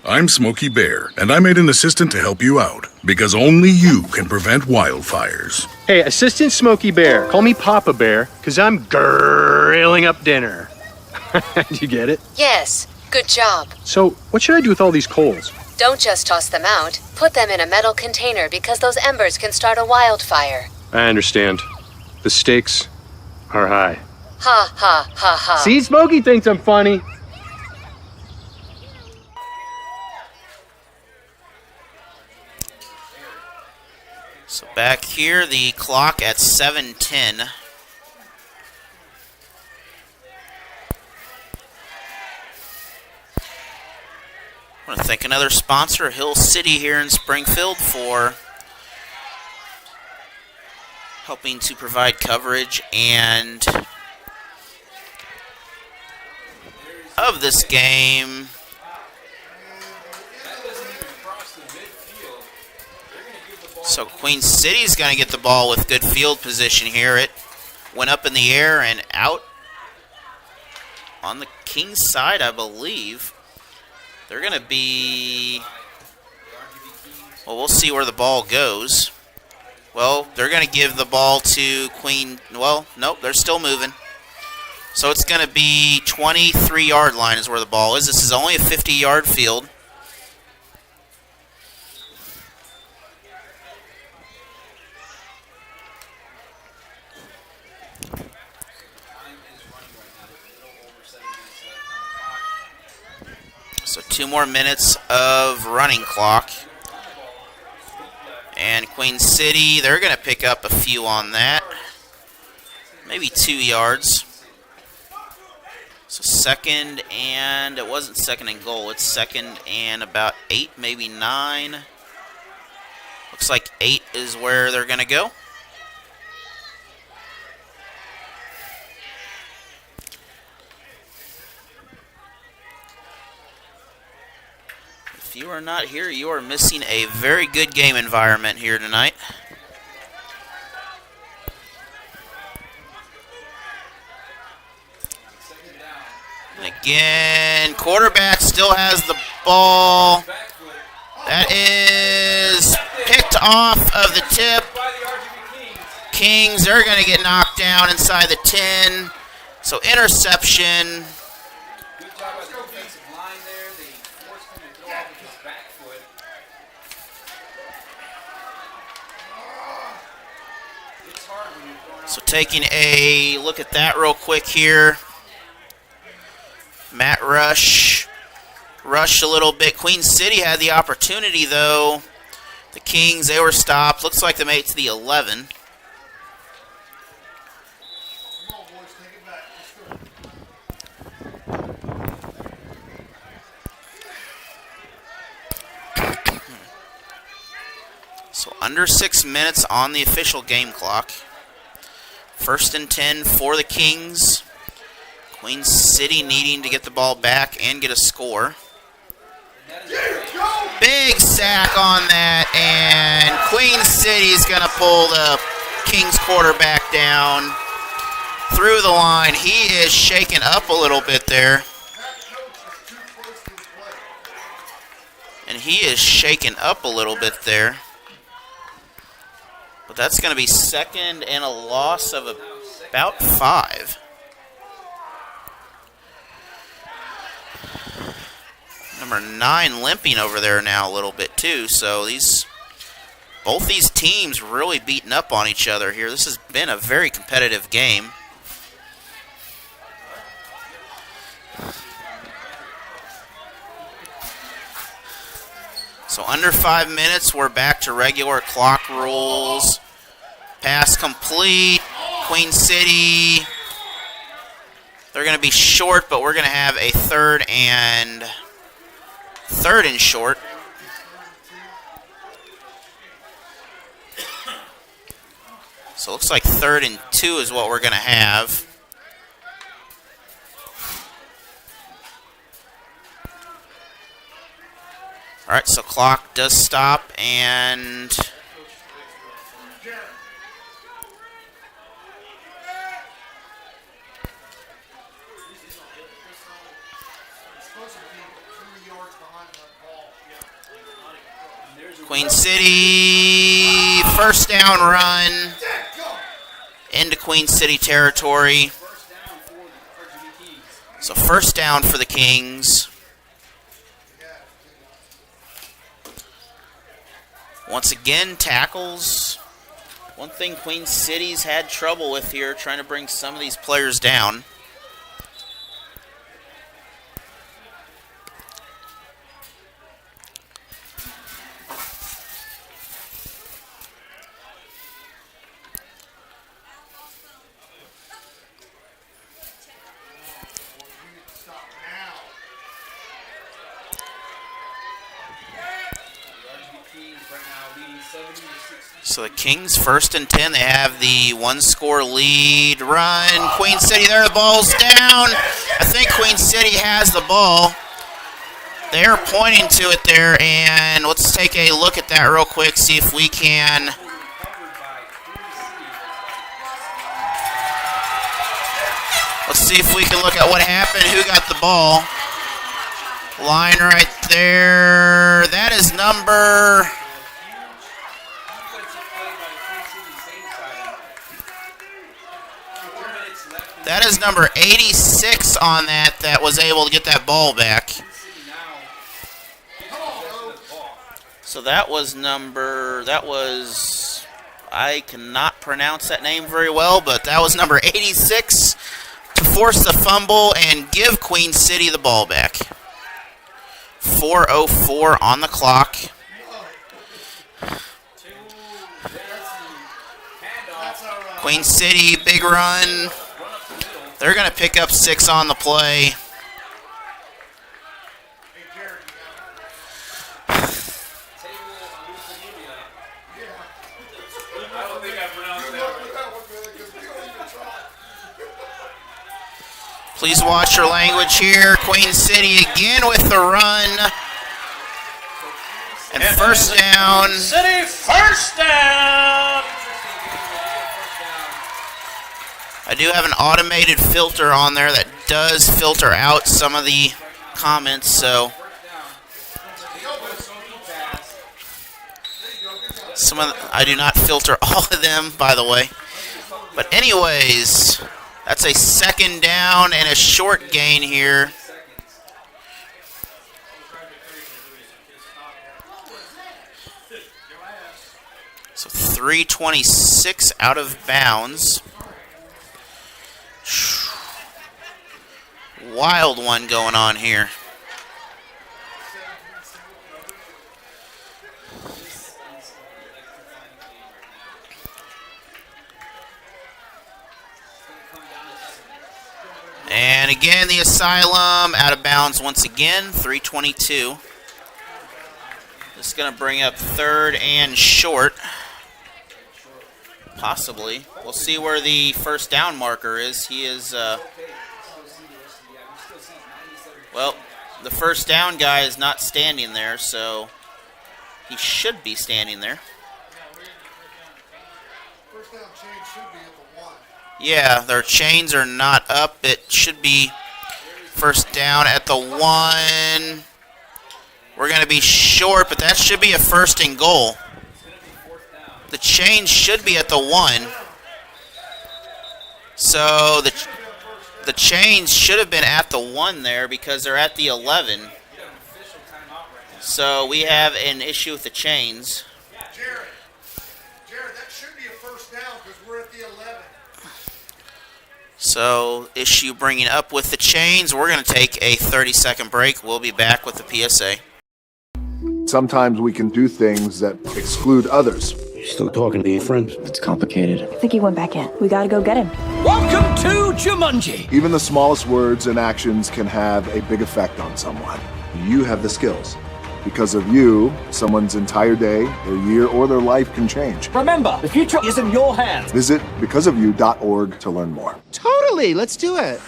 I'm Smokey Bear, and I made an assistant to help you out, because only you can prevent wildfires. Hey, Assistant Smokey Bear, call me Papa Bear, because I'm grrrr grilling up dinner. Do you get it? Yes, good job. So, what should I do with all these coals? Don't just toss them out. Put them in a metal container because those embers can start a wildfire. I understand. The stakes are high. Ha ha ha ha. See, Smokey thinks I'm funny. So back here, the clock at 7:10. I want to thank another sponsor, Hill City here in Springfield, for helping to provide coverage and of this game. So Queen City's going to get the ball with good field position here. It went up in the air and out on the Kingz side, I believe. They're going to be... Well, we'll see where the ball goes. Well, they're going to give the ball to Queen... Well, nope, they're still moving. So it's going to be 23-yard line is where the ball is. This is only a 50-yard field. So 2 more minutes of running clock. And Queen City, they're going to pick up a few on that. Maybe 2 yards. So second and, it wasn't second and goal, it's second and about 8, maybe 9. Looks like 8 is where they're going to go. If you are not here, you are missing a very good game environment here tonight. And again, quarterback still has the ball. That is picked off of the tip. Kingz, they're going to get knocked down inside the 10. So interception. So taking a look at that real quick here. Matt rushed a little bit. Queen City had the opportunity, though. The Kingz, they were stopped. Looks like they made it to the 11. So under 6 minutes on the official game clock. 1st and 10 for the Kingz. Queen City needing to get the ball back and get a score. Big sack on that, and Queen City's going to pull the Kingz quarterback down through the line. He is shaken up a little bit there. And he is shaken up a little bit there. But that's going to be second and a loss of about 5. Number 9 limping over there now a little bit too. So both these teams really beating up on each other here. This has been a very competitive game. So under 5 minutes, we're back to regular clock rules. Pass complete. Queen City, they're going to be short, but we're going to have a third and short. So it looks like 3rd and 2 is what we're going to have. All right, so clock does stop, and Queen City, first down run into Queen City territory. So first down for the Kingz. Once again, tackles. One thing Queen City's had trouble with here, trying to bring some of these players down. So the Kingz 1st and 10. They have the 1-score lead. Run. Queen City there. The ball's down. I think Queen City has the ball. They're pointing to it there. And let's take a look at that real quick. See if we can. Let's see if we can look at what happened. Who got the ball? Line right there. That is number... That is number 86 on that was able to get that ball back. So that was I cannot pronounce that name very well, but that was number 86 to force the fumble and give Queen City the ball back. 4:04 on the clock. Queen City, big run. They're going to pick up 6 on the play. Please watch your language here. Queen City again with the run. And first down. City first down. I do have an automated filter on there that does filter out some of the comments, so I do not filter all of them, by the way. But anyways, that's a second down and a short gain here. So 3:26 out of bounds. Wild one going on here. And again, the Asylum out of bounds once again, 3:22. This is going to bring up third and short. Possibly. We'll see where the first down marker is. He is, well, the first down guy is not standing there, so he should be standing there. Yeah, their chains are not up. It should be first down at the 1. We're going to be short, but that should be a first and goal. The chain should be at the 1. So the chains should have been at the 1 there because they're at the 11. So we have an issue with the chains. Jared, that should be a first down because we're at the 11. So issue bringing up with the chains. We're going to take a 30-second break. We'll be back with the PSA. Sometimes we can do things that exclude others. Still talking to your friend? It's complicated. I think he went back in. We gotta go get him. Welcome to Jumanji! Even the smallest words and actions can have a big effect on someone. You have the skills. Because of you, someone's entire day, their year, or their life can change. Remember, the future is in your hands. Visit becauseofyou.org to learn more. Totally, let's do it.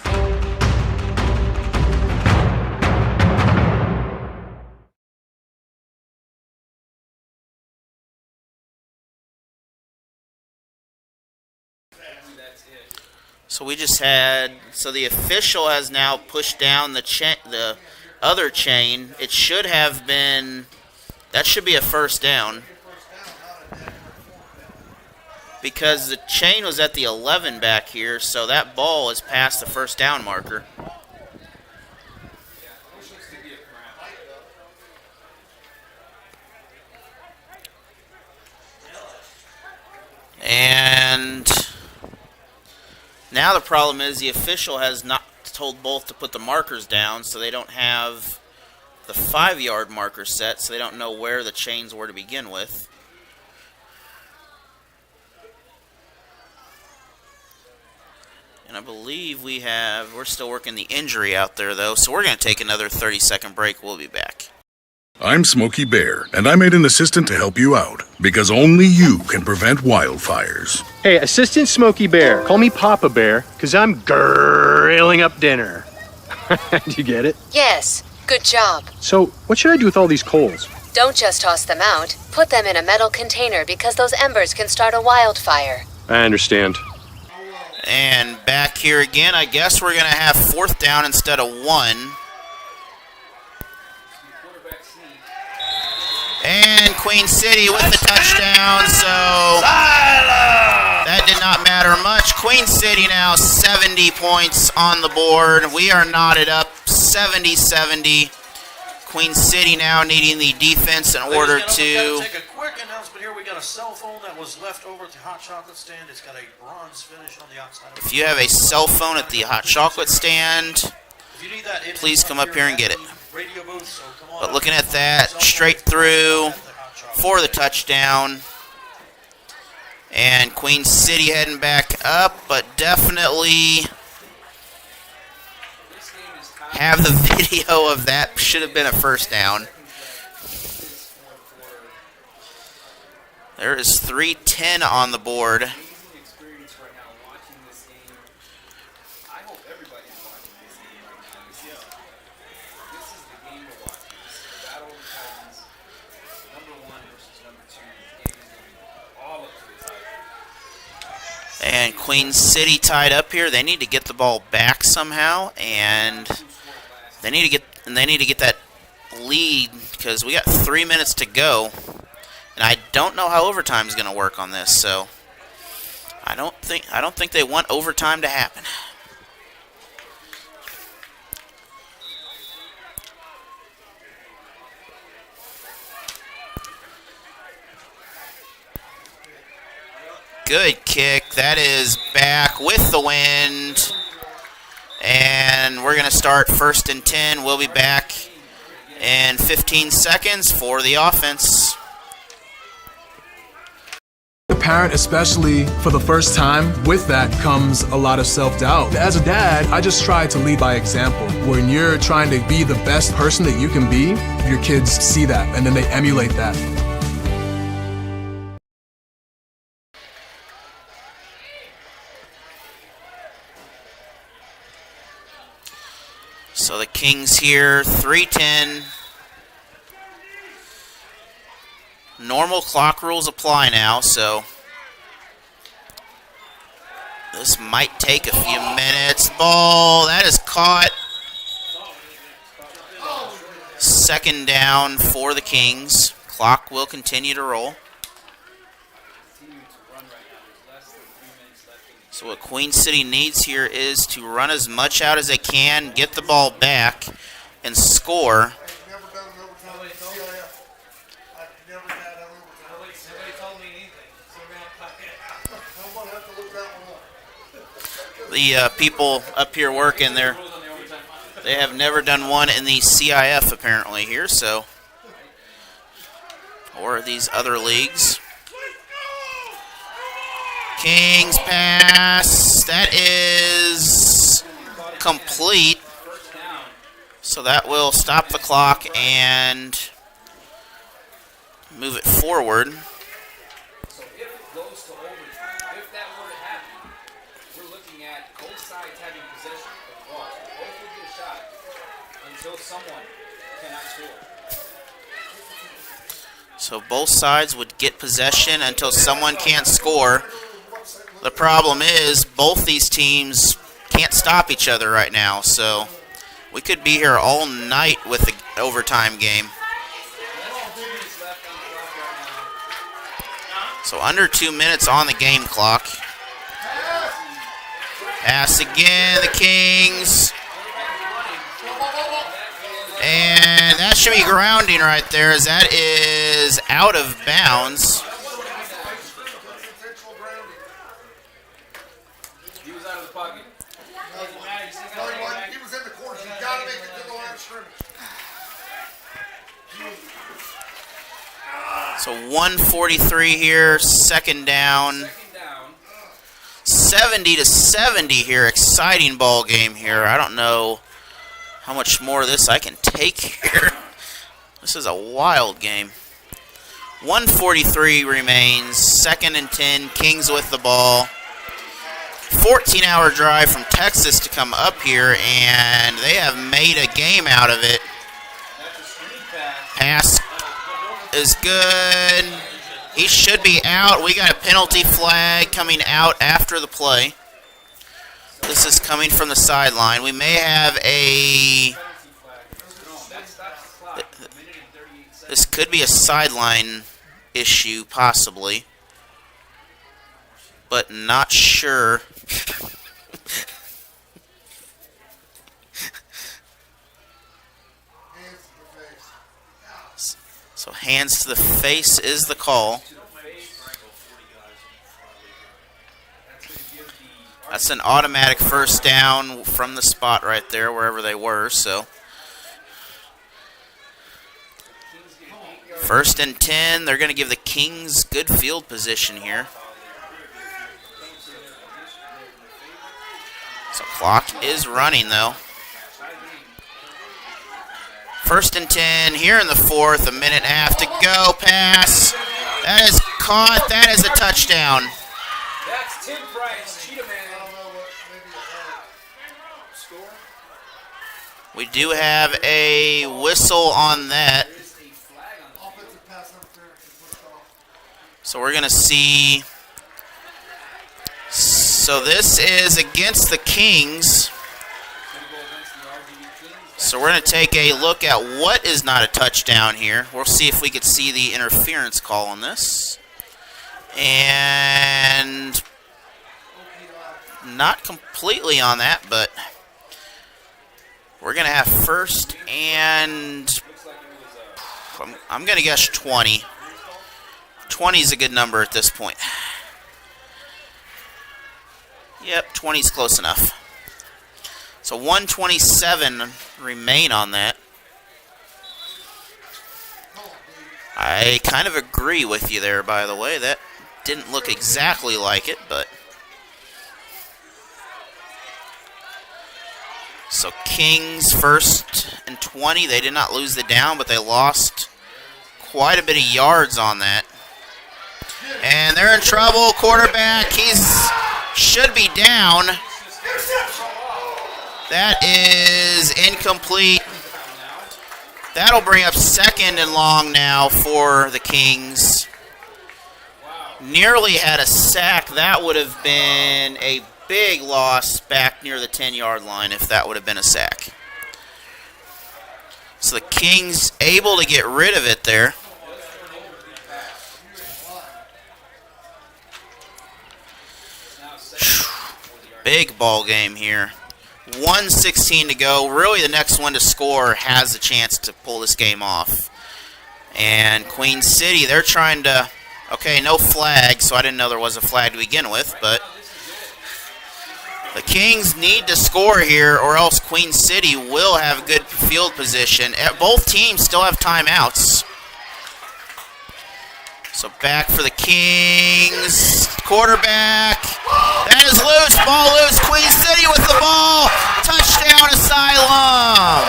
So we just had, so the official has now pushed down the other chain. It should have been, that should be a first down. Because the chain was at the 11 back here, so that ball is past the first down marker. And now the problem is the official has not told both to put the markers down, so they don't have the 5-yard marker set, so they don't know where the chains were to begin with. And I believe we're still working the injury out there, though, so we're going to take another 30-second break. We'll be back. I'm Smokey Bear, and I made an assistant to help you out, because only you can prevent wildfires. Hey, Assistant Smokey Bear, call me Papa Bear, because I'm grilling up dinner. Do you get it? Yes, good job. So, what should I do with all these coals? Don't just toss them out. Put them in a metal container because those embers can start a wildfire. I understand. And back here again, I guess we're going to have 4th down instead of 1. And Queen City with the touchdown, so that did not matter much. Queen City now 70 points on the board. We are knotted up 70-70. Queen City now needing the defense in order to... Take a quick announcement here. We got a cell phone that was left over at the hot chocolate stand. It's got a bronze finish on the outside. If you have a cell phone at the hot chocolate stand, please come up here and get it. But looking at that, straight through for the touchdown. And Queen City heading back up, but definitely have the video of that. Should have been a 1st down. There is 3:10 on the board. And Queen City tied up here. They need to get the ball back somehow, and they need to get that lead because we got 3 minutes to go, and I don't know how overtime is going to work on this. So I don't think they want overtime to happen. Good kick. That is back with the wind. And we're going to start 1st and 10. We'll be back in 15 seconds for the offense. The parent, especially for the first time, with that comes a lot of self-doubt. As a dad, I just try to lead by example. When you're trying to be the best person that you can be, your kids see that and then they emulate that. So the Kingz here, 3:10. Normal clock rules apply now, so this might take a few minutes. Ball, that is caught. 2nd down for the Kingz. Clock will continue to roll. So what Queen City needs here is to run as much out as they can, get the ball back, and score. The people up here working there, they have never done one in the CIF apparently here, so, or these other leagues. King's pass, that is complete. So that will stop the clock and move it forward. So if it goes to overtime, if that were to happen, we're looking at both sides having possession of the ball. So both will get a shot until someone cannot score. So both sides would get possession until someone can't score. The problem is both these teams can't stop each other right now, so we could be here all night with the overtime game. So under 2 minutes on the game clock. Pass again, the Kingz. And that should be grounding right there, as that is out of bounds. pocket. He was in the corner. You got to make it to the line of scrimmage. So 1:43 here, second down. 70-70 here. Exciting ball game here. I don't know how much more of this I can take here. This is a wild game. 1:43 remains. Second and 10. Kingz with the ball. 14-hour drive from Texas to come up here, and they have made a game out of it. Pass is good. He should be out. We got a penalty flag coming out after the play. This is coming from the sideline. We may have a... This could be a sideline issue, possibly. But not sure. So hands to the face is the call. That's an automatic first down from the spot right there, wherever they were. So first and 10. They're going to give the Kings good field position here. So clock is running though. First and 10 here in the fourth. A minute and a half to go. Pass. That is caught. That is a touchdown. That's Tim Price, Cheetah Man. We do have a whistle on that. So we're going to see. So this is against the Kings. So we're going to take a look at what is not a touchdown here. We'll see if we could see the interference call on this. And not completely on that, but we're going to have first and I'm going to guess 20. 20 is a good number at this point. Yep, 20 is close enough. So 127 remain on that. I kind of agree with you there, by the way. That didn't look exactly like it, but... So Kingz first and 20. They did not lose the down, but they lost quite a bit of yards on that. And they're in trouble. Quarterback, should be down. That is incomplete. That'll bring up second and long now for the Kings. Nearly had a sack. That would have been a big loss back near the 10-yard line if that would have been a sack. So the Kings able to get rid of it there. Big ball game here. 1:16 to go. Really, the next one to score has a chance to pull this game off. And Queen City, they're trying to... Okay, no flag, so I didn't know there was a flag to begin with, but... The Kings need to score here, or else Queen City will have good field position. Both teams still have timeouts. So back for the Kings. Quarterback. That is loose. Ball loose. Queen City with the ball. Touchdown, Asylum.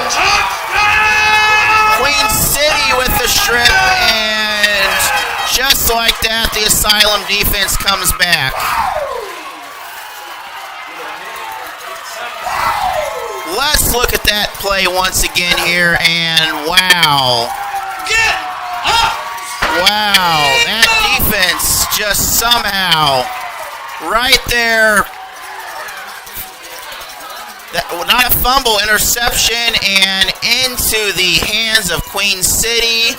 Queen City with the strip. And just like that, the Asylum defense comes back. Let's look at that play once again here. And wow. Get up! Wow, that defense just somehow, right there, not a fumble, interception, and into the hands of Queen City.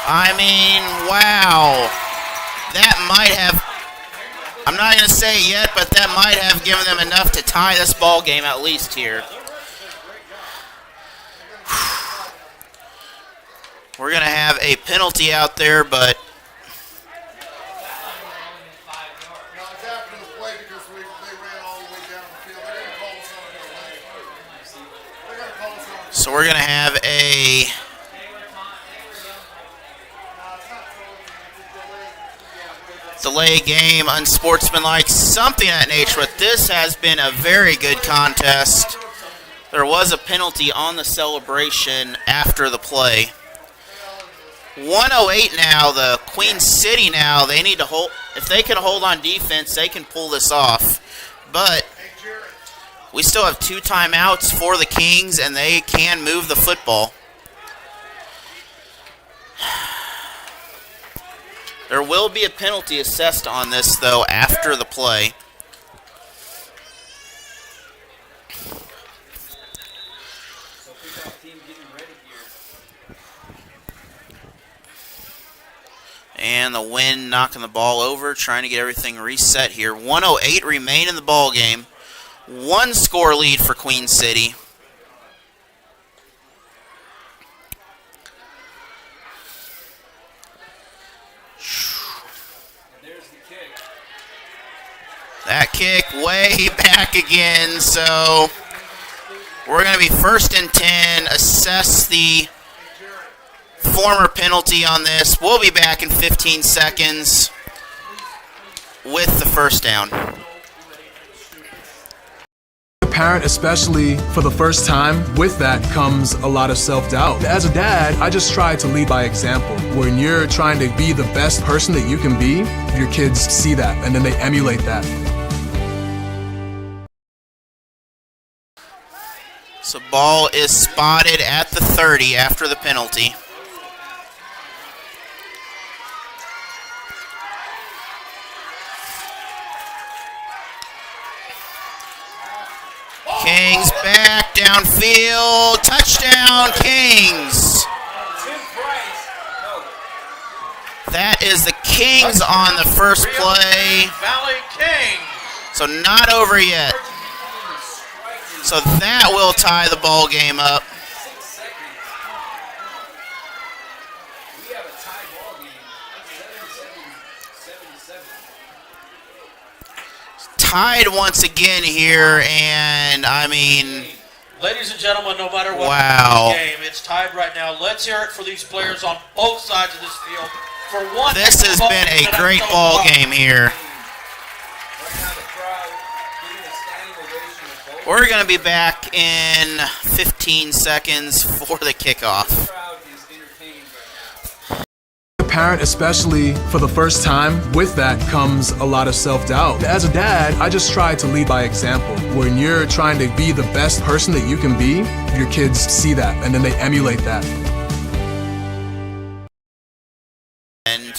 I mean, wow, that might have, I'm not going to say it yet, but that might have given them enough to tie this ball game at least here. We're going to have a penalty out there, but So we're going to have a delay game, unsportsmanlike, something of that nature. But this has been a very good contest. There was a penalty on the celebration after the play. 108 now, the Queen City now, they need to hold, if they can hold on defense, they can pull this off. But we still have 2 timeouts for the Kings, and they can move the football. There will be a penalty assessed on this, though, after the play. And the wind knocking the ball over, trying to get everything reset here. 108 remain in the ball game. 1 score lead for Queen City. That kick way back again, so we're going to be 1st and 10. Assess the former penalty on this. We'll be back in 15 seconds with the first down. Parent, especially for the first time, with that comes a lot of self-doubt. As a dad, I just try to lead by example. When you're trying to be the best person that you can be, your kids see that and then they emulate that. So ball is spotted at the 30 after the penalty. Kingz back downfield. Touchdown, Kingz. That is the Kings on the first play. Valley King. So not over yet. So that will tie the ball game up. Tied once again here, and I mean, ladies and gentlemen, no matter what game, it's tied right now. Let's hear it for these players on both sides of this field. For one, this has been a great ball game here. We're going to be back in 15 seconds for the kickoff. Parent, especially for the first time, with that comes a lot of self-doubt. As a dad, I just try to lead by example. When you're trying to be the best person that you can be, your kids see that and then they emulate that. And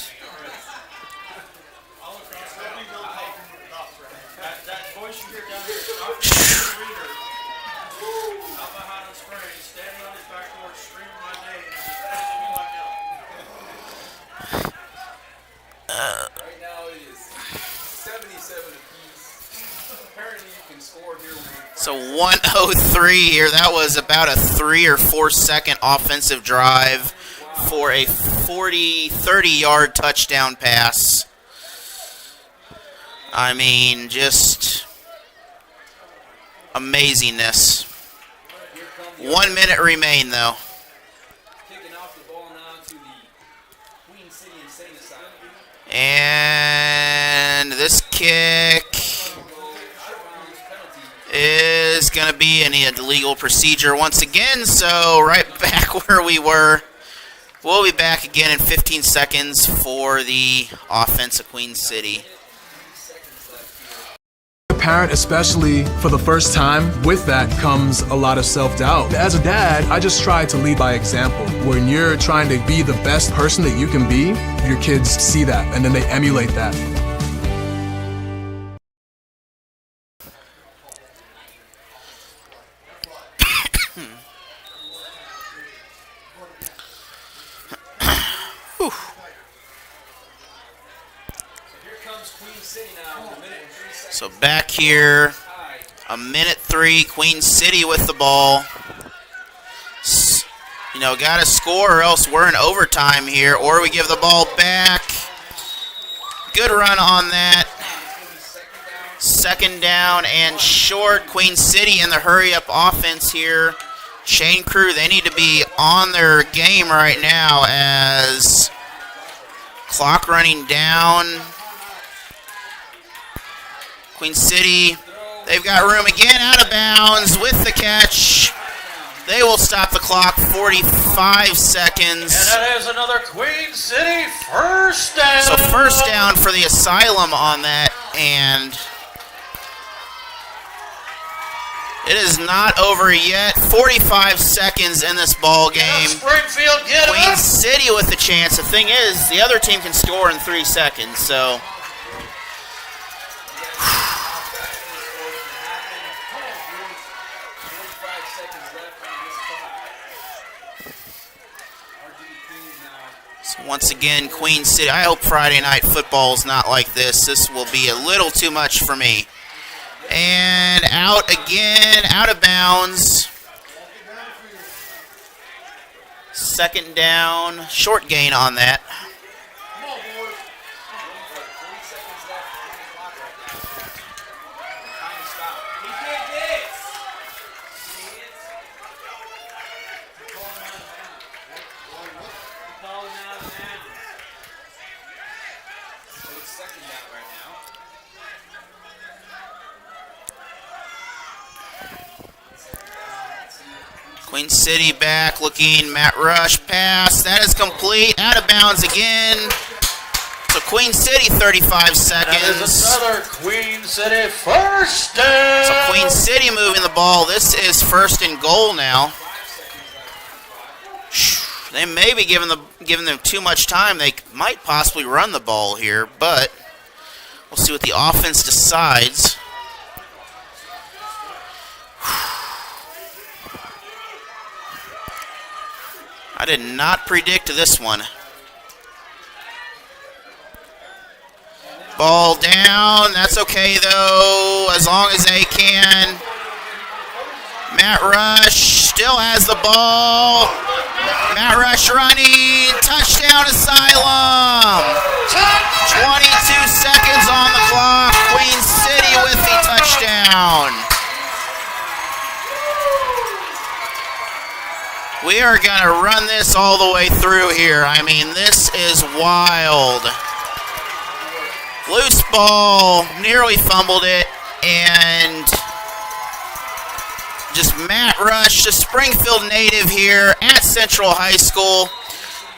right now it is 77 apiece. Apparently you can score here. So 103 here. That was about a 3 or 4 second offensive drive for a 30-yard touchdown pass. I mean, just amazingness. 1 minute remain, though. And this kick is going to be an illegal procedure once again. So right back where we were. We'll be back again in 15 seconds for the offense of Queen City. Parent, especially for the first time, with that comes a lot of self-doubt. As a dad, I just try to lead by example. When you're trying to be the best person that you can be, your kids see that and then they emulate that. So back here, a minute 3, Queen City with the ball. You know, got to score or else we're in overtime here, or we give the ball back. Good run on that. 2nd down and short. Queen City in the hurry-up offense here. Chain Crew, they need to be on their game right now as clock running down. Queen City, they've got room again, out of bounds with the catch. They will stop the clock, 45 seconds. And that is another Queen City first down. So first down for the Asylum on that, and it is not over yet. 45 seconds in this ball game. Springfield, get Queen up. City with the chance. The thing is, the other team can score in 3 seconds, so. So once again, Queen City, I hope Friday Night Football is not like this. This will be a little too much for me. And out again, out of bounds. Second down, short gain on that. Queen City back looking, Matt Rush pass, that is complete, out of bounds again. So Queen City 35 seconds. That is another Queen City first down. So Queen City moving the ball. This is first and goal now. They may be giving them too much time. They might possibly run the ball here, but we'll see what the offense decides. I did not predict this one. Ball down. That's okay, though, as long as they can. Matt Rush still has the ball. Matt Rush running. Touchdown, Asylum. 22 seconds on the clock. Queen City with the touchdown. We are going to run this all the way through here. I mean, this is wild. Loose ball, nearly fumbled it, and just Matt Rush, the Springfield native here at Central High School,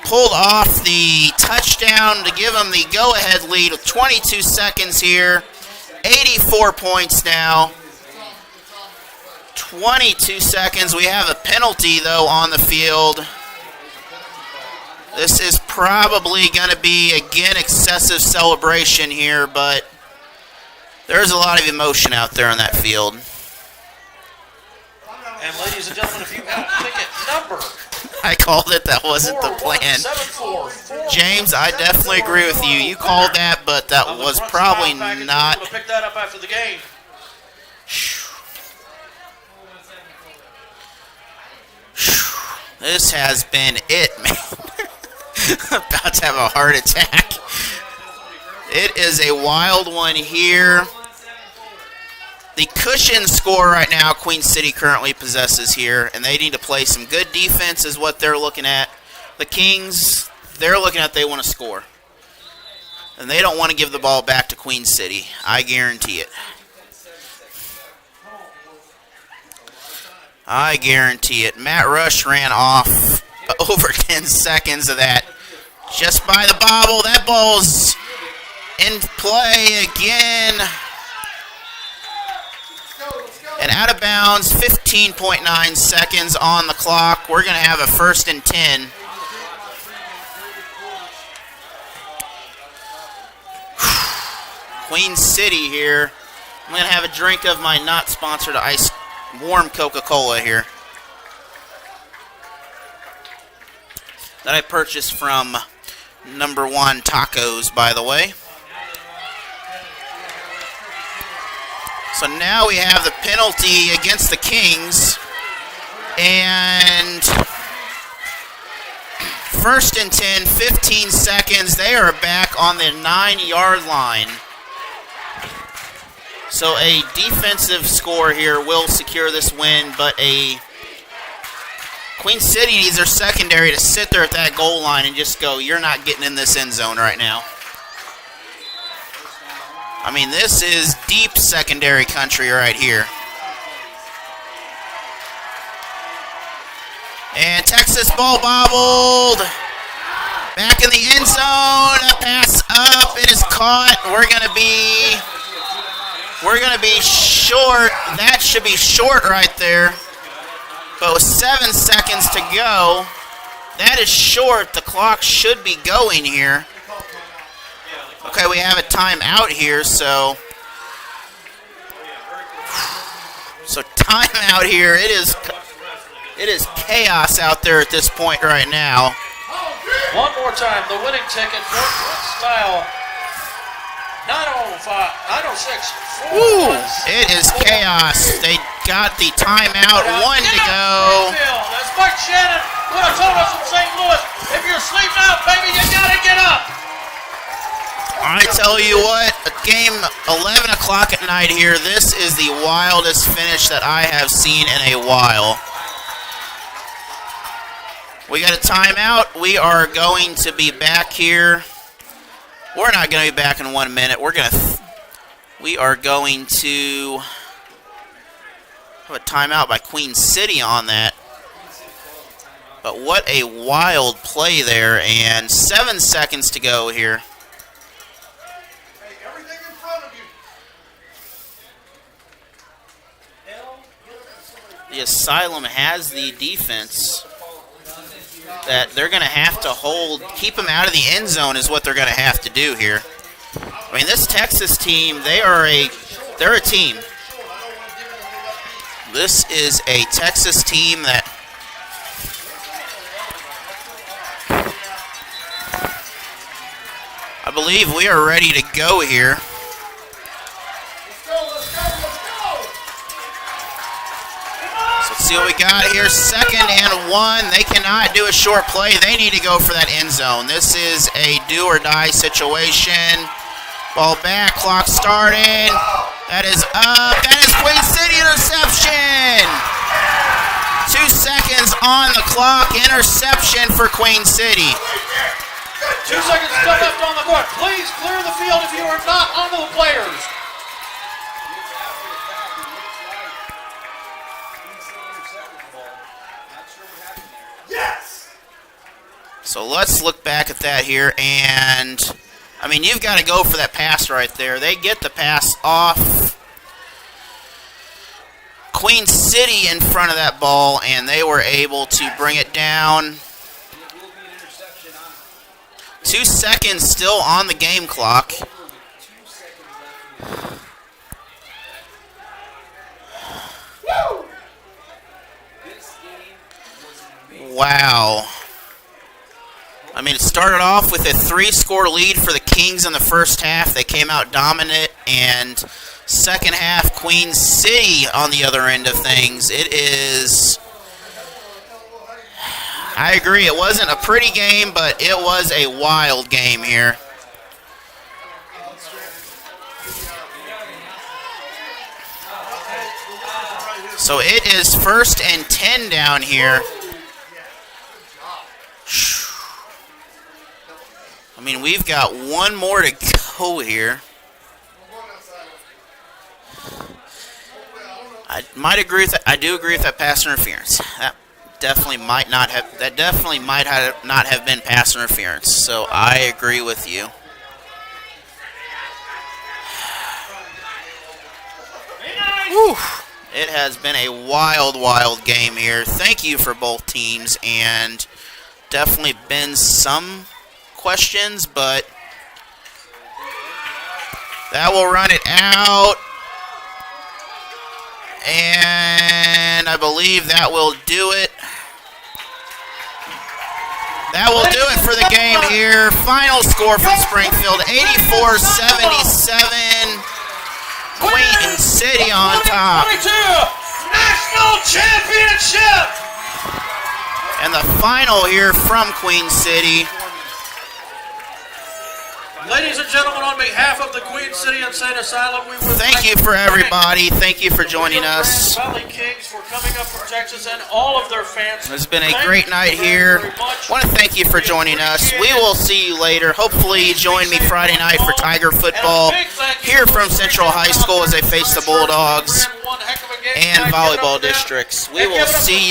pulled off the touchdown to give them the go-ahead lead with 22 seconds here. 84 points now. 22 seconds. We have a penalty, though, on the field. This is probably going to be, again, excessive celebration here, but there's a lot of emotion out there on that field. And ladies and gentlemen, if you have ticket number, I called it. That wasn't the plan. James, I definitely agree with you. You called that, but that was probably not. Pick that up after the game. This has been it, man. About to have a heart attack. It is a wild one here. The cushion score right now Queen City currently possesses here, and they need to play some good defense is what they're looking at. The Kingz, they're looking at they want to score. And they don't want to give the ball back to Queen City. I guarantee it. I guarantee it. Matt Rush ran off over 10 seconds of that. Just by the bobble. That ball's in play again. And out of bounds, 15.9 seconds on the clock. We're going to have a 1st and 10. Queen City here. I'm going to have a drink of my not sponsored ice warm Coca-Cola here that I purchased from Number One Tacos, by the way. So now we have the penalty against the Kingz, and 1st and 10, 15 seconds. They are back on the 9-yard line. So a defensive score here will secure this win, but a Queen City needs their secondary to sit there at that goal line and just go, you're not getting in this end zone right now. I mean, this is deep secondary country right here. And Texas ball bobbled. Back in the end zone. A pass up. It is caught. We're gonna be short. That should be short right there. But with 7 seconds to go, that is short. The clock should be going here. Okay, we have a timeout here, so timeout here. It is chaos out there at this point right now. One more time, the winning ticket for style 906. Ooh, it is chaos. They got the timeout. 1 to go. That's Mike Shannon would have told us in St. Louis. If you're sleeping out, baby, you gotta get up. I tell you what, a game 11 o'clock at night here. This is the wildest finish that I have seen in a while. We got a timeout. We are going to be back here. We're not going to be back in 1 minute. We are going to have a timeout by Queen City on that. But what a wild play there, and 7 seconds to go here. The Asylum has the defense that they're going to have to hold, keep them out of the end zone is what they're going to have to do here. I mean, this Texas team, they're a team. This is a Texas team that I believe we are ready to go here. Let's see what we got here. 2nd and 1. They cannot do a short play. They need to go for that end zone. This is a do-or-die situation. Ball back. Clock starting. That is up. That is Queen City interception. 2 seconds on the clock. Interception for Queen City. 2 seconds still left on the court. Please clear the field if you are not on the players. So let's look back at that here, and I mean, you've got to go for that pass right there. They get the pass off. Queen City in front of that ball, and they were able to bring it down. 2 seconds still on the game clock. Wow. I mean, it started off with a 3-score lead for the Kingz in the first half. They came out dominant, and second half, Queen City on the other end of things. It is, I agree, it wasn't a pretty game, but it was a wild game here. So it is 1st and 10 down here. I mean, we've got 1 more to go here. I might agree with that. I do agree with that pass interference. That definitely might not have not have been pass interference. So I agree with you. Whew. It has been a wild, wild game here. Thank you for both teams, and definitely been some questions, but that will run it out, and I believe that will do it. That will do it for the game here. Final score from Springfield, 84-77. Queen City on top. National championship. And the final here from Queen City. Ladies and gentlemen, on behalf of the Queen City Insane Asylum, we would Thank you for everybody. Thank you for joining us. Valley Kingz for coming up from Texas and all of their fans. It's been a great night here. I want to thank you for joining us. We will see you later. Hopefully you join me Friday night for Tiger football here from Central High School as they face the Bulldogs and volleyball districts. We will see you.